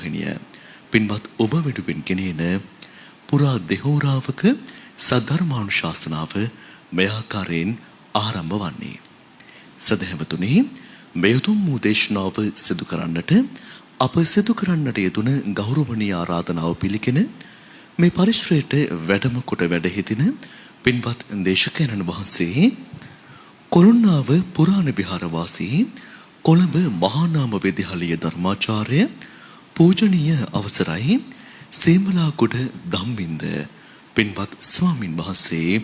රූපවාහිනිය පින්වත් ඔබ වෙනුවෙන් ගෙනෙන පුරා දෙහෝරාවක සද්ධර්මානුශාසනාව මේ ආකාරයෙන් ආරම්භ වන්නේ. සදහැවතුනි, මේ උතුම් වූ දේශනාව සිදු කරන්නට අප සිදු කරන්නට යෙදුන ගෞරවනීය ආරාධනාව පිළිගෙන මේ පරිශ්‍රයට වැඩම කොට වැඩ සිටින පින්වත් දේශකයන්න් වහන්සේ කොළොන්නාව පුරාණ විහාර වාසී කොළඹ මහා නාම විද්‍යාලීය ධර්මාචාර්ය පූජනීය අවසරයි සේමලාගොඩ ධම්මින්ද පින්වත් ස්වාමින් වහන්සේ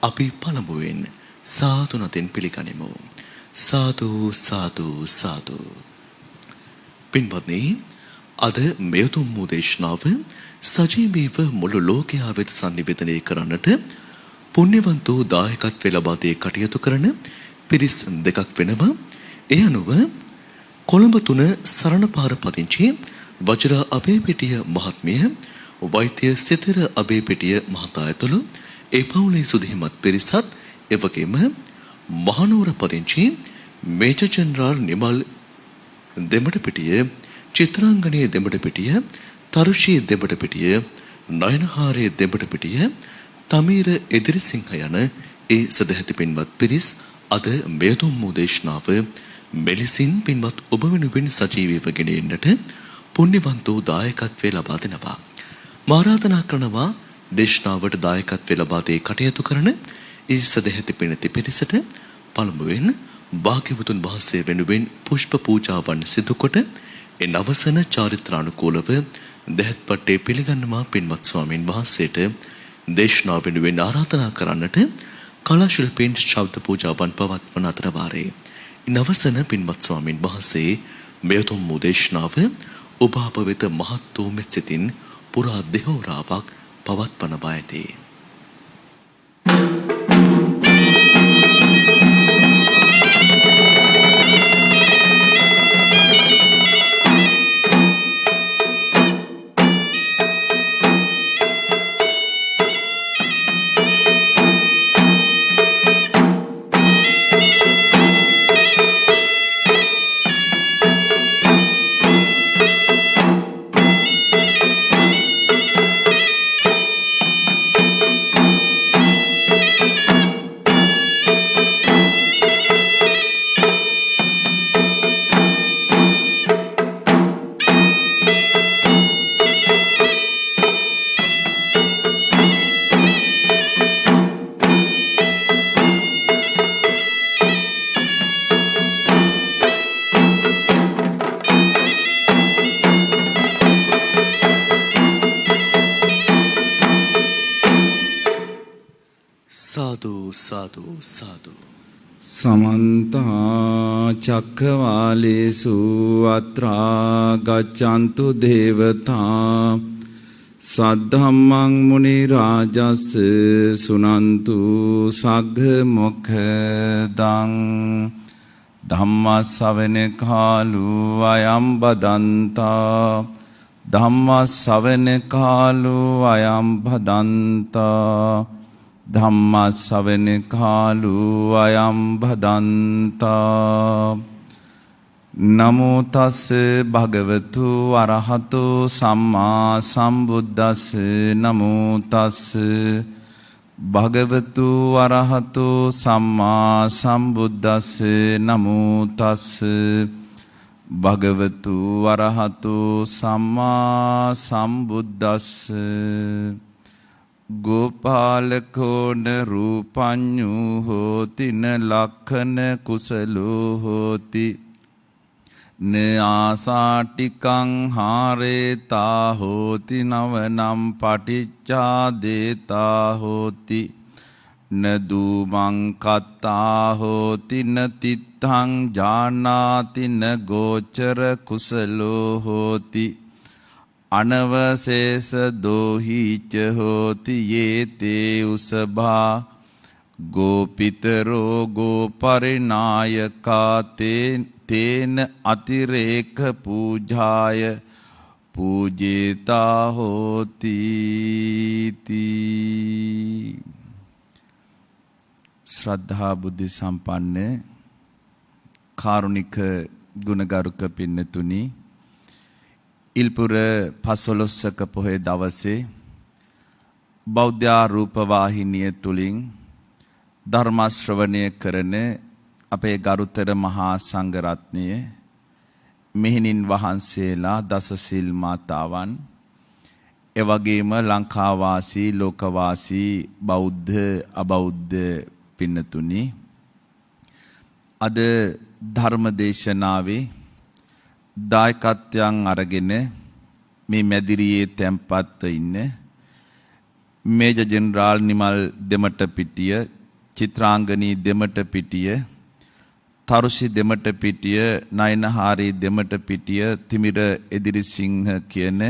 අපි පළමුවෙන් සාදු නතින් පිළිගනිමු. සාදු සාදු සාදු. පින්වත්නි, අද මේ උතුම් වූ දේශනාව සජීවීව මුළු ලෝකයා වෙත සංනිවේදනය කරන්නට පුණ්‍යවන්ත වූ දායකත්වය ලබා දී කටයුතු කරන පිරිස් දෙකක් වෙනවා. ඒ අනුව කොළඹ 3 සරණපාර පදිංචි වජිර අබේපිටිය මහත්මිය, වෛද්‍ය සිතර අබේපිටිය මහතා ඇතුළු ඒ පවුලේ සුදුහිමත් පිරිසත්, එවැගේම මහනුවර පදිංචි මේජර් ජෙනරාල් නිමල් දෙමඩපිටිය, චිත්‍රාංගනයේ දෙමඩපිටිය, තරුෂී දෙමඩපිටිය, නයනහාරයේ දෙමඩපිටිය, තමීර එදිරිසිංහ යන ඒ සදැහැති පින්වත් පිරිස් අද මෙතුම් වූ දේශනාව මෙලෙසින් පින්වත් ඔබ වෙනුවෙන් සජීවීව ගෙන එන්නට පුණ්‍යවන්ත වූ දායකත්වය ලබා දෙනවා. ආරාධනා කරනවා දේශනාවට දායකත්වය ලබා දී කටයුතු කරන ඒ සදැහැති පින්ති පිරිසට පළමුවෙන් භාග්‍යවතුන් වහන්සේ වෙනුවෙන් පුෂ්ප පූජාවන් සිදු කොට ඒ නවසන චාරිත්‍රානුකූලව දෙහත්පට්ටේ පිළිගන්නවා පින්වත් ස්වාමීන් වහන්සේට දේශනාව වෙනුවෙන් ආරාධනා කරන්නට කලා ශිල්පීන් ශබ්ද පූජාවන් පවත්වන අතර වාරේ නවසන පින්වත් ස්වාමීන් වහන්සේ මෙතුම් වූ දේශනාව ඔබ අප වෙත මහත් වූ මෙත් සිතින් පුරා දෙහෝරාවක් පවත්වන බව ඇති. සාදු සාදු. समन्ता चक्रवालेषु अत्रा गच्छन्तु देवता सद्धम्मं मुनि राजस् सुनन्तु सग्ग मोक्षदं धम्म सवने कालु अयं बदन्ता धम्म सवने कालु अयं बदन्ता ධම්ම ශ්‍රවණ කාලු අයං භදන්තා. නමෝ තස් භගවතු අරහතු සම්මා සම්බුද්දස්ස. නමෝ තස් භගවතු අරහතු සම්මා සම්බුද්දස්ස. නමෝ තස් භගවතු අරහතු සම්මා සම්බුද්දස්ස. ගෝපාලකෝන රූපඤ්ඤු හෝති න ලක්ඛන කුසලෝ හෝති න ආසාටිකං හාරේතා හෝති නවනම් පටිච්චාදේතා හෝති න දූමං කත්තා හෝති න තිත්තං ජානාති න ගෝචර කුසලෝ හෝති අනවශේෂ දෝහිච හෝති යේතේ උසභා ගෝපිතරෝ ගෝපරිනායකා තේන අතිරේක පූජාය පූජේතා හෝති. ශ්‍රද්ධා බුද්ධ සම්පන්න කාරුණික ගුණගරුක පින්නතුනි, ඉල්පුර පසළොස්වක පොහොය දවසේ බෞද්ධ රූපවාහිනිය තුලින් ධර්ම ශ්‍රවණය කරන අපේ ගරුතර මහා සංඝරත්නය මෙහෙණින් වහන්සේලා දසසිල් මාතාවන් එවැගේම ලංකාවාසී ලෝකවාසී බෞද්ධ අබෞද්ධ පින්නතුනි අද ධර්ම දේශනාවේ දායකත්වයන් අරගෙන මේ මැදිරියේ තැන්පත්ව ඉන්න මේජර් ජෙනරාල් නිමල් දෙමටපිටිය චිත්‍රාංගනී දෙමටපිටිය තරුෂි දෙමටපිටිය නයනහාරි දෙමටපිටිය තිමිර එදිරිසිංහ කියන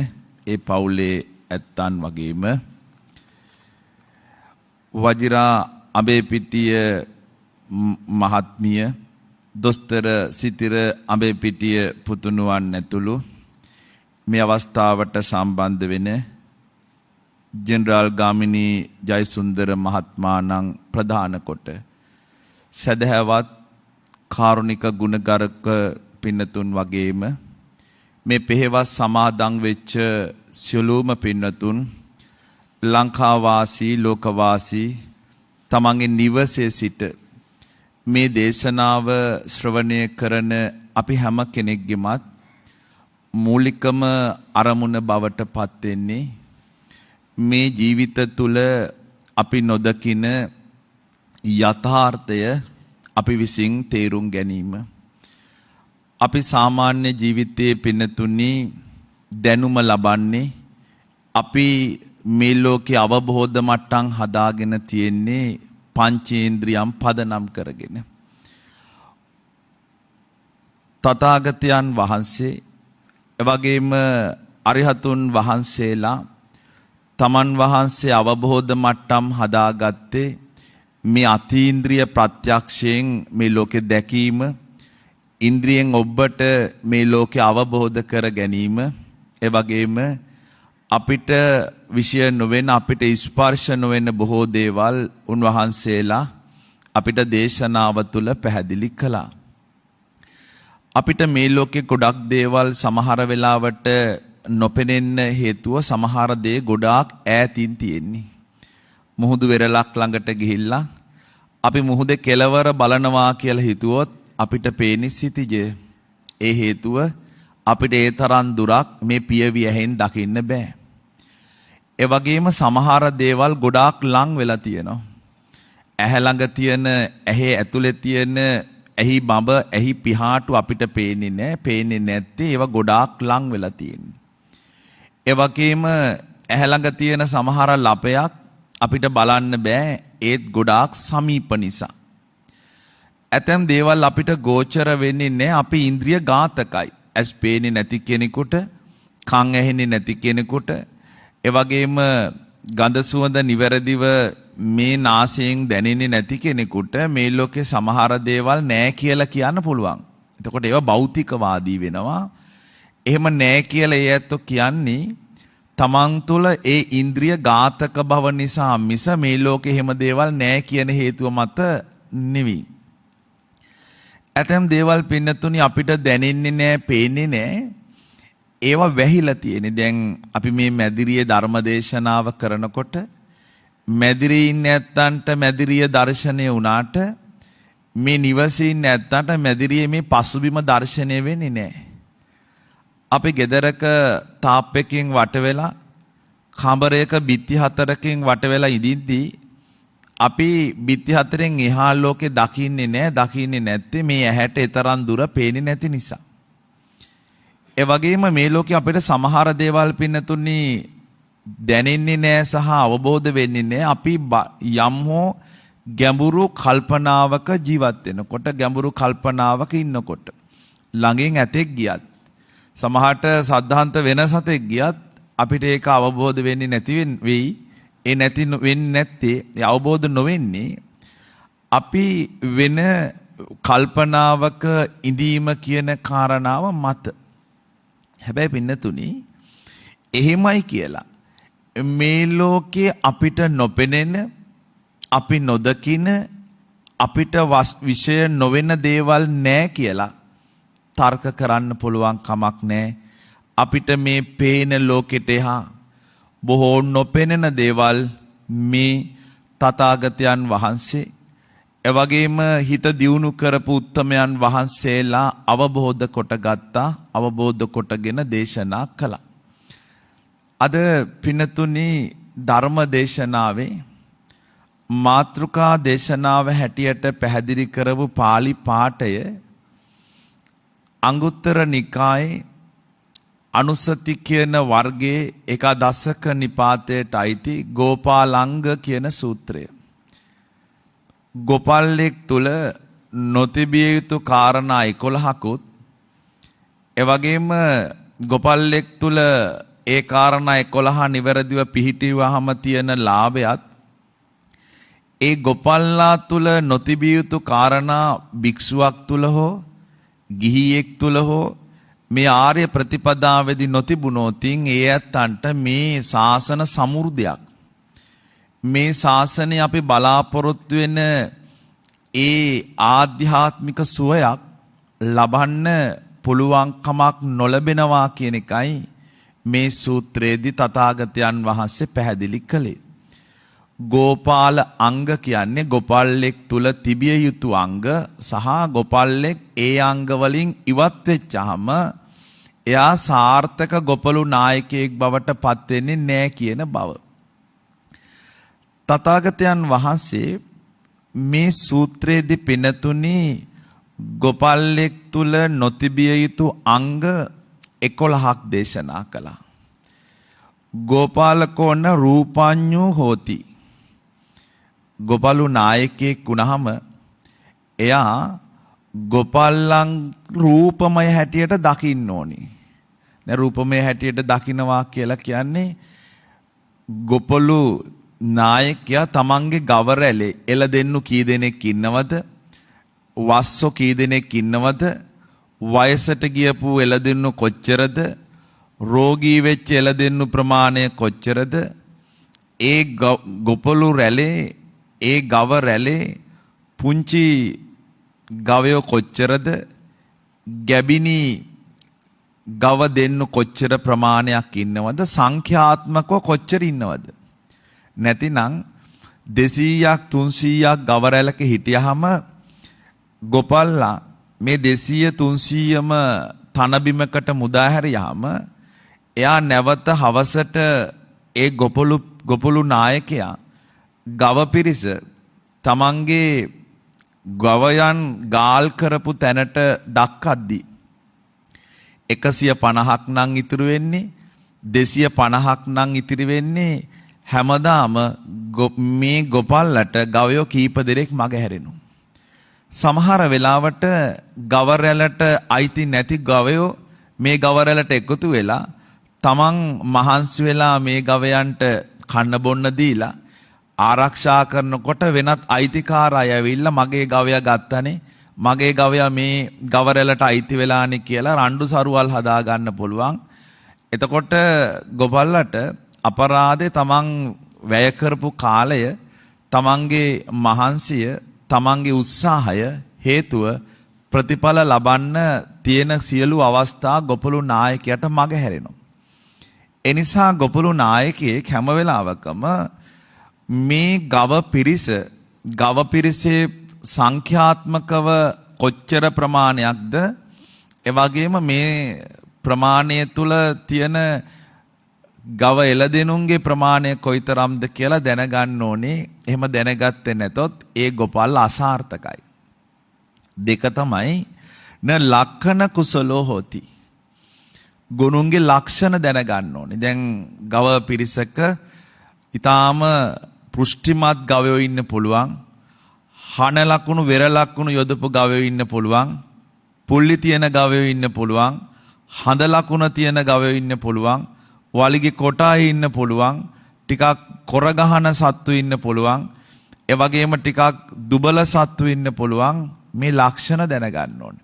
ඒ පවුලේ ඇත්තන් වගේම වජිරා අබේපිටිය මහත්මිය දොස්තර සිතිර අබේපිටිය පුතුණුවන් ඇතුළු මේ අවස්ථාවට සම්බන්ධ වෙන ජෙනරාල් ගාමිණී ජයසුන්දර මහත්මාණන් ප්‍රධාන කොට සදහැවත් කාරුණික ගුණගරුක පින්නතුන් වගේම මේ පෙහෙවස් සමාදන් වෙච්ච සියලුම පින්නතුන් ලංකාවාසී ලෝකවාසී තමන්ගේ නිවසේ සිට මේ දේශනාව ශ්‍රවණය කරන අපි හැම කෙනෙක්ගෙමත් මූලිකම අරමුණ බවට පත් වෙන්නේ මේ ජීවිත තුල අපි නොදකින යථාර්ථය අපි විසින් තේරුම් ගැනීම. අපි සාමාන්‍ය ජීවිතයේ පින්නතුනි දැනුම ලබන්නේ අපි මේ ලෝකේ අවබෝධ මට්ටම් හදාගෙන තියෙන්නේ පංචේන්ද්‍රියම් පදනම් කරගෙන. තථාගතයන් වහන්සේ එවැගේම අරිහතුන් වහන්සේලා තමන් වහන්සේ අවබෝධ මට්ටම් හදාගත්තේ මේ අතීන්ද්‍රිය ප්‍රත්‍යක්ෂයෙන් මේ ලෝකෙ දැකීම ඉන්ද්‍රියෙන් ඔබට මේ ලෝකෙ අවබෝධ කර ගැනීම එවැගේම අපිට විෂය නොවන අපිට ස්පර්ශ නොවන බොහෝ දේවල් උන්වහන්සේලා අපිට දේශනාව තුළ පැහැදිලි කළා. අපිට මේ ලෝකේ ගොඩක් දේවල් සමහර වෙලාවට නොපෙනෙන්න හේතුව සමහර දේ ගොඩාක් ඈතින් තියෙන්නේ. මුහුදු වෙරළක් ළඟට ගිහිල්ලා අපි මුහුදේ කෙළවර බලනවා කියලා හිතුවොත් අපිට පේන්නේ සිටිජ. ඒ හේතුව අපිට ඒ තරම් දුරක් මේ පියවි ඇහෙන් දකින්න බෑ. ඒ වගේම සමහර දේවල් ගොඩාක් ලං වෙලා තියෙනවා. ඇහැ ළඟ තියෙන ඇහි ඇතුලේ තියෙන ඇහි බඹ ඇහි පිහාටු අපිට පේන්නේ නැහැ. පේන්නේ නැත්තේ ඒවා ගොඩාක් ලං වෙලා තියෙන්නේ. ඒ වගේම ඇහැ ළඟ තියෙන සමහර ලපයක් අපිට බලන්න බෑ. ඒත් ගොඩාක් සමීප නිසා. ඇතැම් දේවල් අපිට ගෝචර වෙන්නේ නැහැ. අපි ඉන්ද්‍රිය ඝාතකයි. ඇස් පේන්නේ නැති කෙනෙකුට, කන් ඇහෙන්නේ නැති කෙනෙකුට, ඒ වගේම ගඳ සුවඳ නිවැරදිව මේ නාසයෙන් දැනෙන්නේ නැති කෙනෙකුට මේ ලෝකේ සමහර දේවල් නැහැ කියලා කියන්න පුළුවන්. එතකොට ඒවා භෞතිකවාදී වෙනවා. එහෙම නැහැ කියලා ඒ ඇත්තෝ කියන්නේ තමන් තුළ ඒ ඉන්ද්‍රිය ඝාතක බව නිසා මිස මේ ලෝකේ එහෙම දේවල් නැහැ කියන හේතුව මත නෙවෙයි. ඇතැම් දේවල් පින්නතුනි අපිට දැනෙන්නේ නැහැ, පේන්නේ නැහැ. ඒවා වැහිලා තියෙන්නේ. දැන් අපි මේ මැදිරියේ ධර්මදේශනාව කරනකොට මැදිරියේ ඉන්න ඇත්තන්ට මැදිරිය දර්ශනය වුණාට මේ නිවසේ ඉන්න ඇත්තන්ට මැදිරියේ මේ පසුබිම දර්ශනය වෙන්නේ නැහැ. අපි ගෙදරක තාප්පකින් වට වෙලා කඹරයක බිත්ති හතරකින් වට වෙලා ඉඳිද්දී අපි බිත්ති හතරෙන් එහා ලෝකේ දකින්නේ නැහැ. දකින්නේ නැත්තේ මේ ඇහැට තරම් දුර පේන්නේ නැති නිසා. ඒ වගේම මේ ලෝකේ අපිට සමහර දේවල් පින්නතුනි දැනෙන්නේ නැහැ සහ අවබෝධ වෙන්නේ නැහැ. අපි යම් හෝ ගැඹුරු කල්පනාවක ජීවත් වෙනකොට, ගැඹුරු කල්පනාවක ඉන්නකොට ළඟින් ඇතෙක් ගියත් සමහරට සද්ධාන්ත වෙන සතෙක් ගියත් අපිට ඒක අවබෝධ වෙන්නේ නැති වෙයි. ඒ නැති වෙන්නේ නැත්තේ, ඒ අවබෝධ නොවෙන්නේ අපි වෙන කල්පනාවක ඉඳීම කියන කාරණාව මත. හැබැයි පින්නතුනි එහෙමයි කියලා මේ ලෝකේ අපිට නොපෙනෙන, අපි නොදකින, අපිට විෂය නොවන දේවල් නැහැ කියලා තර්ක කරන්න පුළුවන් කමක් නැහැ. අපිට මේ පේන ලෝකෙට එහා බොහෝ නොපෙනෙන දේවල් මේ තථාගතයන් වහන්සේ එවැගේම හිත දියුණු කරපු උත්තමයන් වහන්සේලා අවබෝධ කොටගත්තා, අවබෝධ කොටගෙන දේශනා කළා. අද පින්නතුනි ධර්ම දේශනාවේ මාතෘකා දේශනාව හැටියට පැහැදිලි කරපු pāli පාඨය අංගුත්තර නිකායේ අනුසති කියන වර්ගයේ ඒකාදශක නිපාතයට අයිති ගෝපාලංග කියන සූත්‍රය. ගෝපාලෙක් තුල නොතිබිය යුතු කාරණා 11කුත් එවැගේම ගෝපාලෙක් තුල ඒ කාරණා 11 නිවැරදිව පිහිටුවාම තියෙන ලාභයත් ඒ ගෝපල්ලා තුල නොතිබිය යුතු කාරණා භික්ෂුවක් තුල හෝ ගිහියෙක් තුල හෝ මේ ආර්ය ප්‍රතිපදාවේදී නොතිබුණොතින් ඒ ඇත්තන්ට මේ ශාසන සමෘද්ධියක් මේ ශාසනය අපි බලාපොරොත්තු වෙන ඒ ආධ්‍යාත්මික සුවයක් ලබන්න පුළුවන් කමක් නොලැබෙනවා කියන එකයි මේ සූත්‍රයේදී තථාගතයන් වහන්සේ පැහැදිලි කළේ. ගෝපාල අංග කියන්නේ ගෝපල්ලෙක් තුල තිබිය යුතු අංග සහ ගෝපල්ලෙක් ඒ අංග වලින් ඉවත් වෙච්චාම එයා සාර්ථක ගොපලු නායකයෙක් බවට පත් වෙන්නේ නැහැ කියන බව. තථාගතයන් වහන්සේ මේ සූත්‍රයේදී පිනතුනි ගෝපල්ලෙක් තුල නොතිබිය යුතු අංග 11ක් දේශනා කළා. ගෝපාලකෝන රූපඤ්ඤෝ හෝති. ගෝපලු නායකයෙක් වුණාම එයා ගෝපල්ලන් රූපමය හැටියට දකින්න ඕනි. දැන් රූපමය හැටියට දකින්නවා කියලා කියන්නේ ගෝපලු නායකයා තමන්ගේ ගව රැලේ එළදෙන්නු කී දෙනෙක් ඉන්නවද? වස්සෝ කී දෙනෙක් ඉන්නවද? වයසට ගියපු එළදෙන්නු කොච්චරද? රෝගී වෙච්ච එළදෙන්නු ප්‍රමාණය කොච්චරද? ඒ ගොපලු රැලේ ඒ ගව රැලේ පුංචි ගවයෝ කොච්චරද? ගැබිනි ගව දෙන්නු කොච්චර ප්‍රමාණයක් ඉන්නවද? සංඛ්‍යාත්මකව කොච්චර ඉන්නවද? නැතිනම් 200ක් 300ක් ගව රැලක හිටියහම ගොපල්ලා මේ 200 300ම තනබිමකට මුදා හැරියාම එයා නැවත හවසට ඒ ගොපලු නායකයා ගව පිරිස තමන්ගේ ගවයන් ගාල් කරපු තැනට දක්කද්දී 150ක් නම් ඉතුරු වෙන්නේ 250ක් නම් ඉතිරි වෙන්නේ හැමදාම මේ ගොපල්ලට ගවයෝ කීප දෙනෙක් මග හැරෙනවා. සමහර වෙලාවට ගව රැළට අයිති නැති ගවයෝ මේ ගව රැළට එකතු වෙලා තමන් මහන්සි වෙලා මේ ගවයන්ට කන්න බොන්න දීලා ආරක්ෂා කරනකොට වෙනත් අයිතිකාර අය ඇවිල්ලා මගේ ගවයා ගත්තනේ මගේ ගවයා මේ ගව රැළට අයිති වෙලානේ කියලා රණ්ඩු සරුවල් හදා ගන්න පුළුවන්. එතකොට ගොපල්ලට අපරාධේ තමන් වැය කරපු කාලය තමන්ගේ මහන්සිය තමන්ගේ උත්සාහය හේතුව ප්‍රතිඵල ලබන්න තියෙන සියලු අවස්ථා ගොපලු නායකයාට මග හැරෙනවා. එනිසා ගොපලු නායකයෙක් හැම වෙලාවකම මේ ගව පිරිසේ සංඛ්‍යාත්මකව කොච්චර ප්‍රමාණයක්ද එවැගේම මේ ප්‍රමාණය තුල තියෙන ගව එළදෙනුන්ගේ ප්‍රමාණය කොයිතරම්ද කියලා දැනගන්න ඕනේ. එහෙම දැනගත්තේ නැතොත් ඒ ගොපල් අසාර්ථකයි. දෙක තමයි න ලක්ෂණ කුසලෝ හොති. ගුණුන්ගේ ලක්ෂණ දැනගන්න ඕනේ. දැන් ගව පිරිසක ඊටාම පෘෂ්ටිමත් ගවයෝ ඉන්න පුළුවන්. හන ලකුණු වෙර ලකුණු යොදපු ගවයෝ ඉන්න පුළුවන්. පුල්ලි තියෙන ගවයෝ ඉන්න පුළුවන්. හඳ ලකුණ තියෙන ගවයෝ ඉන්න පුළුවන්. වලිගේ කොටායි ඉන්න පුළුවන්. ටිකක් කොර ගහන සත්තු ඉන්න පුළුවන්. ඒ වගේම ටිකක් දුබල සත්තු ඉන්න පුළුවන්. මේ ලක්ෂණ දැනගන්න ඕනේ.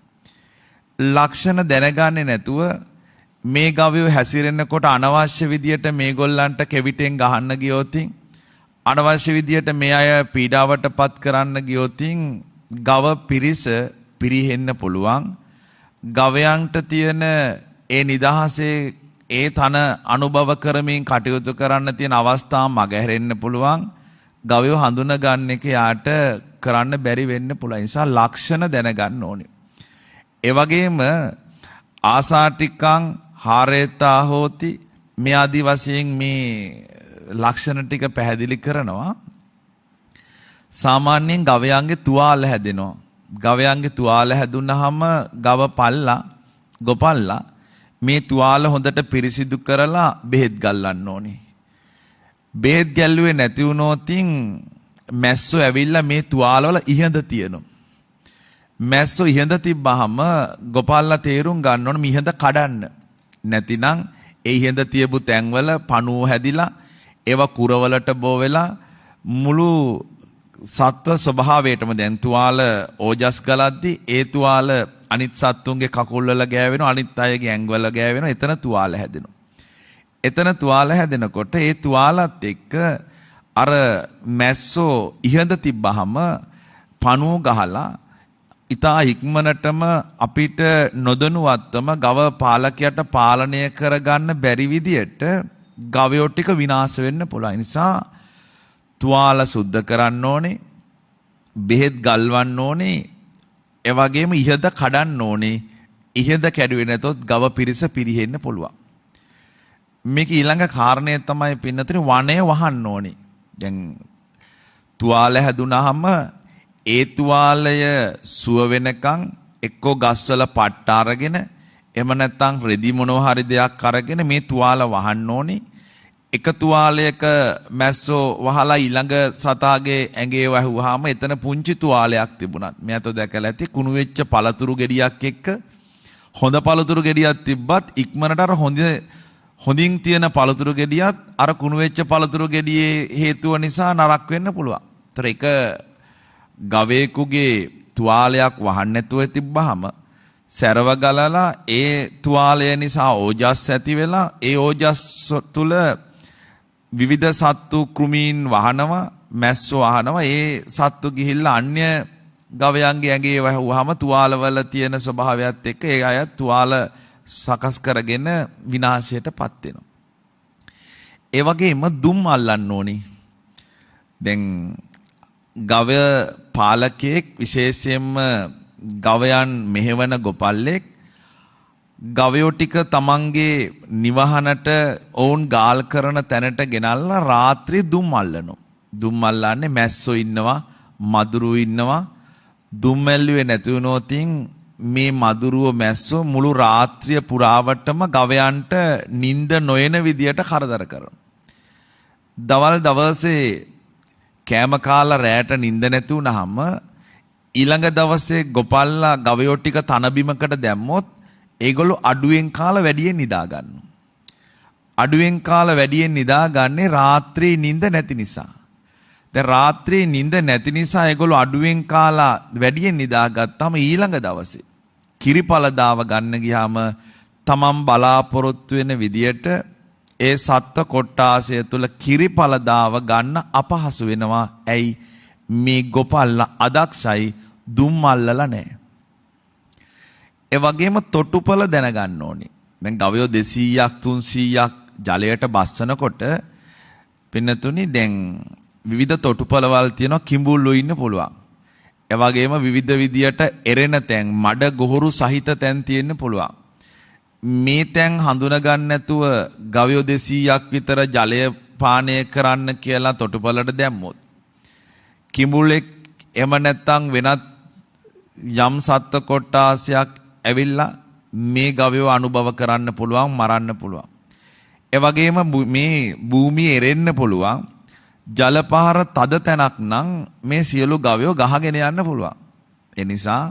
ලක්ෂණ දැනගන්නේ නැතුව මේ ගවයෝ හැසිරෙනකොට අනවශ්‍ය විදියට මේගොල්ලන්ට කෙවිතෙන් ගහන්න ගියොතින් අනවශ්‍ය විදියට මේ අය පීඩාවටපත් කරන්න ගියොතින් ගව පිරිස පිරිහෙන්න පුළුවන්. ගවයන්ට තියෙන ඒ නිදහසේ ඒ තන අනුභව කරමින් කටයුතු කරන්න තියෙන අවස්ථා මගහැරෙන්න පුළුවන්. ගවයෝ හඳුන ගන්න එක යාට කරන්න බැරි වෙන්න පුළුවන්. ඒ නිසා ලක්ෂණ දැනගන්න ඕනේ. ඒ වගේම ආසාටිකං හාරේතා හෝති මේ ආදි වශයෙන් මේ ලක්ෂණ ටික පැහැදිලි කරනවා. සාමාන්‍යයෙන් ගවයන්ගේ තුවාල හැදෙනවා. ගවයන්ගේ තුවාල හැදුනහම ගව පල්ලා ගොපල්ලා මේ තුවාල හොඳට පිරිසිදු කරලා බෙහෙත් ගල්වන්න ඕනේ. බෙහෙත් ගැල්ලුවේ නැති වුණොතින් මැස්සෝ ඇවිල්ලා මේ තුවාලවල ඉහඳ තියෙනවා. මැස්සෝ ඉහඳ තිබ්බහම ගොපල්ලා තේරුම් ගන්න ඕනේ මිහඳ කඩන්න. නැතිනම් ඒ ඉහඳ තියපු තැන්වල පණුව හැදිලා ඒවා කුරවලට බෝ වෙලා මුළු සත්ව ස්වභාවයටම දැන් තුවාල ඕජස් ගලද්දී ඒ තුවාල අනිත් සත්තුන්ගේ කකුල් වල ගෑවෙනවා අනිත් අයගේ ඇඟවල ගෑවෙනවා එතන තුවාල හැදෙනවා. එතන තුවාල හැදෙනකොට ඒ තුවාලත් එක්ක අර මැස්සෝ ඉහඳ තිබ්බහම පණුව ගහලා ඉතා ඉක්මනටම අපිට නොදනුවත්වම ගව පාලකයට පාලනය කරගන්න බැරි විදියට ගවයෝ ටික විනාශ වෙන්න පුළුවන්. නිසා තුවාල සුද්ධ කරන්න ඕනේ, බෙහෙත් ගල්වන්න ඕනේ, ඒ වගේම ඉහඳ කඩන්න ඕනේ. ඉහඳ කැඩුවේ නැතොත් ගව පිරිස පිරිහෙන්න පුළුවන්. මේක ඊළඟ කාරණය තමයි පින්නතර වනය වහන්න ඕනේ. දැන් තුවාල හැදුනහම ඒ තුවාලය සුව වෙනකන් එක්කෝ ගස්වල පට්ට අරගෙන එහෙම නැත්නම් රෙදි මොනවා හරි දෙයක් අරගෙන මේ තුවාල වහන්න ඕනේ. එක තුවාලයක මැස්සෝ වහලා ඊළඟ සතාගේ ඇඟේ වැහුවාම එතන පුංචි තුවාලයක් තිබුණත් මෙයාට දැකලා ඇති කුණු වෙච්ච පළතුරු ගෙඩියක් එක්ක හොඳ පළතුරු ගෙඩියක් තිබ්බත් ඉක්මනට අර හොඳින් තියෙන පළතුරු ගෙඩියත් අර කුණු වෙච්ච පළතුරු ගෙඩියේ හේතුව නිසා නරක වෙන්න පුළුවන්. ඒතර එක ගවයෙකුගේ තුවාලයක් වහන්න නැතුව තිබ්බහම සැරව ගලලා ඒ තුවාලය නිසා ඕජස් ඇති වෙලා ඒ ඕජස් තුල විවිධ සත්තු කෘමීන් වහනවා මැස්සෝ වහනවා ඒ සත්තු ගිහිල්ලා අන්‍ය ගවයන්ගේ ඇඟේ වහුවාම තුවාලවල තියෙන ස්වභාවයත් එක්ක ඒ අය තුවාල සකස් කරගෙන විනාශයටපත් වෙනවා. ඒ වගේම දුම් අල්ලන්න ඕනි. දැන් ගවය පාලකයෙක් විශේෂයෙන්ම ගවයන් මෙහෙවන ගොපල්ලෙක් ගවයෝ ටික තමන්ගේ නිවහනට ඔවුන් ගාල් කරන තැනට ගෙනල්ලා රාත්‍රී දුම් අල්ලනවා. දුම් අල්ලන්නේ මැස්සෝ ඉන්නවා, මදුරු ඉන්නවා. දුම් ඇල්ලුවේ නැති වුණොතින් මේ මදුරුව මැස්සෝ මුළු රාත්‍රිය පුරාවටම ගවයන්ට නිින්ද නොයන විදියට කරදර කරනවා. දවල් දවසේ කෑම කාලා රැට නිින්ද නැති වුනහම ඊළඟ දවසේ ගොපල්ලා ගවයෝ ටික තන බිමකට දැම්මොත් ඒගොල්ලෝ අඩුවෙන් කාලා වැඩියෙන් නිදා ගන්නවා. අඩුවෙන් කාලා වැඩියෙන් නිදාගන්නේ රාත්‍රී නිින්ද නැති නිසා. දැන් රාත්‍රී නිින්ද නැති නිසා ඒගොල්ලෝ අඩුවෙන් කාලා වැඩියෙන් නිදාගත්තාම ඊළඟ දවසේ කිරිපලදාව ගන්න ගියාම තමන් බලාපොරොත්තු වෙන විදියට ඒ සත්ත්ව කොට්ටාසය තුල කිරිපලදාව ගන්න අපහසු වෙනවා. ඇයි මේ ගොපල්ලා අදක්ෂයි දුම් අල්ලලා නැහැ. ඒ වගේම තොටුපළ දැනගන්න ඕනේ. දැන් ගවයෝ 200ක් 300ක් ජලයට බස්සනකොට පින්නතුනි දැන් විවිධ තොටුපළවල් තියෙනවා කිඹුල්ලෝ ඉන්න පුළුවන්. ඒ වගේම විවිධ විදියට එරෙන තැන් මඩ ගොහරු සහිත තැන් තියෙන්න පුළුවන්. මේ තැන් හඳුනා ගන්න නැතුව ගවයෝ 200ක් විතර ජලය පානය කරන්න කියලා තොටුපළට දැම්මොත් කිඹුලෙක් එම නැත්තම් වෙනත් යම් සත්ත්ව කොට්ටාසයක් ඇවිල්ලා මේ ගවයෝ අනුභව කරන්න පුළුවන් මරන්න පුළුවන්. ඒ වගේම මේ භූමියේ එරෙන්න පුළුවන් ජල පහර තද තැනක් නම් මේ සියලු ගවයෝ ගහගෙන යන්න පුළුවන්. ඒ නිසා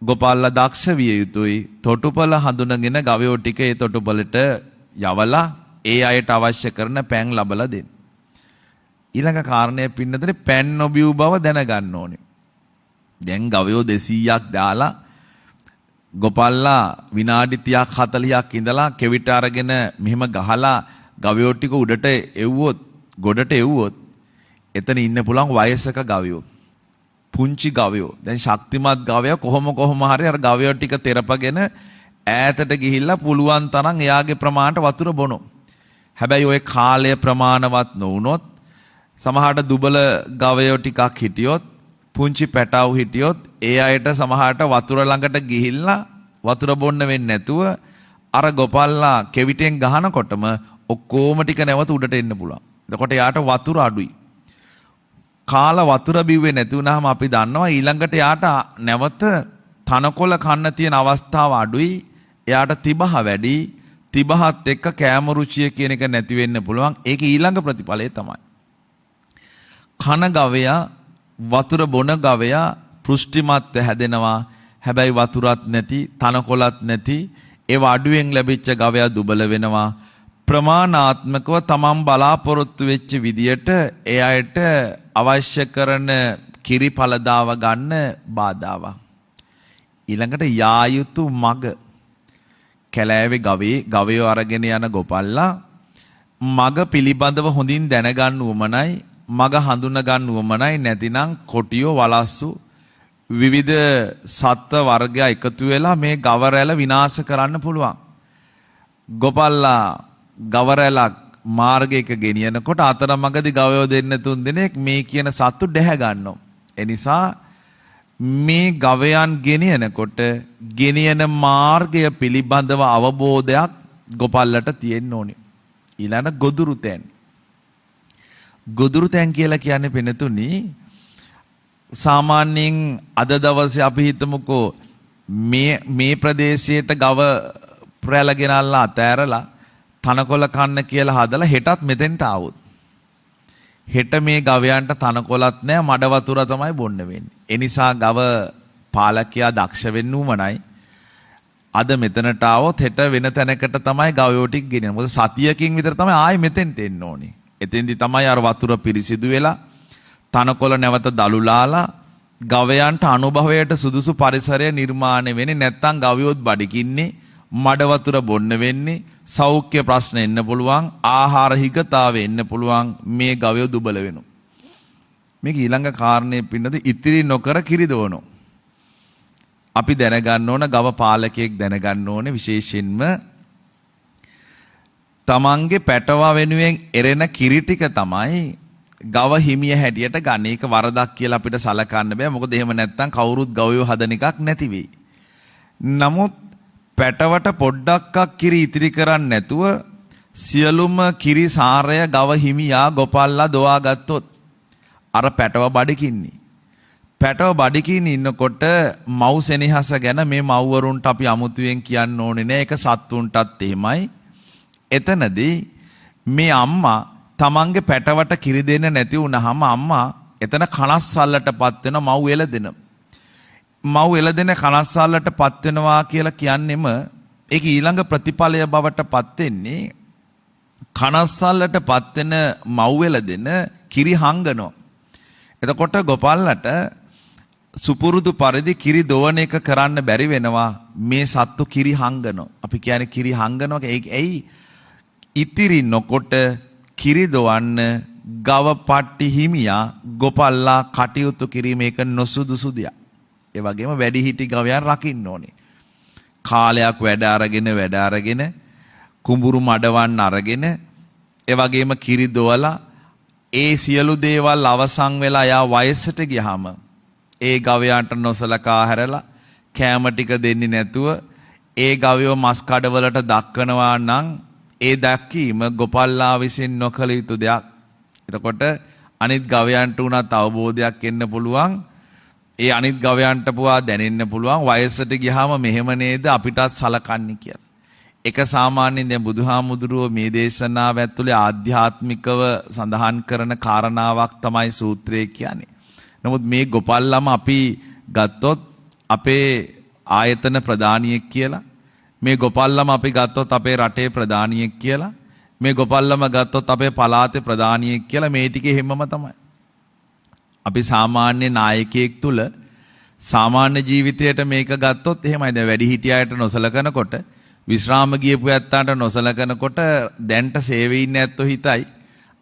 ගොපල්ලා දක්ෂ විය යුතුයි. තොටුපළ හඳුනගෙන ගවයෝ ටික ඒ තොටුපළට යවලා ඒ අයට අවශ්‍ය කරන පෑන් ලබලා දෙන්න. ඊළඟ කාරණය පින්නතේ පෑන් නොබිව් බව දැනගන්න ඕනේ. දැන් ගවයෝ 200ක් දාලා ගොපල්ලා විනාඩි 30ක් 40ක් ඉඳලා කෙවිත අරගෙන මෙහෙම ගහලා ගවයෝ ටික උඩට එව්වොත් ගොඩට එව්වොත් එතන ඉන්න පුළුවන් වයසක ගවයෝ. පුංචි ගවයෝ. දැන් ශක්තිමත් ගවයා කොහොම හරි අර ගවයෝ ටික තෙරපගෙන ඈතට ගිහිල්ලා පුළුවන් තරම් එයාගේ ප්‍රමාණයට වතුර බොනවා. හැබැයි ওই කාලය ප්‍රමාණවත් නොවුනොත් සමහරට දුබල ගවයෝ ටිකක් හිටියොත් පුංචි පැටවු හිටියොත් ඒ අයට සමහරට වතුර ළඟට ගිහිල්ලා වතුර බොන්න වෙන්නේ නැතුව අර ගොපල්ලා කෙවිතෙන් ගහනකොටම ඔක්කොම ටික නැවත උඩට එන්න පුළුවන්. එතකොට යාට වතුර අඩුයි. කාලා වතුර බිව්වේ නැති වුනහම අපි දන්නවා ඊළඟට යාට නැවත තනකොළ කන්න තියෙන අවස්ථාව අඩුයි. එයාට තිබහ වැඩි. තිබහත් එක්ක කෑම රුචිය කියන එක නැති වෙන්න පුළුවන්. ඒක ඊළඟ ප්‍රතිඵලය තමයි. කන ගවයා වතුර බොන ගවයා පෘෂ්ටිමත්ව හැදෙනවා. හැබැයි වතුරත් නැති, තනකොළත් නැති, ඒව අඩුවෙන් ලැබිච්ච ගවයා දුබල වෙනවා. ප්‍රමාණාත්මකව තමන් බලාපොරොත්තු වෙච්ච විදියට එයාට අවශ්‍ය කරන කිරි පළදාව ගන්න බාධාවක්. ඊළඟට යා යුතු මග කැලෑවේ ගවයෝ අරගෙන යන ගොපල්ලා මග පිළිබඳව හොඳින් දැනගන්න උවමනයි, මග හඳුන ගන්න උවමනයි. නැතිනම් කොටියෝ වලස්සු විවිධ සත්ත්ව වර්ග එකතු වෙලා මේ ගව රැළ විනාශ කරන්න පුළුවන්. ගොපල්ලා ගව රැළක් මාර්ගයක ගෙනියනකොට අතරමඟදී ගවයෝ දෙන්න තුන් දෙනෙක් මේ කියන සත්තු දැහැ ගන්නවා. ඒ නිසා මේ ගවයන් ගෙනියනකොට ගෙනියන මාර්ගය පිළිබඳව අවබෝධයක් ගොපල්ලට තියෙන්න ඕනේ. ඊළඟ ගොදුරු තැන්. ගොදුරු තැන් කියලා කියන්නේ වෙනතුනි සාමාන්‍යයෙන් අද දවසේ අපි හිතමුකෝ මේ ප්‍රදේශයට ගව ප්‍රැල ගෙනල්ලා අතෑරලා තනකොළ කන්න කියලා හදලා හෙටත් මෙතෙන්ට ආවොත් හෙට මේ ගවයන්ට තනකොළත් නැහැ, මඩ වතුර තමයි බොන්න වෙන්නේ. ඒ නිසා ගව පාලකයා දක්ෂ වෙන්න උමනයි. අද මෙතනට ආවොත් හෙට වෙන තැනකට තමයි ගවයෝ ටික ගෙනියන්නේ. මොකද සතියකින් විතර තමයි ආයෙ මෙතෙන්ට එන්න ඕනේ. එතෙන්දි තමයි අර වතුර පිරිසිදු වෙලා තනකොළ නැවත දලුලාලා ගවයන්ට අනුභවයට සුදුසු පරිසරය නිර්මාණය වෙන්නේ. නැත්තම් ගවයොත් බඩගින්නේ, මඩ වතුර බොන්න වෙන්නේ, සෞඛ්‍ය ප්‍රශ්න එන්න පුළුවන්, ආහාර හිගතාව එන්න පුළුවන්. මේ ගවයෝ දුබල වෙනවා. මේක ඊළඟ කාරණේ පින්නද ඉතිරි නොකර කිරි දවනවා. අපි දැනගන්න ඕන, ගව පාලකයෙක් දැනගන්න ඕනේ විශේෂයෙන්ම තමන්ගේ පැටවා වෙනුවෙන් එරෙන කිරි ටික තමයි ගව හිමිය හැටියට ගන්න. ඒක වරදක් කියලා අපිට සලකන්න බෑ. මොකද එහෙම නැත්නම් කවුරුත් ගවයෝ හදන එකක් නැති වෙයි. නමුත් පැටවට පොඩ්ඩක්ක් කිරි ඉතිරි කරන්නේ නැතුව සියලුම කිරි සාරය ගව හිමියා ගොපල්ලා දොවා ගත්තොත් අර පැටව බඩකින්නේ. පැටව බඩකින් ඉන්නකොට මව් සෙනෙහස ගැන මේ මව්වරුන්ට අපි අමුතුවෙන් කියන්න ඕනේ නෑ. ඒක සත්තුන්ටත් එහෙමයි. එතනදී මේ අම්මා තමන්ගේ පැටවට කිරි දෙන්න නැති වුනහම අම්මා එතන කනස්සල්ලටපත් වෙන මව් එළදෙන. මව් එළදෙන කනස්සල්ලටපත් වෙනවා කියලා කියන්නෙම ඒක ඊළඟ ප්‍රතිඵලය බවට පත් වෙන්නේ කනස්සල්ලටපත් වෙන මව් එළදෙන කිරි හංගනවා. එතකොට ගොපල්ලට සුපුරුදු පරිදි කිරි දොවන එක කරන්න බැරි වෙනවා. මේ සත්තු කිරි හංගනවා. අපි කියන්නේ කිරි හංගනවා. ඒයි ඉතිරි නොකොට කිරි දොවන්න ගව පට්ටි හිමියා ගොපල්ලා කටයුතු කිරීම එක නොසුදුසු දෙයක්. ඒ වගේම වැඩිහිටි ගවයන් රකින්න ඕනේ. කාලයක් වැඩ අරගෙන කුඹුරු මඩවන්න අරගෙන ඒ වගේම කිරි දොවලා ඒ සියලු දේවල් අවසන් වෙලා යා වයසට ගියාම ඒ ගවයන්ට නොසලකා හැරලා කෑම ටික දෙන්නේ නැතුව ඒ ගවයෝ මස් කඩවලට දක්වනවා නම් ඒ දැක්කීම ගොපල්ලා විසින් නොකළ යුතු දෙයක්. එතකොට අනිත් ගවයන්ට උනත් අවබෝධයක් එන්න පුළුවන්. ඒ අනිත් ගවයන්ට පුවා දැනෙන්න පුළුවන් වයසට ගියාම මෙහෙම නේද අපිටත් සලකන්නේ කියලා. එක සාමාන්‍යයෙන් දැන් බුදුහාමුදුරුවෝ මේ දේශනාව ඇතුලේ ආධ්‍යාත්මිකව සඳහන් කරන කාරණාවක් තමයි සූත්‍රය කියන්නේ. නමුත් මේ ගොපල්ලම අපි ගත්තොත් අපේ ආයතන ප්‍රධානියෙක් කියලා, මේ ගොපල්ලම අපි ගත්තොත් අපේ රටේ ප්‍රධානියෙක් කියලා, මේ ගොපල්ලම ගත්තොත් අපේ පළාතේ ප්‍රධානියෙක් කියලා, මේ ටිකේ හැමම තමයි. අපි සාමාන්‍ය නායකයෙක් තුල සාමාන්‍ය ජීවිතයට මේක ගත්තොත් එහෙමයි. දැන් වැඩි හිටියාට නොසලකනකොට, විශ්‍රාම ගියපු ඇත්තන්ට නොසලකනකොට දැන්ට සේවයේ ඉන්න ඇත්තෝ හිතයි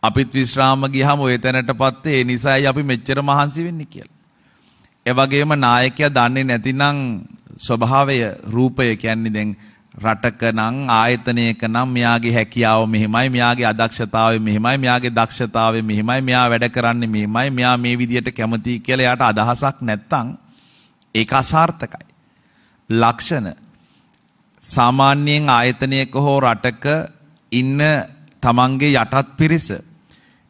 අපිත් විශ්‍රාම ගියාම ඔය තැනටපත් ඒ නිසායි අපි මෙච්චර මහන්සි වෙන්නේ කියලා. ඒ වගේම නායකයා දන්නේ නැතිනම් ස්වභාවය, රූපය කියන්නේ දැන් රටක නම් ආයතනයක නම් මෙයාගේ හැකියාව මෙහෙමයි, මෙයාගේ අදක්ෂතාවය මෙහෙමයි, මෙයාගේ දක්ෂතාවය මෙහෙමයි, මෙයා වැඩ කරන්නේ මෙහෙමයි, මෙයා මේ විදියට කැමතියි කියලා එයාට අදහසක් නැත්තම් ඒක අසාර්ථකයි. ලක්ෂණ සාමාන්‍යයෙන් ආයතනයක හෝ රටක ඉන්න තමන්ගේ යටත් පිරිස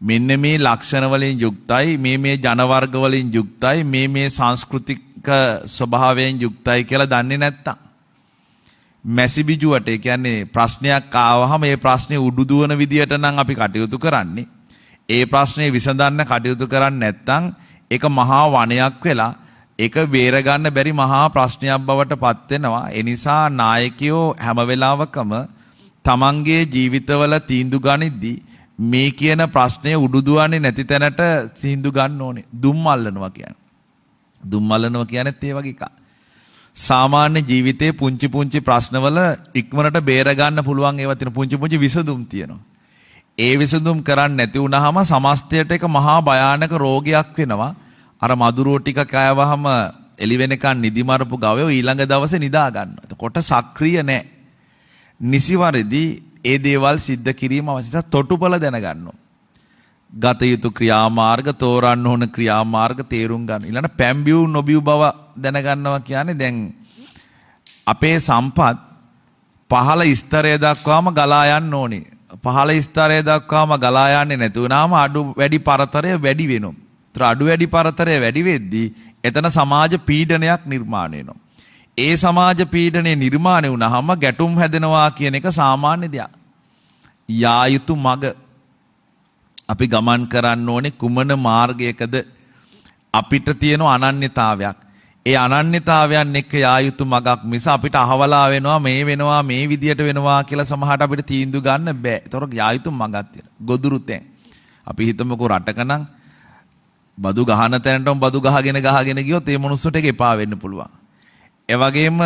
මෙන්න මේ ලක්ෂණ වලින් යුක්තයි, මේ ජන වර්ග වලින් යුක්තයි, මේ සංස්කෘතික ස්වභාවයෙන් යුක්තයි කියලා දන්නේ නැත්තම් මැසි බිජුවට, ඒ කියන්නේ ප්‍රශ්නයක් ආවහම ඒ ප්‍රශ්නේ උඩු දුවන විදියට නම් අපි කටයුතු කරන්නේ. ඒ ප්‍රශ්නේ විසඳන්න කටයුතු කරන්නේ නැත්තම් ඒක මහා වනයක් වෙලා ඒක බේර ගන්න බැරි මහා ප්‍රශ්නයක් බවට පත් වෙනවා. ඒ නිසා නායකයෝ හැම වෙලාවකම තමන්ගේ ජීවිතවල තීන්දුව ගනිද්දී මේ කියන ප්‍රශ්නය උඩු දුවන්නේ නැති තැනට තීන්දුව ගන්න ඕනේ. දුම් අල්ලනවා කියන්නේ. දුම් අල්ලනවා කියන්නේත් ඒ වගේ එකක්. සාමාන්‍ය ජීවිතයේ පුංචි ප්‍රශ්නවල ඉක්මනට බේර ගන්න පුළුවන් ඒවා තියෙන පුංචි විසඳුම් තියෙනවා. ඒ විසඳුම් කරන්නේ නැති වුනහම සමස්තයට එක මහා භයානක රෝගයක් වෙනවා. අර මදුරුව ටික කෑවහම එළි වෙනකන් නිදි මරපු ගවයෝ ඊළඟ දවසේ නිදා ගන්නවා. එතකොට සක්‍රිය නැහැ. නිසිවරදී ඒ දේවල් සිද්ධ කිරීම අවශ්‍යයි. තොටුපළ දැනගන්න. ගත යුතු ක්‍රියාමාර්ග, තෝරන්න ඕන ක්‍රියාමාර්ග තේරුම් ගන්න. ඊළඟ පැම්බියු නොබියු බව දැනගන්නවා කියන්නේ දැන් අපේ සම්පත් පහළ ස්තරය දක්වාම ගලා යන්න ඕනේ. පහළ ස්තරය දක්වාම ගලා යන්නේ නැති වුණාම අඩු වැඩි පරතරය වැඩි වෙනවා. ඒතර අඩු වැඩි පරතරය වැඩි වෙද්දී එතන සමාජ පීඩනයක් නිර්මාණය වෙනවා. ඒ සමාජ පීඩනය නිර්මාණය වුණාම ගැටුම් හැදෙනවා කියන එක සාමාන්‍ය දෙයක්. යා යුතු මග අපි ගමන් කරන්න ඕනේ කුමන මාර්ගයකද? අපිට තියෙන අනන්‍යතාවයක්. ඒ අනන්‍යතාවයන් එක්ක යා යුතු මගක් මිස අපිට අහවලා වෙනවා මේ විදියට වෙනවා කියලා සමහරට අපිට තීන්දුව ගන්න බෑ. ඒතොර යා යුතු මගක් තියෙනවා. ගොදුරු තැන්. අපි හිතමුකෝ රටක නම් බදු ගහන තැනටම බදු ගහගෙන ගියොත් ඒ මොනුස්සට ඒක එපා වෙන්න පුළුවන්. ඒ වගේම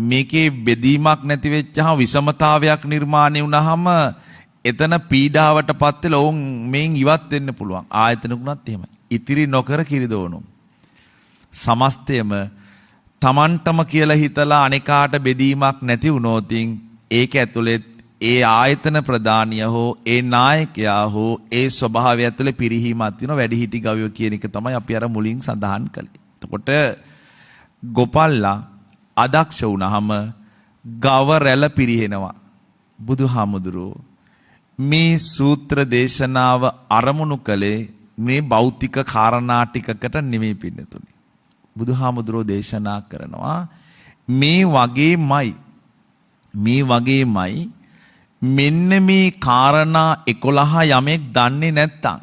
මේකේ බෙදීමක් නැති වෙච්චහම විෂමතාවයක් නිර්මාණය වුණාම එතන පීඩාවටපත් වෙලා ඔවුන් මේන් ඉවත් වෙන්න පුළුවන්. ආයතනකුණත් එහෙමයි. ඉතිරි නොකර කිරිදෝනු. සමස්තයම තමන්ටම කියලා හිතලා අනිකාට බෙදීමක් නැති වුණොත් ඒක ඇතුළේ ඒ ආයතන ප්‍රධානිය හෝ ඒ නායකයා හෝ ඒ ස්වභාවය ඇතුළේ පිරිහීමක් තියෙනවා. වැඩිහිටි ගවයෝ කියන එක තමයි අපි අර මුලින් සඳහන් කළේ. එතකොට ගොපල්ලා අදක්ෂ වුණාම ගව රැළ පිරිහෙනවා. බුදුහාමුදුරුවෝ මේ සූත්‍ර දේශනාව අරමුණු කළේ මේ භෞතික කාරණා ටිකකට නෙමෙයි පින්නතුනි. බුදුහාමුදුරුවෝ දේශනා කරනවා මේ වගේමයි මෙන්න මේ කාරණා 11 යමෙක් දන්නේ නැත්තම්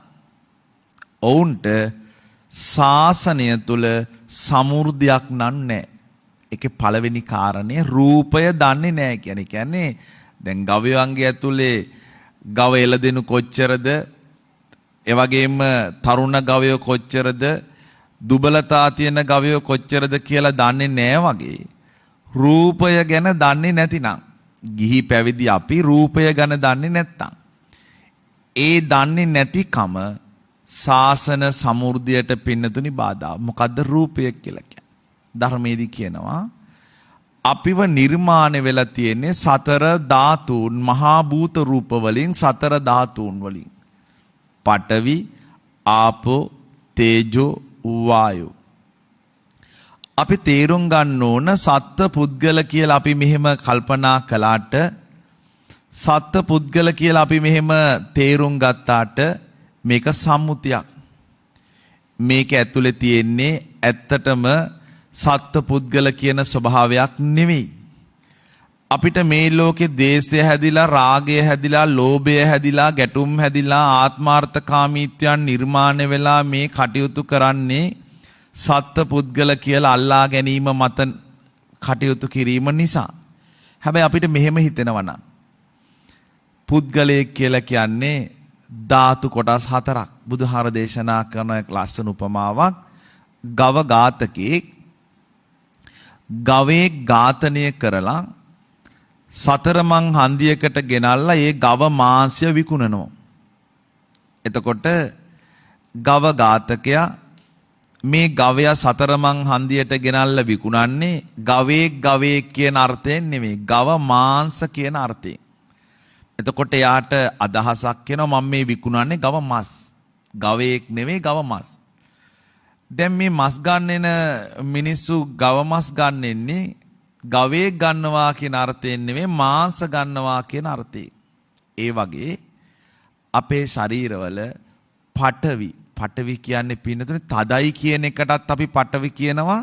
ඔවුන්ට ශාසනය තුල සමෘද්ධියක් නැහැ. ඒකේ පළවෙනි කාරණය රූපය දන්නේ නැහැ කියන්නේ දැන් ගවයන්ගේ ඇතුලේ ගව එළදෙනු කොච්චරද, ඒ වගේම තරුණ ගවයෝ කොච්චරද, දුබලතා තියෙන ගවයෝ කොච්චරද කියලා දන්නේ නැහැ වගේ රූපය ගැන දන්නේ නැතිනම් ගිහි පැවිදි අපි රූපය ගැන දන්නේ නැත්තම් ඒ දන්නේ නැතිකම ශාසන සමෘද්ධියට පින්නතුනි බාධා. මොකද්ද රූපය කියලා කියන්නේ? ධර්මයේදී කියනවා අපිව නිර්මාණය වෙලා තියෙන්නේ සතර ධාතුන් මහා භූත රූප වලින්, සතර ධාතුන් වලින්. පඨවි, ආපෝ, තේජෝ, වායෝ. අපි තේරුම් ගන්න ඕන සත්ත්ව පුද්ගල කියලා අපි මෙහෙම කල්පනා කළාට, සත්ත්ව පුද්ගල කියලා අපි මෙහෙම තේරුම් ගත්තාට මේක සම්මුතියක්. මේක ඇතුලේ තියෙන්නේ ඇත්තටම සත්ත්ව පුද්ගල කියන ස්වභාවයක් නෙවෙයි. අපිට මේ ලෝකේ ද්වේෂය හැදිලා, රාගය හැදිලා, ලෝභය හැදිලා, ගැටුම් හැදිලා, ආත්මාර්ථකාමීත්වයන් නිර්මාණය වෙලා මේ කටයුතු කරන්නේ සත්ත්ව පුද්ගල කියලා අල්ලා ගැනීම මත කටයුතු කිරීම නිසා. හැබැයි අපිට මෙහෙම හිතෙනවා නම් පුද්ගලයෙක් කියලා කියන්නේ ධාතු කොටස් 4ක්. බුදුහාර දේශනා කරන ලස්සන උපමාවක් ගව ඝාතකෙක් ගවේ ඝාතනය කරලා සතරමං හන්දියකට ගෙනල්ලා ඒ ගව මාංශය විකුණනවා. එතකොට ගව ඝාතකයා මේ ගවයා සතරමං හන්දියට ගෙනල්ලා විකුණන්නේ ගවේ කියන අර්ථයෙන් නෙමෙයි ගව මාංශ කියන අර්ථයෙන්. එතකොට යාට අදහසක් එනවා මම මේ විකුණන්නේ ගව මස්. ගවයෙක් නෙමෙයි ගව මස්. දැන් මේ මස් ගන්න මිනිස්සු ගව මස් ගන්නෙන්නේ ගවයෙක් ගන්නවා කියන අර්ථයෙන් නෙමෙයි මාංශ ගන්නවා කියන අර්ථයෙන්. ඒ වගේ අපේ ශරීරවල පඨවි කියන්නේ පින්නතුනේ තදයි කියන එකටත් අපි පඨවි කියනවා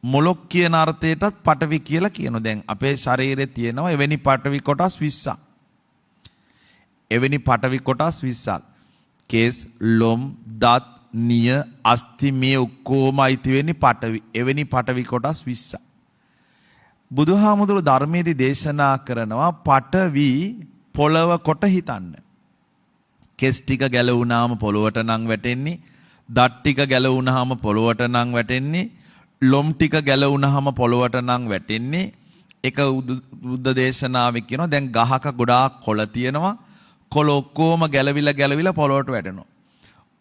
මොලොක් කියන අර්ථයටත් පඨවි කියලා කියනවා. දැන් අපේ ශරීරයේ තියෙනවා එවැනි පඨවි කොටස් 20ක්. එවැනි පඨවි කොටස් 20ක්. කේස්, ලොම්, දත්, නිය, අස්ථි මේ ඔක්කොම අයිති වෙන්නේ පඨවි. එවැනි පඨවි කොටස් 20ක්. බුදුහාමුදුරු ධර්මයේදී දේශනා කරනවා පඨවි පොළව කොට හිතන්න. කෙස් ටික ගැලවුණාම පොළොවට නම් වැටෙන්නේ, දත් ටික ගැලවුණාම පොළොවට නම් වැටෙන්නේ, ලොම් ටික ගැලවුණාම පොළොවට නම් වැටෙන්නේ. එක බුද්ධ දේශනාවේ කියනවා දැන් ගහක ගොඩාක් කොළ තියෙනවා. කොළ ඔක්කොම ගැලවිලා පොළොවට වැටෙනවා.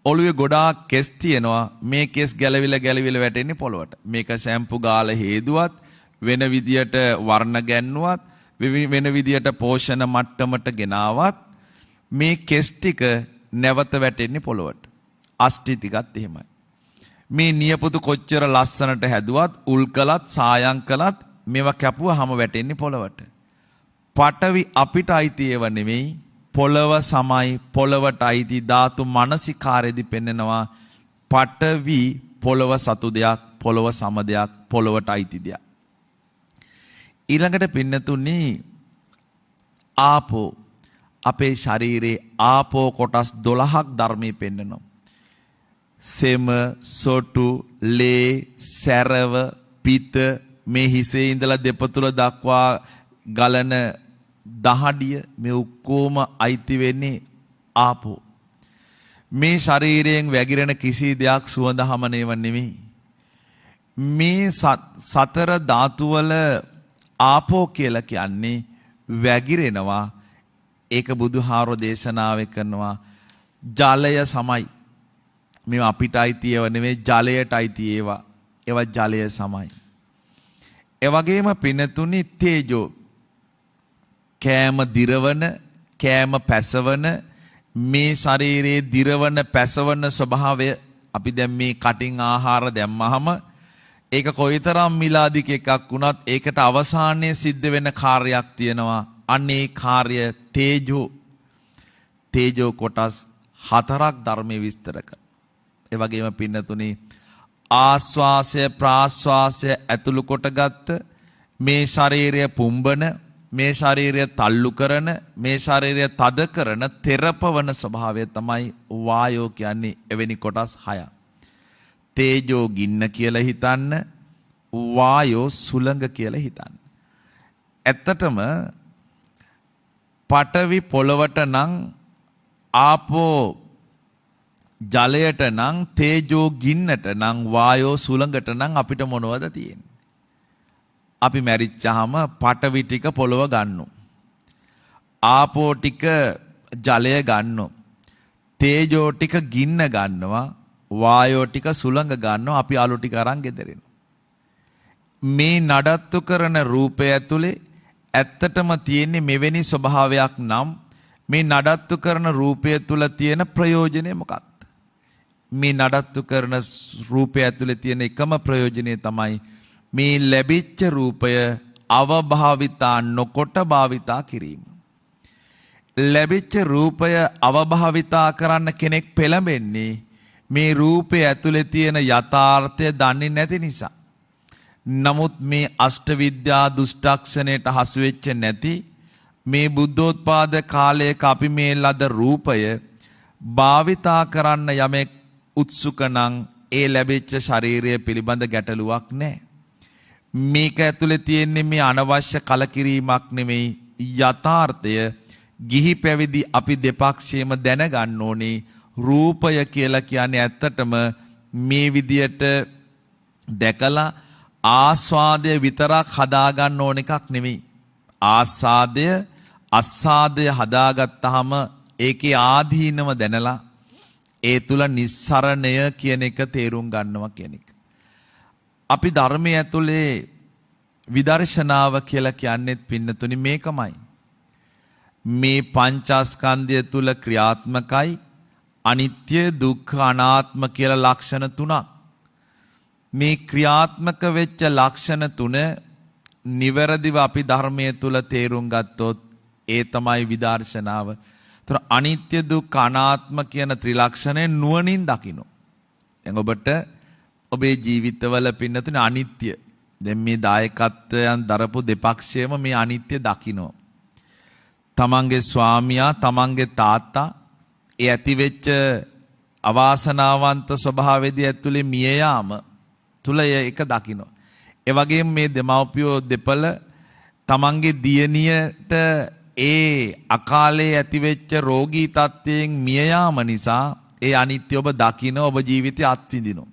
ඔළුවේ ගොඩාක් කෙස් තියෙනවා. මේ කෙස් ගැලවිලා වැටෙන්නේ පොළොවට. මේක ෂැම්පු ගාලා හේදුවත්, වෙන විදියට වර්ණ ගැන්නුවත්, වෙන විදියට පෝෂණ මට්ටමට ගෙනාවත් මේ කෙස් ටික නැවත වැටෙන්නේ පොළොවට. අස්ටි ටිකත් එහෙමයි. මේ නියපොතු කොච්චර ලස්සනට හැදුවත්, උල් කළත්, සායම් කළත් මේවා කැපුවාම වැටෙන්නේ පොළොවට. පඨවි අපිට අයිති ඒවා නෙමෙයි, පොළව සමයි. පොළවට අයිති ධාතු මනසිකාරයේදී පෙන්නනවා පඨවි පොළව සතු දෙයක්, පොළව සම දෙයක්, පොළවට අයිති දෙයක්. ඊළඟට පින්නතුනි ආපෝ අපේ ශරීරයේ ආපෝ කොටස් 12ක් ධර්මයේ පෙන්නනවා. සෙම, සොටු, ලේ, සැරව, පිත මේ හිසේ ඉඳලා දෙපතුල දක්වා ගලන දහඩිය මේ ඔක්කොම අයිති වෙන්නේ ආපෝ. මේ ශරීරයෙන් වැగిරෙන කිසි දෙයක් සුවඳ හමනේව නෙමෙයි. මේ සතර ධාතු වල ආපෝ කියලා කියන්නේ වැగిරෙනවා. ඒක බුදුහාරෝ දේශනාවේ කරනවා ජලය සමයි. මේවා අපිට අයිති ඒවා නෙමෙයි, ජලයට අයිති ඒවා. ඒවා ජලය සමයි. ඒ වගේම පිනතුනි තේජෝ කෑම දිරවන, කෑම පැසවන, මේ ශරීරයේ දිරවන පැසවන ස්වභාවය අපි දැන් මේ කටින් ආහාර දැම්මහම ඒක කොයිතරම් මිලාදික එකක් වුණත් ඒකට අවසානයේ සිද්ධ වෙන කාර්යයක් තියෙනවා. අන්නේ කාර්ය තේජෝ කොටස් 4ක් ධර්මයේ විස්තර කරනවා. ඒ වගේම පින්නතුනි ආස්වාසය ප්‍රාස්වාසය ඇතුළු කොටගත් මේ ශරීරය පුම්බන, මේ ශරීරය තල්ලු කරන, මේ ශරීරය තද කරන තෙරපවන ස්වභාවය තමයි වායෝ කියන්නේ. එවැනි කොටස් 6ක්. තේජෝ ගින්න කියලා හිතන්න, වායෝ සුළඟ කියලා හිතන්න. ඇත්තටම පඨවි පොළවට නම්, ආපෝ ජලයට නම්, තේජෝ ගින්නට නම්, වායෝ සුළඟට නම් අපිට මොනවද තියෙන්නේ? අපි මැරිච්චාම පඨවි ටික පොළව ගන්නු. ආපෝ ටික ජලය ගන්නු. තේජෝ ටික ගින්න ගන්නවා. වායෝ ටික සුළඟ ගන්නවා. අපි අලු ටික අරන් ගෙදරිනවා. මේ නඩත්තු කරන රූපය ඇතුලේ ඇත්තටම තියෙන්නේ මෙවැනි ස්වභාවයක් නම් මේ නඩත්තු කරන රූපය තුල තියෙන ප්‍රයෝජනය මොකක්ද? මේ නඩත්තු කරන රූපය ඇතුලේ තියෙන එකම ප්‍රයෝජනය තමයි මේ ලැබිච්ච රූපය අවභාවිතා නොකොට භාවිතා කිරීම. ලැබිච්ච රූපය අවභාවිතා කරන්න කෙනෙක් පෙළඹෙන්නේ මේ රූපය ඇතුලේ තියෙන යථාර්ථය දන්නේ නැති නිසා. නමුත් මේ අෂ්ටවිද්‍යා දුෂ්ටක්ෂණයට හසු වෙච්ච නැති මේ බුද්ධෝත්පාද කාලයක අපි මේ ලද රූපය භාවිතා කරන්න යමෙක් උත්සුක නම් ඒ ලැබිච්ච ශරීරය පිළිබඳ ගැටලුවක් නැහැ. මේක ඇතුලේ තියෙන්නේ මේ අනවශ්‍ය කලකිරීමක් නෙමෙයි, යථාර්ථය. ගිහි පැවිදි අපි දෙපක්ෂයේම දැනගන්න ඕනේ රූපය කියලා කියන්නේ ඇත්තටම මේ විදියට දැකලා ආස්වාදය විතරක් හදාගන්න ඕන එකක් නෙමෙයි. ආස්වාදය අස්සාදය හදාගත්තාම ඒකේ ආදීනව දැනලා ඒ තුල නිස්සරණය කියන එක තේරුම් ගන්නවා කියන එක. අපි ධර්මයේ ඇතුලේ විදර්ශනාව කියලා කියන්නේත් පින්නතුනි මේකමයි. මේ පංචස්කන්ධය තුල ක්‍රියාත්මකයි අනිත්‍ය දුක්ඛ අනාත්ම කියලා ලක්ෂණ තුනක්. මේ ක්‍රියාත්මක වෙච්ච ලක්ෂණ තුන නිවැරදිව අපි ධර්මයේ තුල තේරුම් ගත්තොත් ඒ තමයි විදර්ශනාව. ඒතර අනිත්‍ය දුක්ඛ අනාත්ම කියන ත්‍රිලක්ෂණය නුවණින් දකින්න. දැන් ඔබට ඔබේ ජීවිතවල පින්නතුනේ අනිත්‍ය දැන් මේ දායකත්වයන් දරපු දෙපක්ෂයම මේ අනිත්‍ය දකින්න. තමන්ගේ ස්වාමියා තමන්ගේ තාත්තා ඒ ඇතිවෙච්ච අවාසනාවන්ත ස්වභාවයේදී ඇතුලේ මිය යාම තුල ඒක දකින්න. ඒ වගේම මේ දෙමව්පියෝ දෙපළ තමන්ගේ දියණියට ඒ අකාලේ ඇතිවෙච්ච රෝගී තත්ත්වයෙන් මිය යාම නිසා ඒ අනිත්‍ය ඔබ දකින්න ඔබ ජීවිතය අත්විඳිනවා.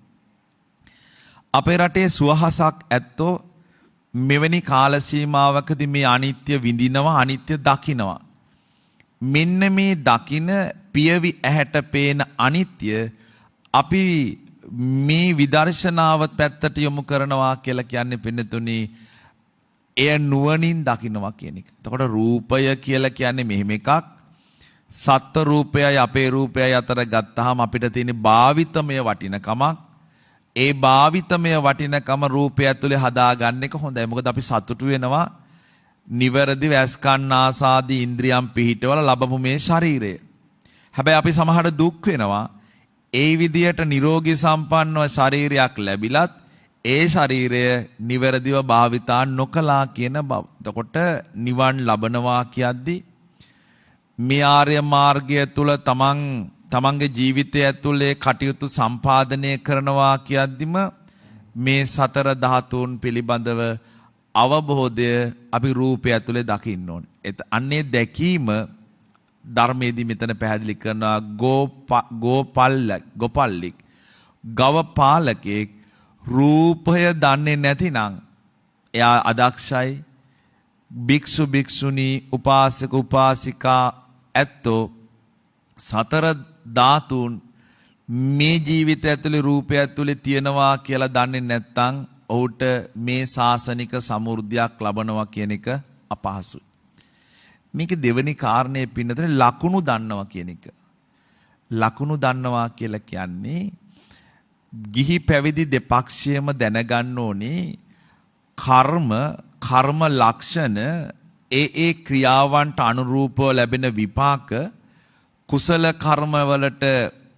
අපේ රටේ සුවහසක් ඇත්තෝ මෙවැනි කාල සීමාවකදී මේ අනිත්‍ය විඳිනවා අනිත්‍ය දකින්නවා. මෙන්න මේ දකින පියවි ඇහැට පේන අනිත්‍ය අපි මේ විදර්ශනාව පැත්තට යොමු කරනවා කියලා කියන්නේ පින්නතුනි එය නුවණින් දකින්නවා කියන එක. එතකොට රූපය කියලා කියන්නේ මෙහෙම එකක්. සත්ත්ව රූපයයි අපේ රූපයයි අතර ගත්තාම අපිට තියෙන භාවිතමය වටිනකමක්. ඒ භාවිතමය වටිනකම රූපය ඇතුලේ හදාගන්න එක හොඳයි. මොකද අපි සතුටු වෙනවා නිවැරදිව ඇස් කන් ආසාදී ඉන්ද්‍රියම් පිහිටවල ලැබපු මේ ශරීරය. හැබැයි අපි සමහරට දුක් වෙනවා ඒ විදියට නිරෝගී සම්පන්නව ශරීරයක් ලැබිලත් ඒ ශරීරය නිවැරදිව භාවිතා නොකලා කියන බව. එතකොට නිවන් ලබනවා කියද්දී මේ ආර්ය මාර්ගය තුල තමන්ගේ ජීවිතය ඇතුලේ කටයුතු සම්පාදනය කරනවා කියද්දිම මේ සතර ධාතුන් පිළිබඳව අවබෝධය අපි රූපය ඇතුලේ දකින්න ඕනේ. අන්නේ දැකීම ධර්මයේදී මෙතන පැහැදිලි කරනවා ගෝපල්ලික් ගව පාලකෙක් රූපය දන්නේ නැතිනම් එයා අදක්ෂයි. භික්ෂු භික්ෂුණී උපාසක උපාසිකා ඇත්තෝ සතර ධාතුන් මේ ජීවිතය ඇතුලේ රූපය ඇතුලේ තියනවා කියලා දන්නේ නැත්නම් ඔහුට මේ සාසනික සමෘද්ධියක් ලබනවා කියන එක අපහසුයි. මේක දෙවෙනි කාරණේ පින්නතේ ලකුණු දන්නවා කියන එක. ලකුණු දන්නවා කියලා කියන්නේ ගිහි පැවිදි දෙපක්ෂයම දැනගන්න ඕනේ කර්ම ලක්ෂණ ඒ ක්‍රියාවන්ට අනුරූපව ලැබෙන විපාක කුසල කර්මවලට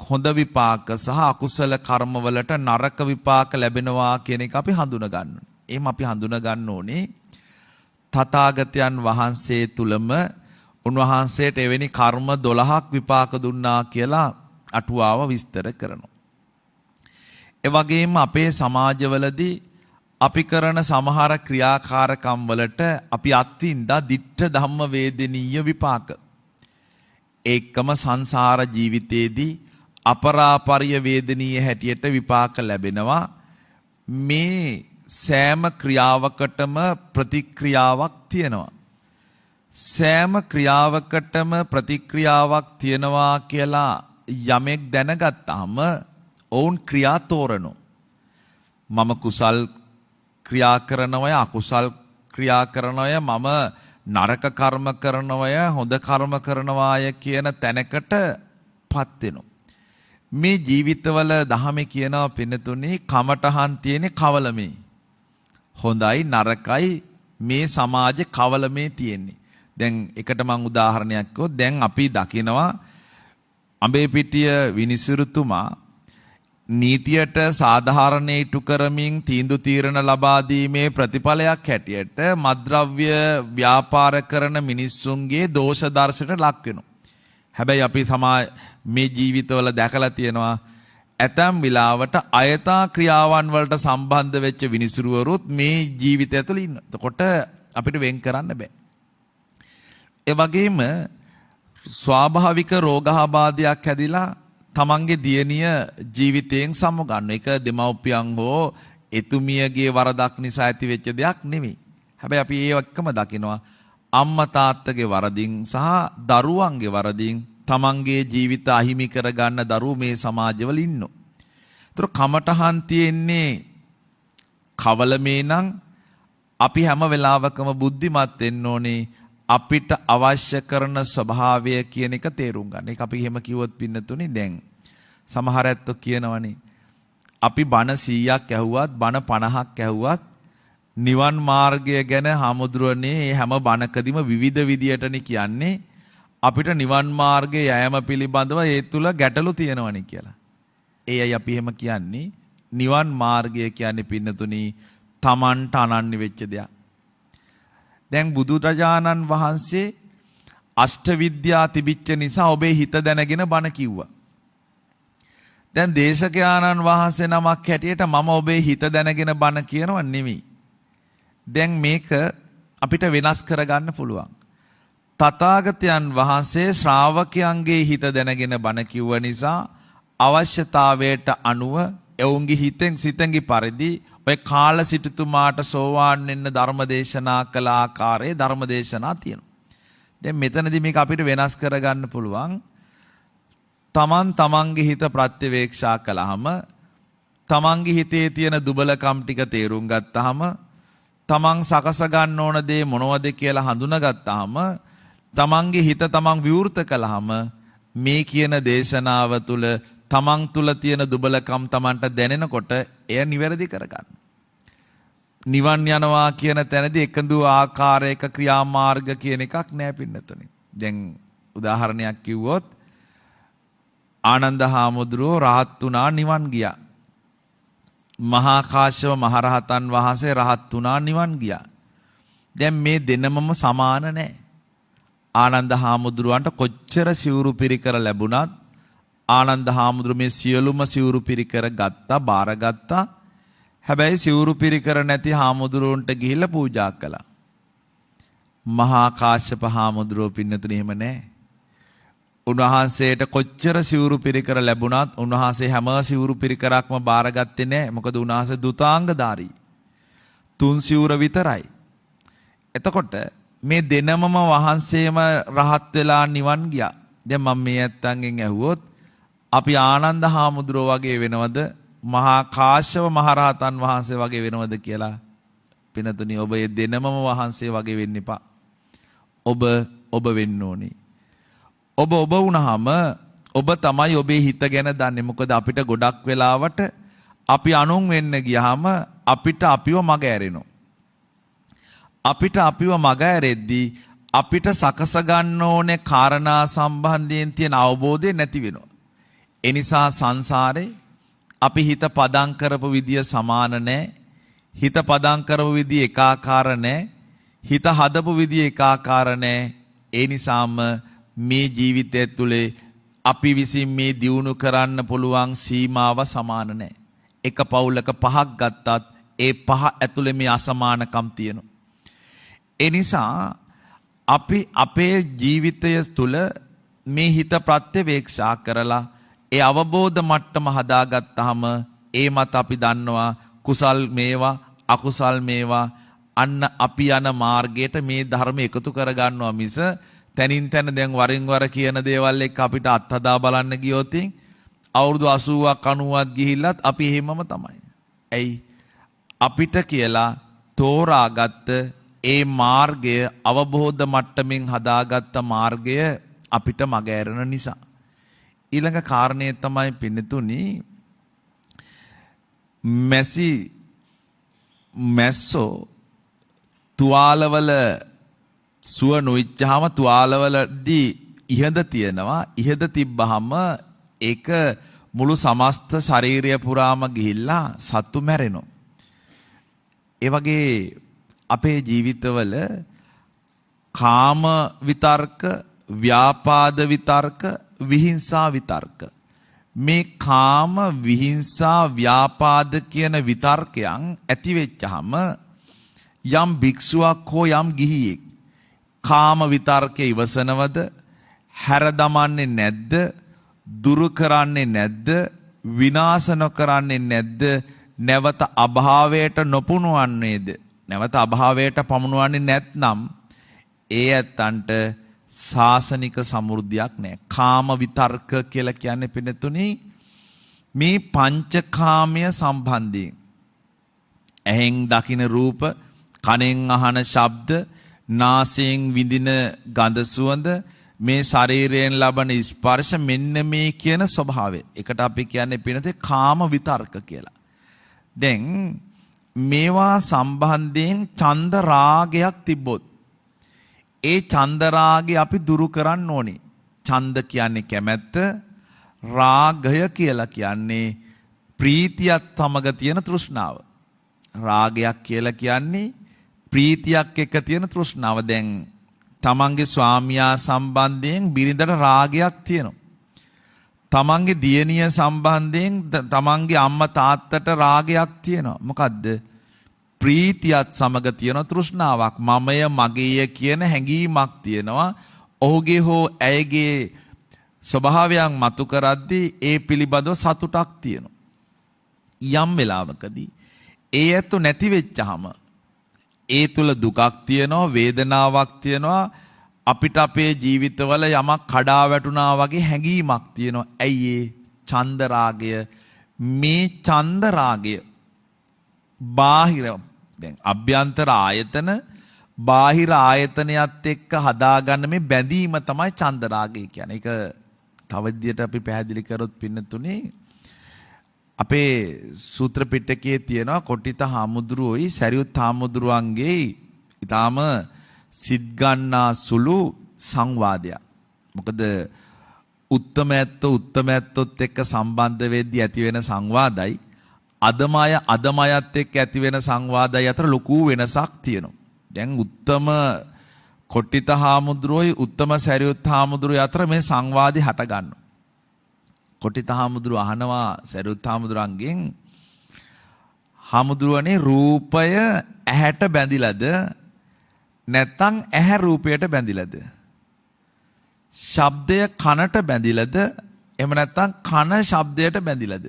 හොඳ විපාක සහ අකුසල කර්මවලට නරක විපාක ලැබෙනවා කියන එක අපි හඳුනා ගන්න ඕනේ. එහෙම අපි හඳුනා ගන්න ඕනේ තථාගතයන් වහන්සේ තුලම උන්වහන්සේට එවැනි කර්ම 12ක් විපාක දුන්නා කියලා අටුවාව විස්තර කරනවා. ඒ වගේම අපේ සමාජවලදී අපි කරන සමහර ක්‍රියාකාරකම් වලට අපි අත්විඳා ditta ධම්ම වේදනීය විපාක. ඒකම සංසාර ජීවිතයේදී අපරාපරිය වේදනීය හැටියට විපාක ලැබෙනවා. මේ සෑම ක්‍රියාවකටම ප්‍රතික්‍රියාවක් තියෙනවා. සෑම ක්‍රියාවකටම ප්‍රතික්‍රියාවක් තියෙනවා කියලා යමෙක් දැනගත්තාම ඔවුන් ක්‍රියා තෝරනවා. මම කුසල් ක්‍රියා කරනවය අකුසල් ක්‍රියා කරනවය මම නරක කර්ම කරනවය හොඳ කර්ම කරනවාය කියන තැනකට පත් වෙනවා. මේ ජීවිතවල දහමේ කියනවා පින්නතුනේ කමටහන් තියෙන කවලමේ. හොඳයි නරකයි මේ සමාජේ කවලමේ තියෙන්නේ. දැන් එකට මම උදාහරණයක් කිව්වොත් දැන් අපි දකිනවා අඹේපිටිය විනිසුරුතුමා නීතියට සාධාරණේ ඉටු කරමින් තීන්දුව තීරණ ලබා දීමේ ප්‍රතිඵලයක් හැටියට මත්ද්‍රව්‍ය ව්‍යාපාර කරන මිනිස්සුන්ගේ දෝෂ දර්ශනට ලක් වෙනවා. හැබැයි අපි මේ ජීවිතවල දැකලා තියෙනවා ඇතැම් වෙලාවට අයථා ක්‍රියාවන් වලට සම්බන්ධ වෙච්ච විනිසුරුවරුත් මේ ජීවිතය ඇතුළේ ඉන්නවා. එතකොට අපිට වෙන් කරන්න බෑ. ඒ වගේම ස්වාභාවික රෝගාබාධයක් හැදිලා තමන්ගේ දියණිය ජීවිතයෙන් සමුගන්න. ඒක දෙමව්පියන් හෝ එතුමියගේ වරදක් නිසා ඇති වෙච්ච දෙයක් නෙමෙයි. හැබැයි අපි ඒ එක්කම දකිනවා අම්මා තාත්තගේ වරදින් සහ දරුවන්ගේ වරදින් තමන්ගේ ජීවිත අහිමි කරගන්න දරුවෝ මේ සමාජවල ඉන්නවා. ඒතර කමටහන් තියෙන්නේ කවලමේ නම් අපි හැම වෙලාවකම බුද්ධිමත් වෙන්න ඕනේ අපිට අවශ්‍ය කරන ස්වභාවය කියන එක තේරුම් ගන්න. ඒක අපි එහෙම කිව්වොත් පින්නතුනි දැන් සමහර ඇත්තෝ කියනවනේ අපි බණ 100ක් ඇහුවත් බණ 50ක් ඇහුවත් නිවන් මාර්ගය ගැන හාමුදුරනේ හැම බණකදීම විවිධ විදියටනේ කියන්නේ අපිට නිවන් මාර්ගයේ යෑම පිළිබඳව ඒ තුල ගැටලු තියෙනවනේ කියලා. ඒයි අපි එහෙම කියන්නේ නිවන් මාර්ගය කියන්නේ පින්නතුනි තමන්ට අනන්‍ය වෙච්ච දෙයක්. දැන් බුදුරජාණන් වහන්සේ අෂ්ට විද්‍යා තිබිච්ච නිසා ඔබේ හිත දැනගෙන බණ කිව්වා. දැන් දේශකයාණන් වහන්සේ නමක් හැටියට මම ඔබේ හිත දැනගෙන බණ කියනව නෙමෙයි. දැන් මේක අපිට වෙනස් කරගන්න පුළුවන්. තථාගතයන් වහන්සේ ශ්‍රාවකයන්ගේ හිත දැනගෙන බණ කිව්ව නිසා අවශ්‍යතාවයට අනුව එවුන්ගේ හිතෙන් සිතෙන්ගේ පරිදි ඔය කාල සිටුතුමාට සෝවාන් වෙන්න ධර්මදේශනා කළ ආකාරයේ ධර්මදේශනා තියෙනවා. දැන් මෙතනදී මේක අපිට වෙනස් කරගන්න පුළුවන්. තමන්ගේ හිත ප්‍රත්‍යවේක්ෂා කළාම තමන්ගේ හිතේ තියෙන දුබලකම් ටික තේරුම් ගත්තාම තමන් සකස ගන්න ඕන දේ මොනවද කියලා හඳුනාගත්තාම තමන්ගේ හිත තමන් විවෘත කළාම මේ කියන දේශනාව තුළ තමන් තුළ තියෙන දුබලකම් තමන්ට දැනෙනකොට එය නිවැරදි කරගන්න. නිවන් යනවා කියන තැනදී එකදු ආකාරයක ක්‍රියාමාර්ග කියන එකක් නෑ පින්නතුනි. දැන් උදාහරණයක් කිව්වොත් ආනන්ද හාමුදුරුවෝ රහත් වුණා නිවන් ගියා. මහා කාශ්‍යප මහරහතන් වහන්සේ රහත් වුණා නිවන් ගියා. දැන් මේ දෙනමම සමාන නෑ. ආනන්ද හාමුදුරුවන්ට කොච්චර සිවුරු පිරිකර ලැබුණත් ආනන්ද හාමුදුරුවෝ මේ සියලුම සිවුරු පිරිකර ගත්තා, බාරගත්තා. හැබැයි සිවුරු පිරිකර නැති හාමුදුරුවන්ට ගිහිල්ලා පූජා කළා. මහා කාශ්‍යප හාමුදුරුවෝ පින්නතුනේ එහෙම නෑ. උන්වහන්සේට කොච්චර සිවුරු පිරිකර ලැබුණත් උන්වහන්සේ හැම සිවුරු පිරිකරක්ම බාරගත්තේ නෑ. මොකද උන්වහන්සේ දුතාංගධාරී. 3 සිවුර විතරයි. එතකොට මේ දෙනමම වහන්සේම රහත් වෙලා නිවන් ගියා. දැන් මම මේ ඇත්තන්ගෙන් ඇහුවොත් අපි ආනන්ද හාමුදුරුවෝ වගේ වෙනවද? මහා කාශ්‍යප මහරහතන් වහන්සේ වගේ වෙනවද කියලා පිනතුනි ඔබ මේ දෙනමම වහන්සේ වගේ වෙන්න එපා. ඔබ වෙන්න ඕනේ. ඔබ වුණාම ඔබ තමයි ඔබේ හිත ගැන දන්නේ. මොකද අපිට ගොඩක් වෙලාවට අපි අනුන් වෙන්න ගියාම අපිට අපිව මග ඇරෙනවා. අපිට අපිව මග ඇරෙද්දී අපිට සකස ගන්න ඕනේ කාරණා සම්බන්ධයෙන් තියෙන අවබෝධය නැති වෙනවා. ඒ නිසා සංසාරේ අපි හිත පදම් කරපු විදිය සමාන නැහැ. හිත පදම් කරපු විදිය එකාකාර නැහැ. හිත හදපු විදිය එකාකාර නැහැ. ඒ නිසාම මේ ජීවිතය තුළේ අපි විසින් මේ දියුණු කරන්න පුළුවන් සීමාව සමාන නැහැ. එක පවුලක 5ක් ගත්තත් ඒ 5 ඇතුළේ මේ අසමානකම් තියෙනවා. ඒ නිසා අපි අපේ ජීවිතය තුළ මේ හිත ප්‍රත්‍යවේක්ෂා කරලා ඒ අවබෝධ මට්ටම හදාගත්තාම ඒ මත අපි දන්නවා කුසල් මේවා අකුසල් මේවා අන්න අපි යන මාර්ගයට මේ ධර්ම එකතු කරගන්නවා මිස තනින් තන දැන් වරින් වර කියන දේවල් එක්ක අපිට අත්හදා බලන්න ගියොත් අවුරුදු 80ක් 90ක් ගිහිල්ලත් අපි එහෙමම තමයි. ඇයි අපිට කියලා තෝරාගත්ත ඒ මාර්ගය අවබෝධ මට්ටමින් හදාගත්ත මාර්ගය අපිට මග ඇරෙන නිසා. ඊළඟ කාරණේ තමයි පින්නතුනි මැස්සෝ තුවාලවල සුව නොවිච්චාම තුවාලවලදී ඉහඳ තියෙනවා. ඉහඳ තිබ්බහම ඒක මුළු සමස්ත ශරීරය පුරාම ගිහිල්ලා සත්තු මැරෙනවා. ඒ වගේ අපේ ජීවිතවල කාම විතර්ක, ව්‍යාපාද විතර්ක, විහිංසා විතර්ක. මේ කාම, විහිංසා, ව්‍යාපාද කියන විතර්කයන් ඇති වෙච්චහම යම් භික්ෂුවක් හෝ යම් ගිහියෙක් කාම විතර්කයේ ඉවසනවද? හැර දමන්නේ නැද්ද? දුරු කරන්නේ නැද්ද? විනාශ නොකරන්නේ නැද්ද? නැවත අභාවයට නොපුණවන්නේද? නැවත අභාවයට පමුණවන්නේ නැත්නම් ඒ ඇත්තන්ට සාසනික සමෘද්ධියක් නැහැ. කාම විතර්ක කියලා කියන්නේ පින්නතුනි මේ පංචකාමය සම්බන්ධයෙන් ඇහෙන් දකින රූප, කනෙන් අහන ශබ්ද, නාසයෙන් විඳින ගඳ සුවඳ, මේ ශරීරයෙන් ලබන ස්පර්ශ, මෙන්න මේ කියන ස්වභාවය. එකට අපි කියන්නේ පින්නතේ කාම විතර්ක කියලා. දැන් මේවා සම්බන්ධයෙන් ඡන්ද රාගයක් තිබ්බොත් ඒ ඡන්ද රාගය අපි දුරු කරන්න ඕනේ. ඡන්ද කියන්නේ කැමැත්ත, රාගය කියලා කියන්නේ ප්‍රීතියත් සමග තියෙන තෘෂ්ණාව. රාගයක් කියලා කියන්නේ ප්‍රීතියක් එක්ක තියෙන තෘෂ්ණාව. දැන් තමන්ගේ ස්වාමියා සම්බන්ධයෙන් බිරිඳට රාගයක් තියෙනවා. තමන්ගේ දියණිය සම්බන්ධයෙන් තමන්ගේ අම්මා තාත්තට රාගයක් තියෙනවා. මොකද්ද? ප්‍රීතියත් සමග තියෙන තෘෂ්ණාවක්. මමය මගේය කියන හැඟීමක් තියෙනවා. ඔහුගේ හෝ ඇයගේ ස්වභාවයන් මතු කරද්දී ඒ පිළිබඳව සතුටක් තියෙනවා. යම් වෙලාවකදී ඒ ඇත්ත නැති වෙච්චහම ඒ තුල දුකක් තියෙනවා, වේදනාවක් තියෙනවා. අපිට අපේ ජීවිතවල යමක් කඩා වැටුණා වගේ හැඟීමක් තියෙනවා. ඇයි ඒ? ඡන්ද රාගය. මේ ඡන්ද රාගය බාහිර දැන් අභ්‍යන්තර ආයතන බාහිර ආයතනයත් එක්ක හදාගන්න මේ බැඳීම තමයි ඡන්ද රාගය කියන්නේ. ඒක තව විදියට අපි පැහැදිලි කරොත් පින්නතුනේ අපේ සූත්‍ර පිටකයේ තියෙනවා කොටිත හාමුදුරුවෝයි සරියුත් හාමුදුරුවන්ගේ ඊටාම සිත් ගන්නා සුළු සංවාදයක්. මොකද උත්තමයත්ොත් එක්ක සම්බන්ධ වෙද්දී ඇති වෙන සංවාදයි අදමයත් එක්ක ඇති වෙන සංවාදයි අතර ලොකු වෙනසක් තියෙනවා. දැන් උත්තම කොටිත හාමුදුරුවෝයි උත්තම සරියුත් හාමුදුරුවෝ අතර මේ සංවාදي හට ගන්නවා. කොටිත හාමුදුරුව අහනවා සරියුත් හාමුදුරන්ගෙන්, හාමුදුරුවනේ රූපය ඇහැට බැඳිලාද නැත්නම් ඇහැ රූපයට බැඳිලාද? ශබ්දය කනට බැඳිලාද එහෙම නැත්නම් කන ශබ්දයට බැඳිලාද?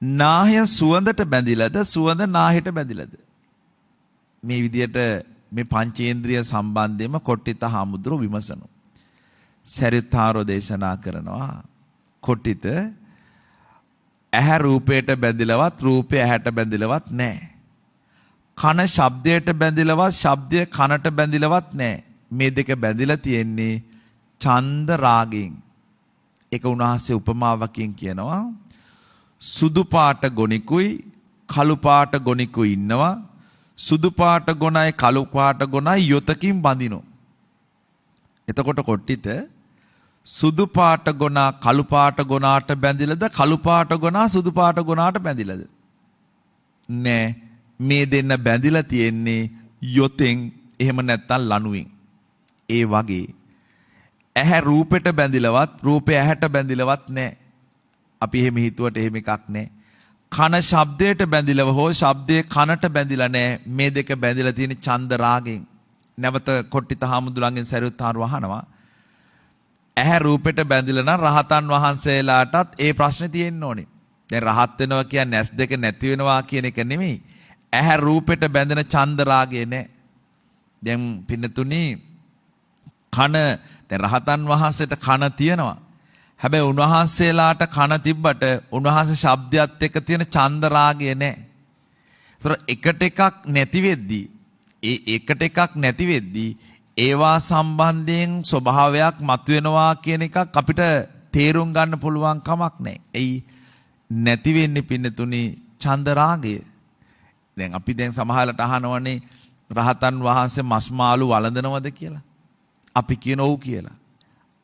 නාහය සුවඳට බැඳිලාද සුවඳ නාහයට බැඳිලාද? මේ විදිහට මේ පංචේන්ද්‍රිය සම්බන්ධයෙන්ම කොටිත හාමුදුරුව විමසනවා. සරියුත් හාමුදුරුවෝ දේශනා කරනවා කොටිත ඇහැ රූපයට බැඳිලවත් රූපය ඇහැට බැඳිලවත් නැහැ. කන ශබ්දයට බැඳිලවත් ශබ්දය කනට බැඳිලවත් නැහැ. මේ දෙක බැඳිලා තියෙන්නේ ඡන්ද රාගයෙන්. ඒක උන්වහන්සේ උපමාවකින් කියනවා සුදු පාට ගොනිකුයි කළු පාට ගොනිකුයි ඉන්නවා. සුදු පාට ගොනයි කළු පාට ගොනයි යොතකින් බඳිනෝ. එතකොට කොට්ටිත සුදු පාට ගොනා කළු පාට ගොනාට බැඳිලාද කළු පාට ගොනා සුදු පාට ගොනාට බැඳිලාද? නෑ, මේ දෙන්න බැඳිලා තියෙන්නේ යොතෙන් එහෙම නැත්නම් ලණුවෙන්. ඒ වගේ ඇහැ රූපෙට බැඳිලවත් රූපය ඇහැට බැඳිලවත් නෑ. අපි එහෙම හිතුවට එහෙම එකක් නෑ. කන ශබ්දයට බැඳිලව හෝ ශබ්දයේ කනට බැඳිලා නෑ. මේ දෙක බැඳිලා තියෙන ඡන්ද රාගෙන්. නැවත කොට්ටිත හාමුදුරන්ගෙන් සරියුත් හාමුදුරුවෝ අහනවා ඇහැ රූපෙට බැඳිලා නම් රහතන් වහන්සේලාටත් ඒ ප්‍රශ්නේ තියෙන්න ඕනේ. දැන් රහත් වෙනවා කියන්නේ ඇස් දෙක නැති වෙනවා කියන එක නෙමෙයි. ඇහැ රූපෙට බැඳෙන ඡන්ද රාගය නෑ. දැන් පින්නතුනි කන දැන් රහතන් වහන්සේට කන තියෙනවා. හැබැයි උන්වහන්සේලාට කන තිබ්බට උන්වහන්සේ ශබ්දයත් එක්ක තියෙන ඡන්ද රාගය නෑ. ඒතර එකට එකක් නැති වෙද්දී එකට එකක් නැති වෙද්දී ඒවා සම්බන්ධයෙන් ස්වභාවයක් මතුවෙනවා කියන එකක් අපිට තේරුම් ගන්න පුළුවන් කමක් නැහැ. එයි නැති වෙන්නේ පින්නතුනි ඡන්ද රාගය. දැන් අපි දැන් සමහරකට අහනවනේ රහතන් වහන්සේ මස් මාළු වළඳනවද කියලා. අපි කියන ඔව් කියලා.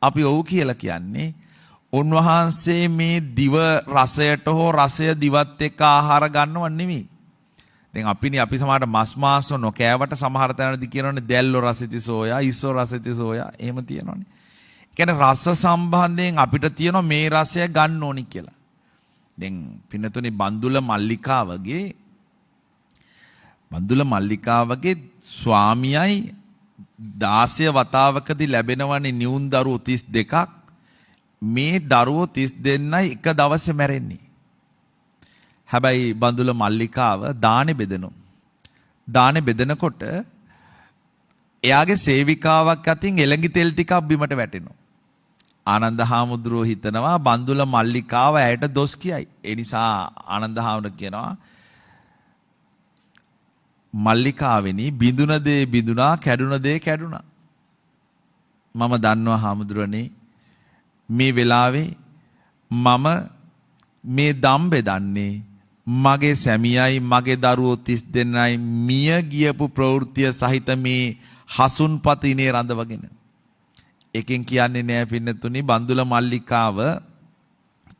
අපි ඔව් කියලා කියන්නේ උන්වහන්සේ මේ දිව රසයට හෝ රසය දිවත් එක්ක ආහාර ගන්නව නෙමෙයි. දැන් අපි සමහරට මස් මාංශ නොකෑවට සමහර තැනදී කියනවනේ දැල්ලෝ රසිති සෝයා, ඉස්සෝ රසිති සෝයා එහෙම තියෙනවනේ. ඒ කියන්නේ රස සම්බන්ධයෙන් අපිට තියෙනවා මේ රසය ගන්න ඕනි කියලා. දැන් පින්නතුනේ බන්දුල මල්ලිකාවගේ ස්වාමියයි 16 වතාවකදී ලැබෙනවනේ නියුන් දරුවෝ 32ක්. මේ දරුවෝ 32යි එක දවසේ මැරෙන්නේ. හැබැයි බඳුල මල්ලිකාව දානේ බෙදෙනවා. දානේ බෙදනකොට එයාගේ සේවිකාවක් අතින් එළඟි තෙල් ටිකක් බිමට වැටෙනවා. ආනන්ද හාමුදුරුවෝ හිතනවා බන්දුල මල්ලිකාව ඇයට දොස් කියයි. ඒ නිසා ආනන්ද හාමුදුරුවෝ කියනවා මල්ලිකාවෙනි බිඳුන දේ බිඳුනා කැඩුන දේ කැඩුනා. මම දන්නවා හාමුදුරනේ මේ වෙලාවේ මම මේ දම් බෙදන්නේ මගේ සැමියයි මගේ දරුවෝ 32යි මිය ගියපු ප්‍රවෘත්තිය සහිත මේ හසුන්පත ඉනේ රඳවගෙන. එකෙන් කියන්නේ නෑ පින්නතුනි බන්දුල මල්ලිකාව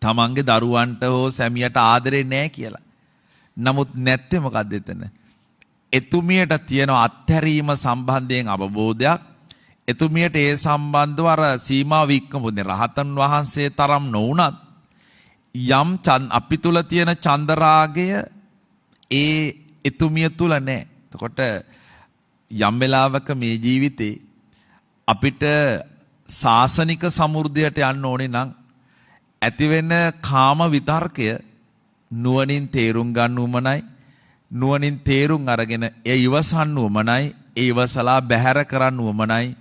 තමන්ගේ දරුවන්ට හෝ සැමියට ආදරේ නෑ කියලා. නමුත් නැත්තේ මොකද්ද එතන? එතුමියට තියෙන අත්හැරීම සම්බන්ධයෙන් අවබෝධයක්. එතුමියට ඒ සම්බන්ධව අර සීමාව ඉක්මවුනේ රහතන් වහන්සේ තරම් නොවුනත් යම් අපි තුල තියෙන චන්දරාගය ඒ එතුමිය තුල නැහැ. එතකොට යම් වෙලාවක මේ ජීවිතේ අපිට සාසනික සමෘද්ධියට යන්න ඕනේ නම් ඇතිවෙන කාම විතර්කය නුවණින් තේරුම් ගන්න උමනයි. නුවණින් තේරුම් අරගෙන ඒ ඉවසන්න උමනයි. ඒ ඉවසලා බැහැර කරන්න උමනයි.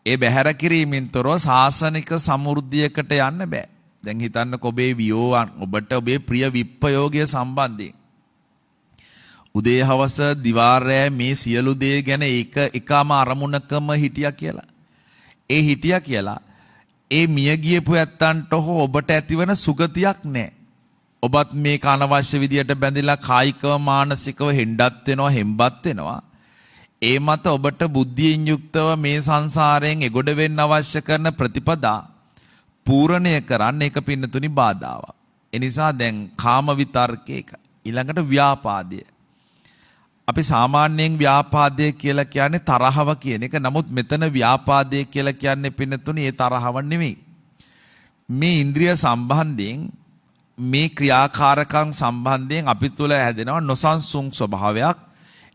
එය බැහැර කිරීමෙන් තොරව සාසනික සමෘද්ධියකට යන්න බෑ. දැන් හිතන්න ඔබේ වියෝවන් ඔබට ඔබේ ප්‍රිය විප්පයෝගය සම්බන්ධයෙන් උදේ හවස දිවාරෑ මේ සියලු දේ ගැන එකම අරමුණකම හිටියා කියලා. ඒ හිටියා කියලා ඒ මිය ගියපු ඇත්තන්ට හෝ ඔබට ඇතිවන සුගතියක් නැහැ. ඔබත් මේක අනවශ්‍ය විදියට බැඳිලා කායිකව මානසිකව හෙම්බත් වෙනවා. ඒ මත ඔබට බුද්ධියෙන් යුක්තව මේ සංසාරයෙන් එගොඩ වෙන්න අවශ්‍ය කරන ප්‍රතිපදා පූර්ණය කරන්න එක පින්නතුනි බාධාවක්. ඒ නිසා දැන් කාම විතර්කයක ඊළඟට ව්‍යාපාදය. අපි සාමාන්‍යයෙන් ව්‍යාපාදය කියලා කියන්නේ තරහව කියන එක. නමුත් මෙතන ව්‍යාපාදය කියලා කියන්නේ පින්නතුනි ඒ තරහව නෙමෙයි. මේ ඉන්ද්‍රිය සම්බන්ධයෙන් මේ ක්‍රියාකාරකම් සම්බන්ධයෙන් අපි තුල හැදෙනවා නොසන්සුන් ස්වභාවයක්.